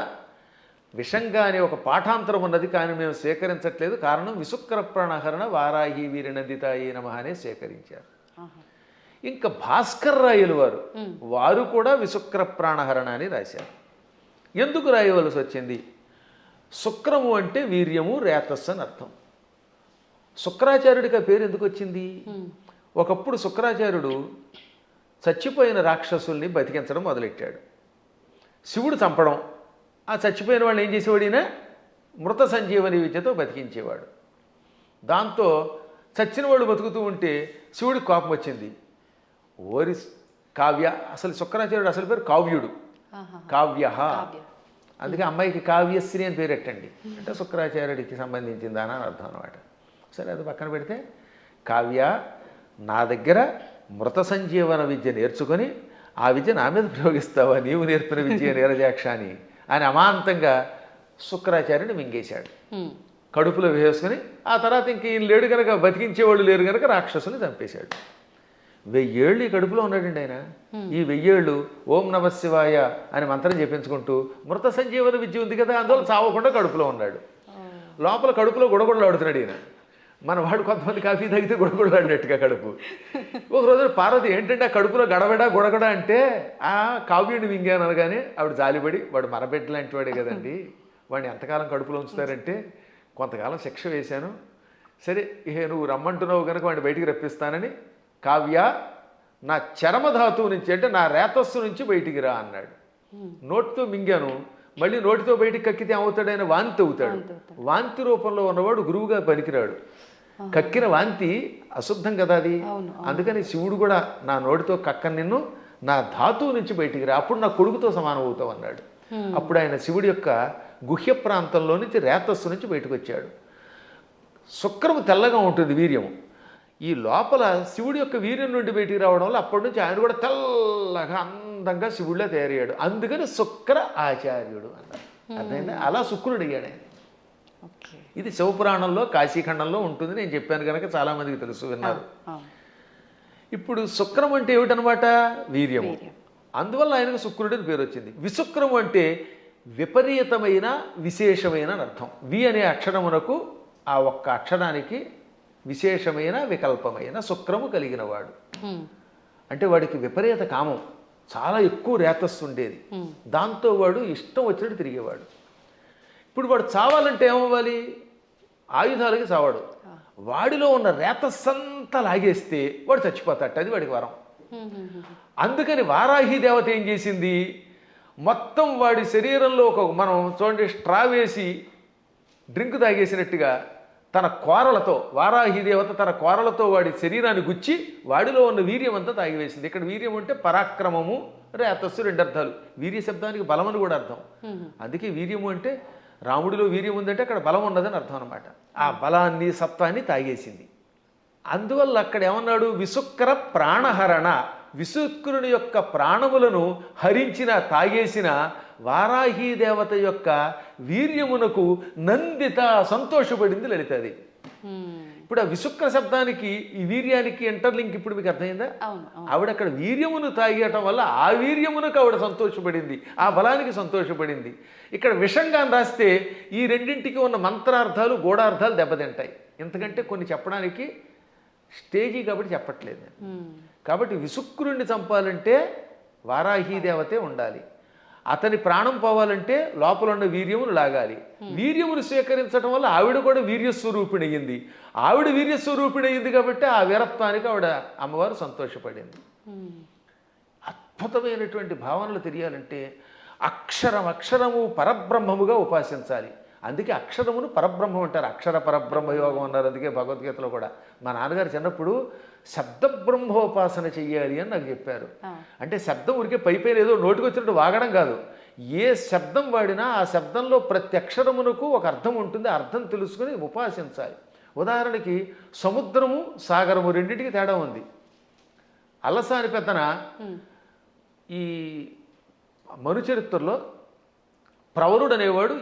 విషంగా అనే ఒక పాఠాంతరం ఉన్నది, కానీ మేము స్వీకరించట్లేదు. కారణం విశుక్ర ప్రాణహరణ వారాహి వీరనందితాయి నమః అనే స్వీకరించారు. ఇంకా భాస్కర్ రాయలు వారు కూడా విశుక్ర ప్రాణహరణ అని రాశారు. ఎందుకు రాయవలసి వచ్చింది? శుక్రము అంటే వీర్యము, రేతస్సు అని అర్థం. శుక్రాచార్యుడికి ఆ పేరు ఎందుకు వచ్చింది? ఒకప్పుడు శుక్రాచార్యుడు చచ్చిపోయిన రాక్షసుల్ని బతికించడం మొదలెట్టాడు. శివుడు చంపడం, ఆ చచ్చిపోయిన వాళ్ళు ఏం చేసేవాడినా మృత సంజీవని విద్యతో బతికించేవాడు. దాంతో చచ్చిన వాళ్ళు బతుకుతూ ఉంటే శివుడికి కోపం వచ్చింది. ఓరి కావ్య, అసలు శుక్రాచార్యుడు అసలు పేరు కావ్యుడు, కావ్య. అందుకే అమ్మాయికి కావ్యశ్రీ అని పేరెట్టండి అంటే శుక్రాచార్యుడికి సంబంధించిందా అని అర్థం అనమాట. సరే, అది పక్కన పెడితే కావ్య నా దగ్గర మృత సంజీవన విద్య నేర్చుకొని ఆ విద్య నా మీద ప్రయోగిస్తావా, నీవు నేర్పిన విద్య నీరజాక్ష అని అమాంతంగా శుక్రాచార్యుని మింగేశాడు. కడుపులో వేసుకొని ఆ తర్వాత ఇంక ఈయన లేడు కనుక, బతికించేవాళ్ళు లేరు కనుక రాక్షసుని చంపేశాడు. 1000 ఏళ్ళు ఈ కడుపులో ఉన్నాడండి ఆయన. ఈ 1000 ఏళ్ళు ఓం నమ శివాయ అని మంత్రం చెప్పించుకుంటూ మృత సంజీవన విద్య ఉంది కదా, అందువల్ల చావకుండా కడుపులో ఉన్నాడు. లోపల కడుపులో గుడగుడలాడుతున్నాడు ఈయన. మన వాడు కొంతమంది కాఫీ తాగితే గుడగుడలాడినట్టుగా కడుపు. ఒక రోజు పార్వతి ఏంటంటే ఆ కడుపులో గడబడ గుడగడ అంటే ఆ కావ్యుడిని మింగాను అనగానే ఆవిడ జాలిపడి, వాడు మరబిడ్డ లాంటి వాడే కదండి, వాడిని ఎంతకాలం కడుపులో ఉంచుతారంటే కొంతకాలం శిక్ష వేశాను, సరే ఇహ నువ్వు రమ్మంటున్నావు కనుక వాడిని బయటికి రప్పిస్తానని కావ్య నా చరమధాతువు నుంచి అంటే నా రేతస్సు నుంచి బయటికి రా అన్నాడు. నోటితో మింగాను, మళ్ళీ నోటితో బయటికి కక్కితే ఏమవుతాడైనా వాంతి అవుతాడు. వాంతి రూపంలో ఉన్నవాడు గురువుగా పనికిరాడు. కక్కిన వాంతి అశుద్ధం కదా అది. అందుకని శివుడు కూడా నా నోటితో కక్కని నిన్ను నా ధాతువు నుంచి బయటికి రా, అప్పుడు నా కొడుకుతో సమానం అవుతావు అన్నాడు. అప్పుడు ఆయన శివుడి యొక్క గుహ్య ప్రాంతంలో నుంచి రేతస్సు నుంచి బయటకు వచ్చాడు. శుక్రము తెల్లగా ఉంటుంది వీర్యము. ఈ లోపల శివుడి యొక్క వీర్యం నుండి బయటికి రావడం వల్ల అప్పటి నుంచి ఆయన కూడా తెల్లగా అందంగా శివుడిలో తయారయ్యాడు. అందుకని శుక్ర ఆచార్యుడు అన్నారు. అర్థమైందా? అలా శుక్రుడు అయ్యాడు ఆయన. ఇది శివపురాణంలో కాశీఖండంలో ఉంటుంది. నేను చెప్పాను కనుక చాలామందికి తెలుసు, విన్నారు. ఇప్పుడు శుక్రం అంటే ఏమిటనమాట? వీర్యము. అందువల్ల ఆయనకు శుక్రుడు అని పేరు వచ్చింది. విశుక్రము అంటే విపరీతమైన విశేషమైన అని అర్థం. వి అనే అక్షరమునకు ఆ ఒక్క అక్షరానికి విశేషమైన వికల్పమైన శుక్రము కలిగినవాడు. అంటే వాడికి విపరీత కామం, చాలా ఎక్కువ రేతస్సు ఉండేది. దాంతో వాడు ఇష్టం వచ్చినట్టు తిరిగేవాడు. ఇప్పుడు వాడు చావాలంటే ఏమవ్వాలి? ఆయుధాలకి చావాడు. వాడిలో ఉన్న రేతస్సంతా లాగేస్తే వాడు చచ్చిపోతాడు. అది వాడికి వరం. అందుకని వారాహి దేవత ఏం చేసింది? మొత్తం వాడి శరీరంలో మనం చూడండి, స్ట్రా వేసి డ్రింక్ తాగేసినట్టుగా తన కోరలతో, వారాహి దేవత తన కోరలతో వాడి శరీరాన్ని గుచ్చి వాడిలో ఉన్న వీర్యం అంతా తాగివేసింది. ఇక్కడ వీర్యం అంటే పరాక్రమము, రేతస్సు, రెండు అర్థాలు. వీర్య శబ్దానికి బలం అని కూడా అర్థం. అందుకే వీర్యము అంటే రాముడిలో వీర్యం ఉందంటే అక్కడ బలం ఉన్నదని అర్థం అనమాట. ఆ బలాన్ని, సత్వాన్ని తాగేసింది. అందువల్ల అక్కడ ఏమన్నాడు? విశుక్ర ప్రాణహరణ. విశుక్రుని యొక్క ప్రాణములను హరించిన, తాగేసిన వారాహి దేవత యొక్క వీర్యమునకు నందిత, సంతోషపడింది లలితది. ఇప్పుడు ఆ విశుక్ర శబ్దానికి ఈ వీర్యానికి ఇంటర్లింక్ ఇప్పుడు మీకు అర్థమైందా? ఆవిడ అక్కడ వీర్యమును తాగేయటం వల్ల ఆ వీర్యమునకు ఆవిడ సంతోషపడింది, ఆ బలానికి సంతోషపడింది. ఇక్కడ విషంగా రాస్తే ఈ రెండింటికి ఉన్న మంత్రార్థాలు, గూఢార్థాలు దెబ్బతింటాయి. ఎందుకంటే కొన్ని చెప్పడానికి స్టేజీ కాబట్టి చెప్పట్లేదు. కాబట్టి విశుక్రుణ్ణి చంపాలంటే వారాహి దేవతే ఉండాలి. అతని ప్రాణం పోవాలంటే లోపల ఉన్న వీర్యమును లాగాలి. వీర్యమును స్వీకరించడం వల్ల ఆవిడ కూడా వీర్యస్వరూపిణి అయ్యింది. ఆవిడ వీర్యస్వరూపిణి అయ్యింది కాబట్టి ఆ వీరత్వానికి ఆవిడ అమ్మవారు సంతోషపడింది. అద్భుతమైనటువంటి భావనలు తెలియాలంటే అక్షరము పరబ్రహ్మముగా ఉపాసించాలి. అందుకే అక్షరమును పరబ్రహ్మం అంటారు. అక్షర పరబ్రహ్మ యోగం అన్నారు. అందుకే భగవద్గీతలో కూడా మా నాన్నగారు చిన్నప్పుడు శబ్ద బ్రహ్మోపాసన చెయ్యాలి అని నాకు చెప్పారు. అంటే శబ్దం ఉరికే పైపైన ఏదో నోటికి వచ్చినట్టు వాగడం కాదు. ఏ శబ్దం వాడినా ఆ శబ్దంలో ప్రతి అక్షరమునకు ఒక అర్థం ఉంటుంది. అర్థం తెలుసుకుని ఉపాసించాలి. ఉదాహరణకి సముద్రము, సాగరము రెండింటికి తేడా ఉంది. అల్లసాని పెద్దన ఈ మనుచరిత్రలో ప్రవరుడు అనేవాడు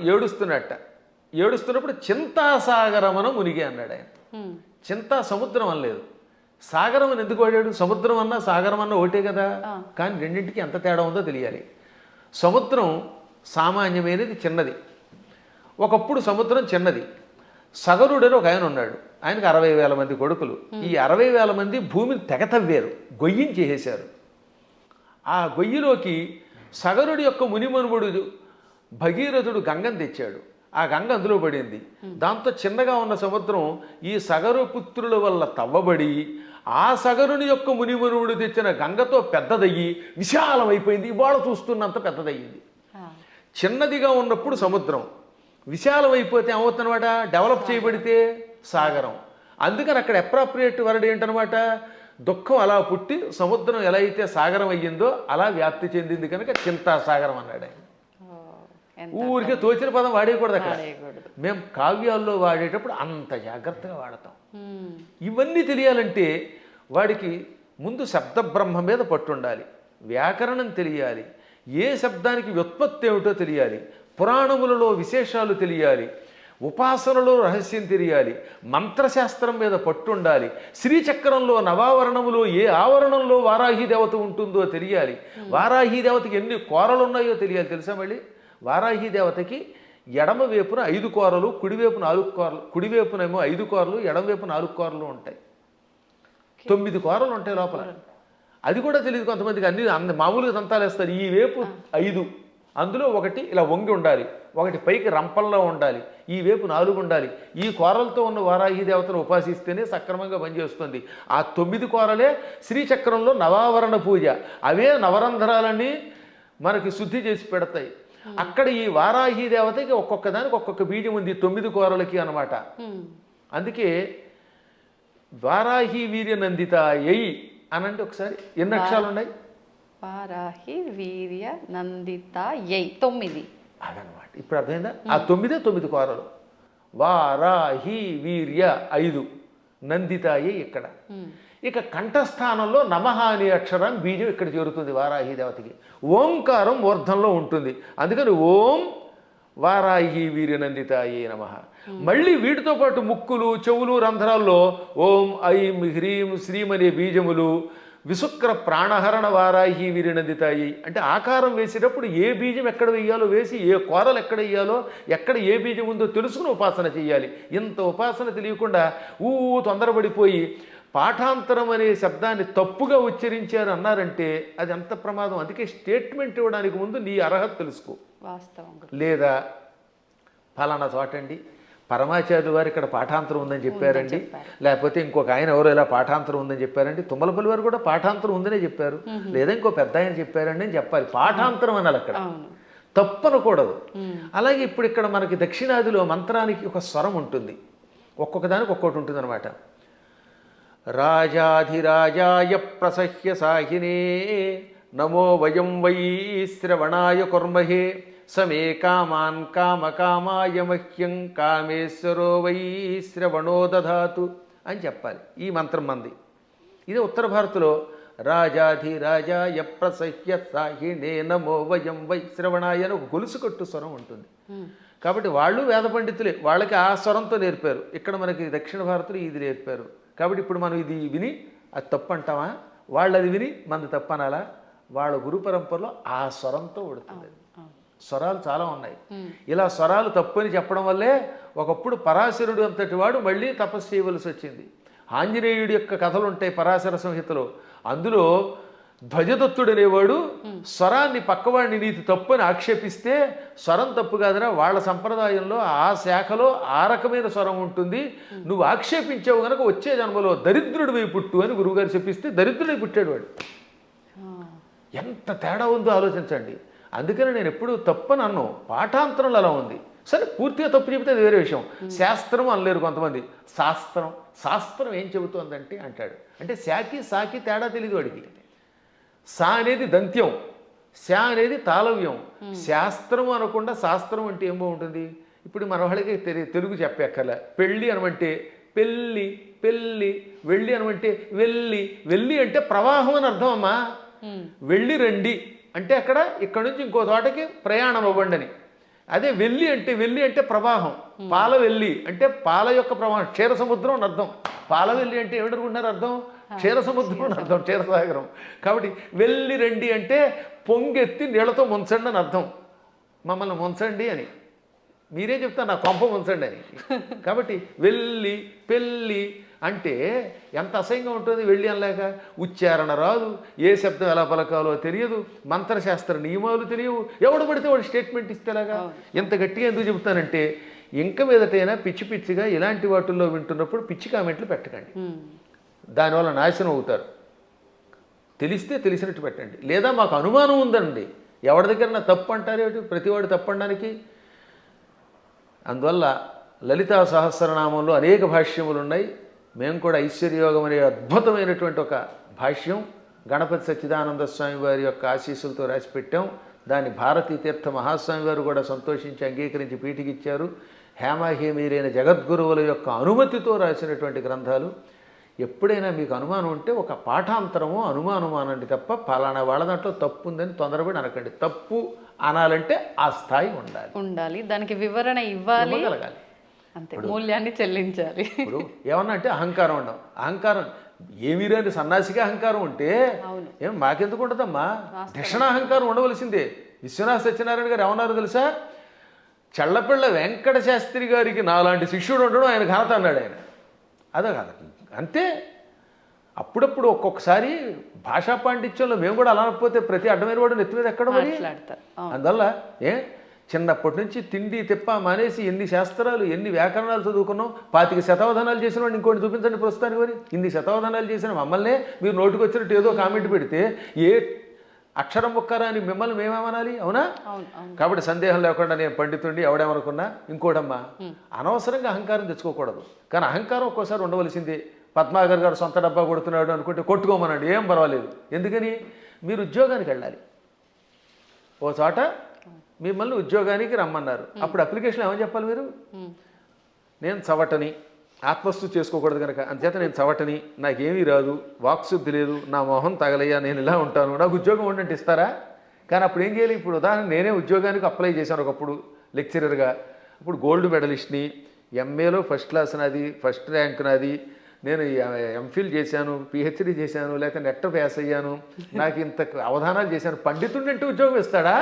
ఏడుస్తున్నప్పుడు చింతాసాగరమన మునిగి అన్నాడు ఆయన. చింతా సముద్రం అనలేదు, సాగరం అని ఎందుకు వాడాడు? సముద్రం అన్నా సాగరం అన్నా ఒకటే కదా. కానీ రెండింటికి ఎంత తేడా ఉందో తెలియాలి. సముద్రం సామాన్యమైనది, చిన్నది. ఒకప్పుడు సముద్రం చిన్నది. సగరుడని ఒక ఆయన ఉన్నాడు. ఆయనకు 60,000 మంది కొడుకులు. ఈ 60,000 మంది భూమిని తెగతవ్వారు, గొయ్యిని చేసేశారు. ఆ గొయ్యిలోకి సగరుడి యొక్క మునిమనుముడు భగీరథుడు గంగను తెచ్చాడు. ఆ గంగ అందులో పడింది. దాంతో చిన్నగా ఉన్న సముద్రం ఈ సగరు పుత్రుల వల్ల తవ్వబడి ఆ సగరుని యొక్క మునిమనువుడు తెచ్చిన గంగతో పెద్దదయ్యి విశాలమైపోయింది. ఇవాళ చూస్తున్నంత పెద్దదయ్యింది. చిన్నదిగా ఉన్నప్పుడు సముద్రం, విశాలమైపోతే ఏమవుతుందన్నమాట? డెవలప్ చేయబడితే సాగరం. అందుకని అక్కడ అప్రాప్రియేట్ వర్డ్ ఏంటనమాట? దుఃఖం అలా పుట్టి సముద్రం ఎలా అయితే సాగరం అయ్యిందో అలా వ్యాప్తి చెందింది కనుక చింతాసాగరం అన్నాడు ఆయన. ఊరికే తోచిన పదం వాడేయకూడదు అక్కడ. మేము కావ్యాల్లో వాడేటప్పుడు అంత జాగ్రత్తగా వాడతాం. ఇవన్నీ తెలియాలంటే వాడికి ముందు శబ్దబ్రహ్మ మీద పట్టుండాలి, వ్యాకరణం తెలియాలి, ఏ శబ్దానికి వ్యుత్పత్తి ఏమిటో తెలియాలి, పురాణములలో విశేషాలు తెలియాలి, ఉపాసనలో రహస్యం తెలియాలి, మంత్రశాస్త్రం మీద పట్టుండాలి, శ్రీచక్రంలో నవావరణములో ఏ ఆవరణంలో వారాహి దేవత ఉంటుందో తెలియాలి, వారాహి దేవతకి ఎన్ని కోరలు ఉన్నాయో తెలియాలి. తెలుసా? మళ్ళీ వారాహి దేవతకి ఎడమ వైపున 5 కోరలు, కుడివైపున 4 కోరలు, కుడివైపునేమో 5 కోరలు, ఎడమవైపు 4 కోరలు ఉంటాయి. 9 కోరలు ఉంటాయి లోపల. అది కూడా తెలియదు కొంతమందికి. అన్ని మామూలుగా దంతాలు వేస్తారు. ఈ వైపు 5, అందులో ఒకటి ఇలా వంగి ఉండాలి, ఒకటి పైకి రంపంలో ఉండాలి, ఈ వైపు 4 ఉండాలి. ఈ కోరలతో ఉన్న వారాహి దేవతను ఉపాసిస్తేనే సక్రమంగా పనిచేస్తుంది. ఆ 9 కోరలే శ్రీచక్రంలో నవావరణ పూజ. అవే నవరంధ్రాలని మనకి శుద్ధి చేసి పెడతాయి. అక్కడ ఈ వారాహి దేవతకి ఒక్కొక్క దానికి ఒక్కొక్క బీజం ఉంది 9 కూరలకి అన్నమాట. అందుకే వారాహి వీర్య నందిత ఎయి అనంటే ఒకసారి ఎన్ని అక్షరాలు ఉన్నాయి? వారాహి వీర్య నందిత యై 9. అదనమాట. ఇప్పుడు అర్థమైందా? ఆ 9 కూరలు. వారాహి వీర్య 5, నందితాయి ఇక్కడ. ఇక కంఠస్థానంలో నమః అనే అక్షరం బీజం ఇక్కడ చేరుతుంది వారాహి దేవతకి. ఓంకారం ఊర్ధంలో ఉంటుంది. అందుకని ఓం వారాహి వీర్యనందితాయే నమః. మళ్ళీ వీటితో పాటు ముక్కులు, చెవులు, రంధ్రాల్లో ఓం ఐం హ్రీం శ్రీం అనే బీజములు, విశుక్ర ప్రాణహరణ వారాహి వీర్యనందితాయి అంటే ఆకారం వేసేటప్పుడు ఏ బీజం ఎక్కడ వేయాలో వేసి, ఏ కూరలు ఎక్కడ వేయాలో, ఎక్కడ ఏ బీజం ఉందో తెలుసుకుని ఉపాసన చేయాలి. ఇంత ఉపాసన తెలియకుండా తొందరపడిపోయి పాఠాంతరం అనే శబ్దాన్ని తప్పుగా ఉచ్చరించారు అన్నారంటే అది ఎంత ప్రమాదం. అందుకే స్టేట్మెంట్ ఇవ్వడానికి ముందు నీ అర్హత తెలుసుకో. వాస్తవం. లేదా ఫలానా చోటండి పరమాచార్యులు వారు ఇక్కడ పాఠాంతరం ఉందని చెప్పారండి, లేకపోతే ఇంకొక ఆయన ఎవరో ఇలా పాఠాంతరం ఉందని చెప్పారండి, తుమ్మలపల్లి వారు కూడా పాఠాంతరం ఉందనే చెప్పారు, లేదా ఇంకో పెద్ద ఆయన చెప్పారండి అని చెప్పాలి. పాఠాంతరం అనాలి, అక్కడ తప్పనకూడదు. అలాగే ఇప్పుడు ఇక్కడ మనకి దక్షిణాదిలో మంత్రానికి ఒక స్వరం ఉంటుంది, ఒక్కొక్క దానికి ఒక్కొక్కటి ఉంటుంది అనమాట. రాజాధిరాజాయ ప్రసహ్య సాహినే నమో వయం వై శ్రవణాయ కుర్మహే సమే కామాన్ కామకామాయ మహ్యం కామేశ్వరో వై శ్రవణో దధాతు అని చెప్పాలి. ఈ మంత్రం మంది. ఇదే ఉత్తర భారత్లో రాజాధిరాజాయ ప్రసహ్య సాహినే నమో వయం వై శ్రవణాయ అని ఒక గొలుసు కట్టు స్వరం ఉంటుంది. కాబట్టి వాళ్ళు వేద పండితులే, వాళ్ళకి ఆ స్వరంతో నేర్పారు. ఇక్కడ మనకి దక్షిణ భారత్లో ఇది నేర్పారు. కాబట్టి ఇప్పుడు మనం ఇది విని అది తప్పు అంటామా, వాళ్ళు అది విని మనది తప్పు అనాలా? వాళ్ళ గురు పరంపరలో ఆ స్వరంతో ఉడుతుంది. స్వరాలు చాలా ఉన్నాయి. ఇలా స్వరాలు తప్పు అని చెప్పడం వల్లే ఒకప్పుడు పరాశరుడు అంతటి వాడు మళ్ళీ తపస్సు చేయవలసి వచ్చింది. ఆంజనేయుడి యొక్క కథలు ఉంటాయి పరాశర సంహితలో. అందులో ధ్వజదత్తుడు అనేవాడు స్వరాన్ని పక్కవాడిని నీతి తప్పు అని ఆక్షేపిస్తే, స్వరం తప్పు కాదురా, వాళ్ళ సంప్రదాయంలో ఆ శాఖలో ఆ రకమైన స్వరం ఉంటుంది, నువ్వు ఆక్షేపించావు కనుక వచ్చే జన్మలో దరిద్రుడివై పుట్టు అని గురువుగారు చెప్పిస్తే దరిద్రుడై పుట్టాడు వాడు. ఎంత తేడా ఉందో ఆలోచించండి. అందుకని నేను ఎప్పుడు తప్పని అన్ను, పాఠాంతరంలో అలా ఉంది. సరే పూర్తిగా తప్పు చెబితే అది వేరే విషయం. శాస్త్రం అనలేరు కొంతమంది. శాస్త్రం ఏం చెబుతోందంటే అంటాడు. అంటే శాకి సాకి తేడా తెలియదు వాడికి. సా అనేది దంత్యం, శా అనేది తాళవ్యం. శాస్త్రం అనకుండా శాస్త్రం అంటే ఏం బాగుంటుంది? ఇప్పుడు మన వాళ్ళకి తెలుగు చెప్పక్కర్లే. పెళ్ళి అనమంటే పెళ్ళి, పెళ్ళి. వెళ్ళి అనమంటే వెళ్ళి. వెళ్ళి అంటే ప్రవాహం అని అర్థం అమ్మా. వెళ్ళి రండి అంటే ఇక్కడ నుంచి ఇంకో చోటకి ప్రయాణం అవ్వండి అని. అదే వెళ్ళి అంటే ప్రవాహం. పాల వెళ్ళి అంటే పాల యొక్క ప్రవాహం, క్షీర సముద్రం అని అర్థం. పాల వెళ్ళి అంటే ఏమిటనుకుంటున్నారు అర్థం? క్షీర సముద్రం అని అర్థం, క్షీరసాగరం. కాబట్టి వెళ్ళి రండి అంటే పొంగెత్తి నీళ్లతో ముంచండి అని అర్థం. మమ్మల్ని ముంచండి అని మీరే చెప్తారు, నా కొంప ముంచండి అని. కాబట్టి వెళ్ళి పెళ్ళి అంటే ఎంత అసహ్యంగా ఉంటుంది. వెళ్ళి అనలేక ఉచ్చారణ రాదు, ఏ శబ్దం ఎలా పలకాలో తెలియదు, మంత్రశాస్త్ర నియమాలు తెలియవు, ఎవడు పడితే వాడు స్టేట్మెంట్ ఇస్తేలాగా. ఎంత గట్టిగా ఎందుకు చెబుతానంటే, ఇంక మీదటైనా పిచ్చి పిచ్చిగా ఇలాంటి వాటిల్లో వింటున్నప్పుడు పిచ్చి కామెంట్లు పెట్టకండి, దానివల్ల నాశనం అవుతారు. తెలిస్తే తెలిసినట్టు పెట్టండి. లేదా మాకు అనుమానం ఉందండి, ఎవరి దగ్గర నా తప్పు అంటారేమిటి, ప్రతివాడు తప్పు అనడానికి. అందువల్ల లలితా సహస్రనామంలో అనేక భాష్యములు ఉన్నాయి. మేము కూడా ఐశ్వర్యయోగం అనే అద్భుతమైనటువంటి ఒక భాష్యం గణపతి సచ్చిదానంద స్వామి వారి యొక్క ఆశీస్సులతో రాసిపెట్టాం. దాన్ని భారతీ తీర్థ మహాస్వామి వారు కూడా సంతోషించి అంగీకరించి పీఠికిచ్చారు. హేమాహేమీరైన జగద్గురువుల యొక్క అనుమతితో రాసినటువంటి గ్రంథాలు. ఎప్పుడైనా మీకు అనుమానం ఉంటే ఒక పాఠాంతరమో అనుమానం అనండి తప్ప ఫలానా వాళ్ళ దాంట్లో తప్పు ఉందని తొందరపడి అనకండి. తప్పు అనాలంటే ఆ స్థాయి ఉండాలి, దానికి వివరణ ఇవ్వగలగాలి, అంతే, మూల్యాన్ని చెల్లించాలి. ఇప్పుడు ఏమన్నా అంటే అహంకారం ఉండవు. అహంకారం ఏమీ రాని సన్నాసిగా అహంకారం ఉంటే ఏం మాకెందుకు ఉంటుందమ్మా? దక్షిణాహంకారం ఉండవలసిందే. విశ్వనాథ సత్యనారాయణ గారు ఏమన్నారు తెలుసా? చల్లపిళ్ళ వెంకట శాస్త్రి గారికి నాలాంటి శిష్యుడు ఉండడం ఆయన ఘనత అన్నాడు ఆయన. అదే కదా, అంతే. అప్పుడప్పుడు ఒక్కొక్కసారి భాషా పాండిత్యంలో మేము కూడా అలా అనకపోతే ప్రతి అడ్డమైన వాడు నెత్తి మీద ఎక్కడ మరి. అందువల్ల చిన్నప్పటి నుంచి తిండి తిప్ప మానేసి ఎన్ని శాస్త్రాలు ఎన్ని వ్యాకరణాలు చదువుకున్నాం. 25 శతావధానాలు చేసిన వాడిని ఇంకోటి చూపించండి ప్రస్తుతానికి. మరి ఇన్ని శతావధానాలు చేసిన మమ్మల్నే మీరు నోటికి వచ్చినట్టు ఏదో కామెంట్ పెడితే ఏ అక్షరం ముక్కరా అని మిమ్మల్ని మేమేమనాలి? అవునా? అవును అవును కాబట్టి సందేహం లేకుండా నేను పండితుండి ఎవడేమనుకున్నా. ఇంకోటమ్మా, అనవసరంగా అహంకారం తెచ్చుకోకూడదు. కానీ అహంకారం ఒక్కోసారి ఉండవలసిందే. పద్మాగర్ గారు సొంత డబ్బా కొడుతున్నాడు అనుకుంటే కొట్టుకోమనండి, ఏం పర్వాలేదు. ఎందుకని? మీరు ఉద్యోగానికి వెళ్ళాలి. ఓ చోట మిమ్మల్ని ఉద్యోగానికి రమ్మన్నారు. అప్పుడు అప్లికేషన్ ఏమని చెప్పాలి మీరు? నేను చవటని, ఆత్మస్థుతి చేసుకోకూడదు కనుక అంచేత నేను చవటని, నాకేమీ రాదు, వాక్శుద్ధి లేదు, నా మొహం తగలయ్యా, నేను ఇలా ఉంటాను, నాకు ఉద్యోగం ఉండంటే ఇస్తారా? కానీ అప్పుడు ఏం చేయాలి? ఇప్పుడు ఉదాహరణ నేనే ఉద్యోగానికి అప్లై చేశాను ఒకప్పుడు లెక్చరర్గా. ఇప్పుడు గోల్డ్ మెడలిస్ట్ని, ఎంఏలో ఫస్ట్ క్లాస్ నాది, ఫస్ట్ ర్యాంక్ నాది, నేను ఎంఫిల్ చేశాను, పిహెచ్డి చేశాను, లేకపోతే నెట్ పాస్ అయ్యాను, నాకు ఇంత అవధానాలు చేశాను, పండితుడిని అంటే ఉద్యోగం ఇస్తాడా?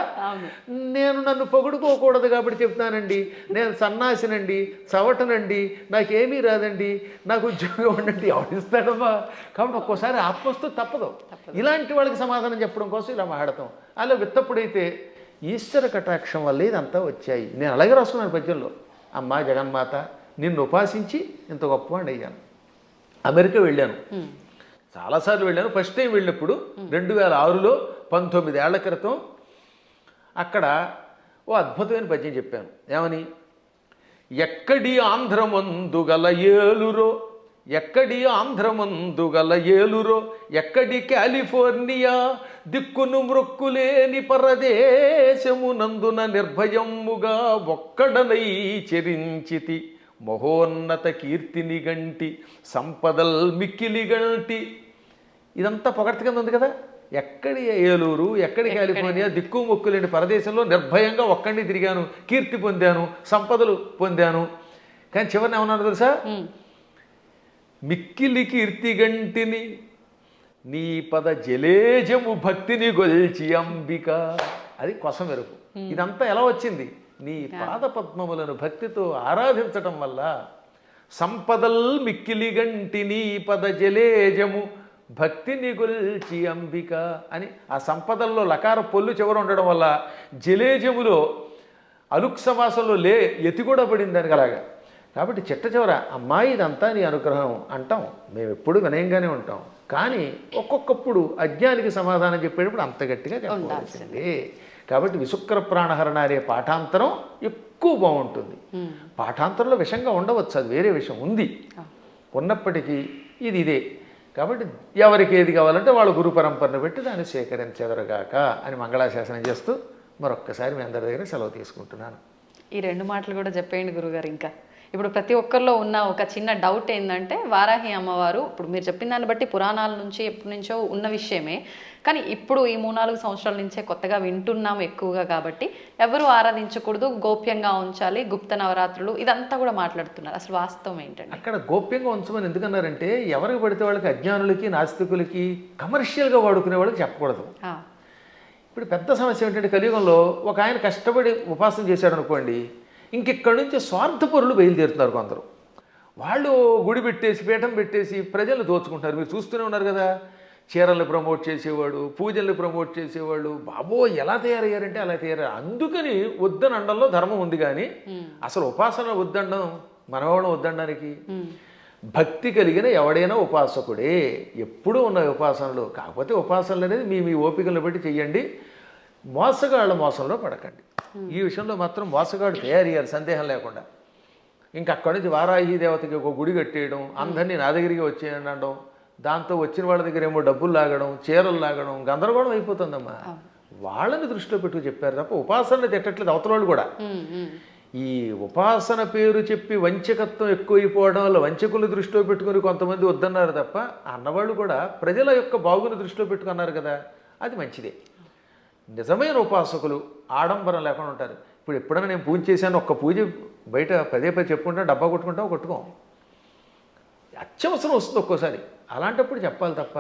నేను నన్ను పొగుడుకోకూడదు కాబట్టి చెప్తానండి, నేను సన్నాసినండి, చవటనండి, నాకేమీ రాదండి, నాకు ఉద్యోగం ఉండండి, ఎవరిస్తాడమ్మా? కాబట్టి ఒక్కోసారి ఆత్మస్తు తప్పదు. ఇలాంటి వాళ్ళకి సమాధానం చెప్పడం కోసం ఇలా మాట్లాడతాం. అలా విత్తప్పుడైతే ఈశ్వర కటాక్షం వల్ల ఇదంతా వచ్చాయి. నేను అలాగే రాసుకున్నాను పద్యంలో, అమ్మా జగన్మాత నిన్ను ఉపాసించి ఇంత గొప్పవాడిని అయ్యాను. అమెరికా వెళ్ళాను, చాలాసార్లు వెళ్ళాను. ఫస్ట్ టైం వెళ్ళినప్పుడు 2006లో 19 ఏళ్ల క్రితం అక్కడ ఓ అద్భుతమైన పద్యం చెప్పాను. ఏమని? ఎక్కడి ఆంధ్రమందు గల ఏలురో, ఎక్కడి ఆంధ్రమందు గల ఏలురో, ఎక్కడి కాలిఫోర్నియా దిక్కును మ్రొక్కులేని పరదేశమునందున నిర్భయముగా ఒక్కడనై చెరించితి, మహోన్నత కీర్తిని గంటి సంపదల్ మిక్కిలి గంటి. ఇదంతా పొగడ్త కింద ఉంది కదా. ఎక్కడి ఏలూరు, ఎక్కడి కాలిఫోర్నియా దిక్కు మొక్కు లేని పరదేశంలో నిర్భయంగా ఒక్కడిని తిరిగాను, కీర్తి పొందాను, సంపదలు పొందాను. కానీ చివరిని ఏమన్నాను తెలుసా? మిక్కిలి కీర్తి గంటిని నీ పద జలేజము భక్తిని గొల్చి అంబిక. అది కొసమెరుపు. ఇదంతా ఎలా వచ్చింది? నీ పాద పద్మములను భక్తితో ఆరాధించటం వల్ల. సంపదల్ మిక్కిలి గంటి నీ పద జలేజము భక్తిని గొల్చి అంబిక అని ఆ సంపదల్లో లకార పొల్లు చివర ఉండడం వల్ల జలేజములో అలుక్ సమాసంలో ఎతి కూడా పడింది దానికి అలాగా. కాబట్టి చిట్ట చివర అమ్మాయి ఇదంతా నీ అనుగ్రహం అంటాం. మేము ఎప్పుడు వినయంగానే ఉంటాం. కానీ ఒక్కొక్కప్పుడు అజ్ఞానికి సమాధానం చెప్పేటప్పుడు అంత గట్టిగా చెప్పాల్సిందే. కాబట్టి విశుక్ర ప్రాణహరణ అనే పాఠాంతరం ఎక్కువ బాగుంటుంది. పాఠాంతరంలో విషంగా ఉండవచ్చు, అది వేరే విషయం ఉంది. ఉన్నప్పటికీ ఇదే. కాబట్టి ఎవరికి ఏది కావాలంటే వాళ్ళ గురు పరంపరను పెట్టి దాన్ని సేకరించెదరుగాక అని మంగళాశాసనం చేస్తూ మరొక్కసారి మీ అందరి దగ్గర సెలవు తీసుకుంటున్నాను. ఈ 2 మాటలు కూడా చెప్పేయండి గురుగారు. ఇంకా ఇప్పుడు ప్రతి ఒక్కరిలో ఉన్న ఒక చిన్న డౌట్ ఏంటంటే, వారాహి అమ్మవారు ఇప్పుడు మీరు చెప్పిన దాన్ని బట్టి పురాణాల నుంచి ఎప్పటి నుంచో ఉన్న విషయమే, కానీ ఇప్పుడు ఈ 3-4 సంవత్సరాల నుంచే కొత్తగా వింటున్నాము ఎక్కువగా. కాబట్టి ఎవరు ఆరాధించకూడదు, గోప్యంగా ఉంచాలి, గుప్త నవరాత్రులు ఇదంతా కూడా మాట్లాడుతున్నారు. అసలు వాస్తవం ఏంటంటే అక్కడ గోప్యంగా ఉంచమని ఎందుకన్నారంటే, ఎవరికి పడితే వాళ్ళకి, అజ్ఞానులకి, నాస్తికులకి, కమర్షియల్గా వాడుకునే వాళ్ళకి చెప్పకూడదు. ఇప్పుడు పెద్ద సమస్య ఏంటంటే, కలియుగంలో ఒక ఆయన కష్టపడి ఉపాసన చేశాడు అనుకోండి, ఇంకెక్కడి నుంచి స్వార్థపరులు బయలుదేరుతున్నారు కొందరు. వాళ్ళు గుడి పెట్టేసి, పీఠం పెట్టేసి ప్రజలు దోచుకుంటారు. మీరు చూస్తూనే ఉన్నారు కదా. చీరల్ని ప్రమోట్ చేసేవాడు, పూజల్ని ప్రమోట్ చేసేవాళ్ళు, బాబో ఎలా తయారయ్యారంటే అలా తయారయ్యారు. అందుకని వద్దనండంలో ధర్మం ఉంది. కానీ అసలు ఉపాసన వద్దండం మనవాళ్ళం వద్దనడానికి. భక్తి కలిగిన ఎవడైనా ఉపాసకుడే. ఎప్పుడూ ఉన్న ఉపాసనలు. కాకపోతే ఉపాసనలు అనేది మీ ఓపికలను బట్టి చెయ్యండి. మోసగాళ్ళ మోసంలో పడకండి. ఈ విషయంలో మాత్రం మోసగాడు తయారయ్యారు, సందేహం లేకుండా. ఇంకా అక్కడి నుంచి వారాహి దేవతకి ఒక గుడి కట్టేయడం, అందరినీ నా దగ్గరికి వచ్చేయండి అనడం, దాంతో వచ్చిన వాళ్ళ దగ్గర ఏమో డబ్బులు లాగడం, చీరలు లాగడం, గందరగోళం అయిపోతుందమ్మా. వాళ్ళని దృష్టిలో పెట్టుకు చెప్పారు తప్ప ఉపాసనలు తిట్టట్లేదు అవతల వాళ్ళు కూడా. ఈ ఉపాసన పేరు చెప్పి వంచకత్వం ఎక్కువైపోవడం వల్ల వంచకులు దృష్టిలో పెట్టుకుని కొంతమంది వద్దన్నారు తప్ప, అన్నవాళ్ళు కూడా ప్రజల యొక్క బాగుని దృష్టిలో పెట్టుకున్నారు కదా, అది మంచిదే. నిజమైన ఉపాసకులు ఆడంబరం లేకుండా ఉంటారు. ఇప్పుడు ఎప్పుడైనా నేను పూజ చేశాను, ఒక్క పూజ బయట పదే చెప్పుకుంటా, డబ్బా కొట్టుకుంటాం, కొట్టుకోం. అత్యవసరం వస్తుంది ఒక్కోసారి. అలాంటప్పుడు చెప్పాలి తప్ప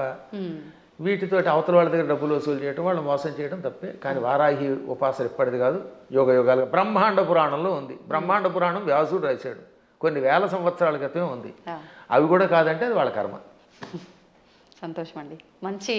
వీటితోటి అవతల వాళ్ళ దగ్గర డబ్బులు వసూలు చేయడం, వాళ్ళు మోసం చేయడం తప్పే. కానీ వారాహి ఉపాసన ఎప్పటిది కాదు, యోగ యోగాలుగా బ్రహ్మాండ పురాణంలో ఉంది. బ్రహ్మాండ పురాణం వ్యాసుడు రాశాడు, కొన్ని వేల సంవత్సరాల క్రితమే ఉంది. అవి కూడా కాదంటే అది వాళ్ళ కర్మ. సంతోషం అండి. మంచి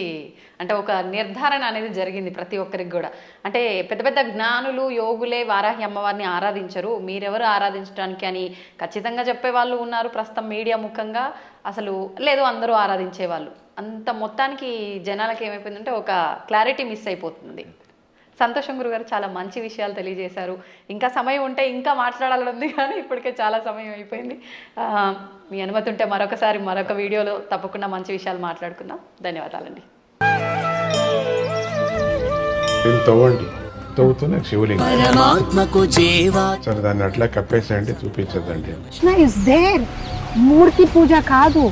అంటే ఒక నిర్ధారణ అనేది జరిగింది ప్రతి ఒక్కరికి కూడా. అంటే పెద్ద పెద్ద జ్ఞానులు యోగులే వారాహి అమ్మవారిని ఆరాధించరు, మీరెవరు ఆరాధించడానికి అని ఖచ్చితంగా చెప్పే వాళ్ళు ఉన్నారు ప్రస్తుతం మీడియా ముఖంగా. అసలు లేదు అందరూ ఆరాధించేవాళ్ళు. అంత మొత్తానికి జనాలకి ఏమైపోయిందంటే ఒక క్లారిటీ మిస్ అయిపోతుంది. సంతోషం గురుగారు, చాలా మంచి విషయాలు తెలియజేశారు. ఇంకా సమయం ఉంటే ఇంకా మాట్లాడాలని ఉంది కానీ ఇప్పటికే చాలా సమయం అయిపోయింది. మీ అనుమతి ఉంటే మరొకసారి మరొక వీడియోలో తప్పకుండా మంచి విషయాలు మాట్లాడుకుందాం. ధన్యవాదాలండి. తవ్వండి, తవ్వుతున్న శివలింగం సరే దాన్ని అట్లా కప్పేసేయండి, చూపించదండి. Krishna is there. మూర్తి పూజ కాదు,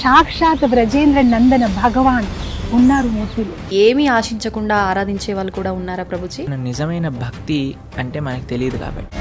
సాక్షాత్ బ్రజేంద్ర నందన భగవాన్ ఉన్నారు మూర్తిలో. ఏమీ ఆశించకుండా ఆరాధించే వాళ్ళు కూడా ఉన్నారా ప్రభుజీ? నిజమైన భక్తి అంటే మనకు తెలియదు కాబట్టి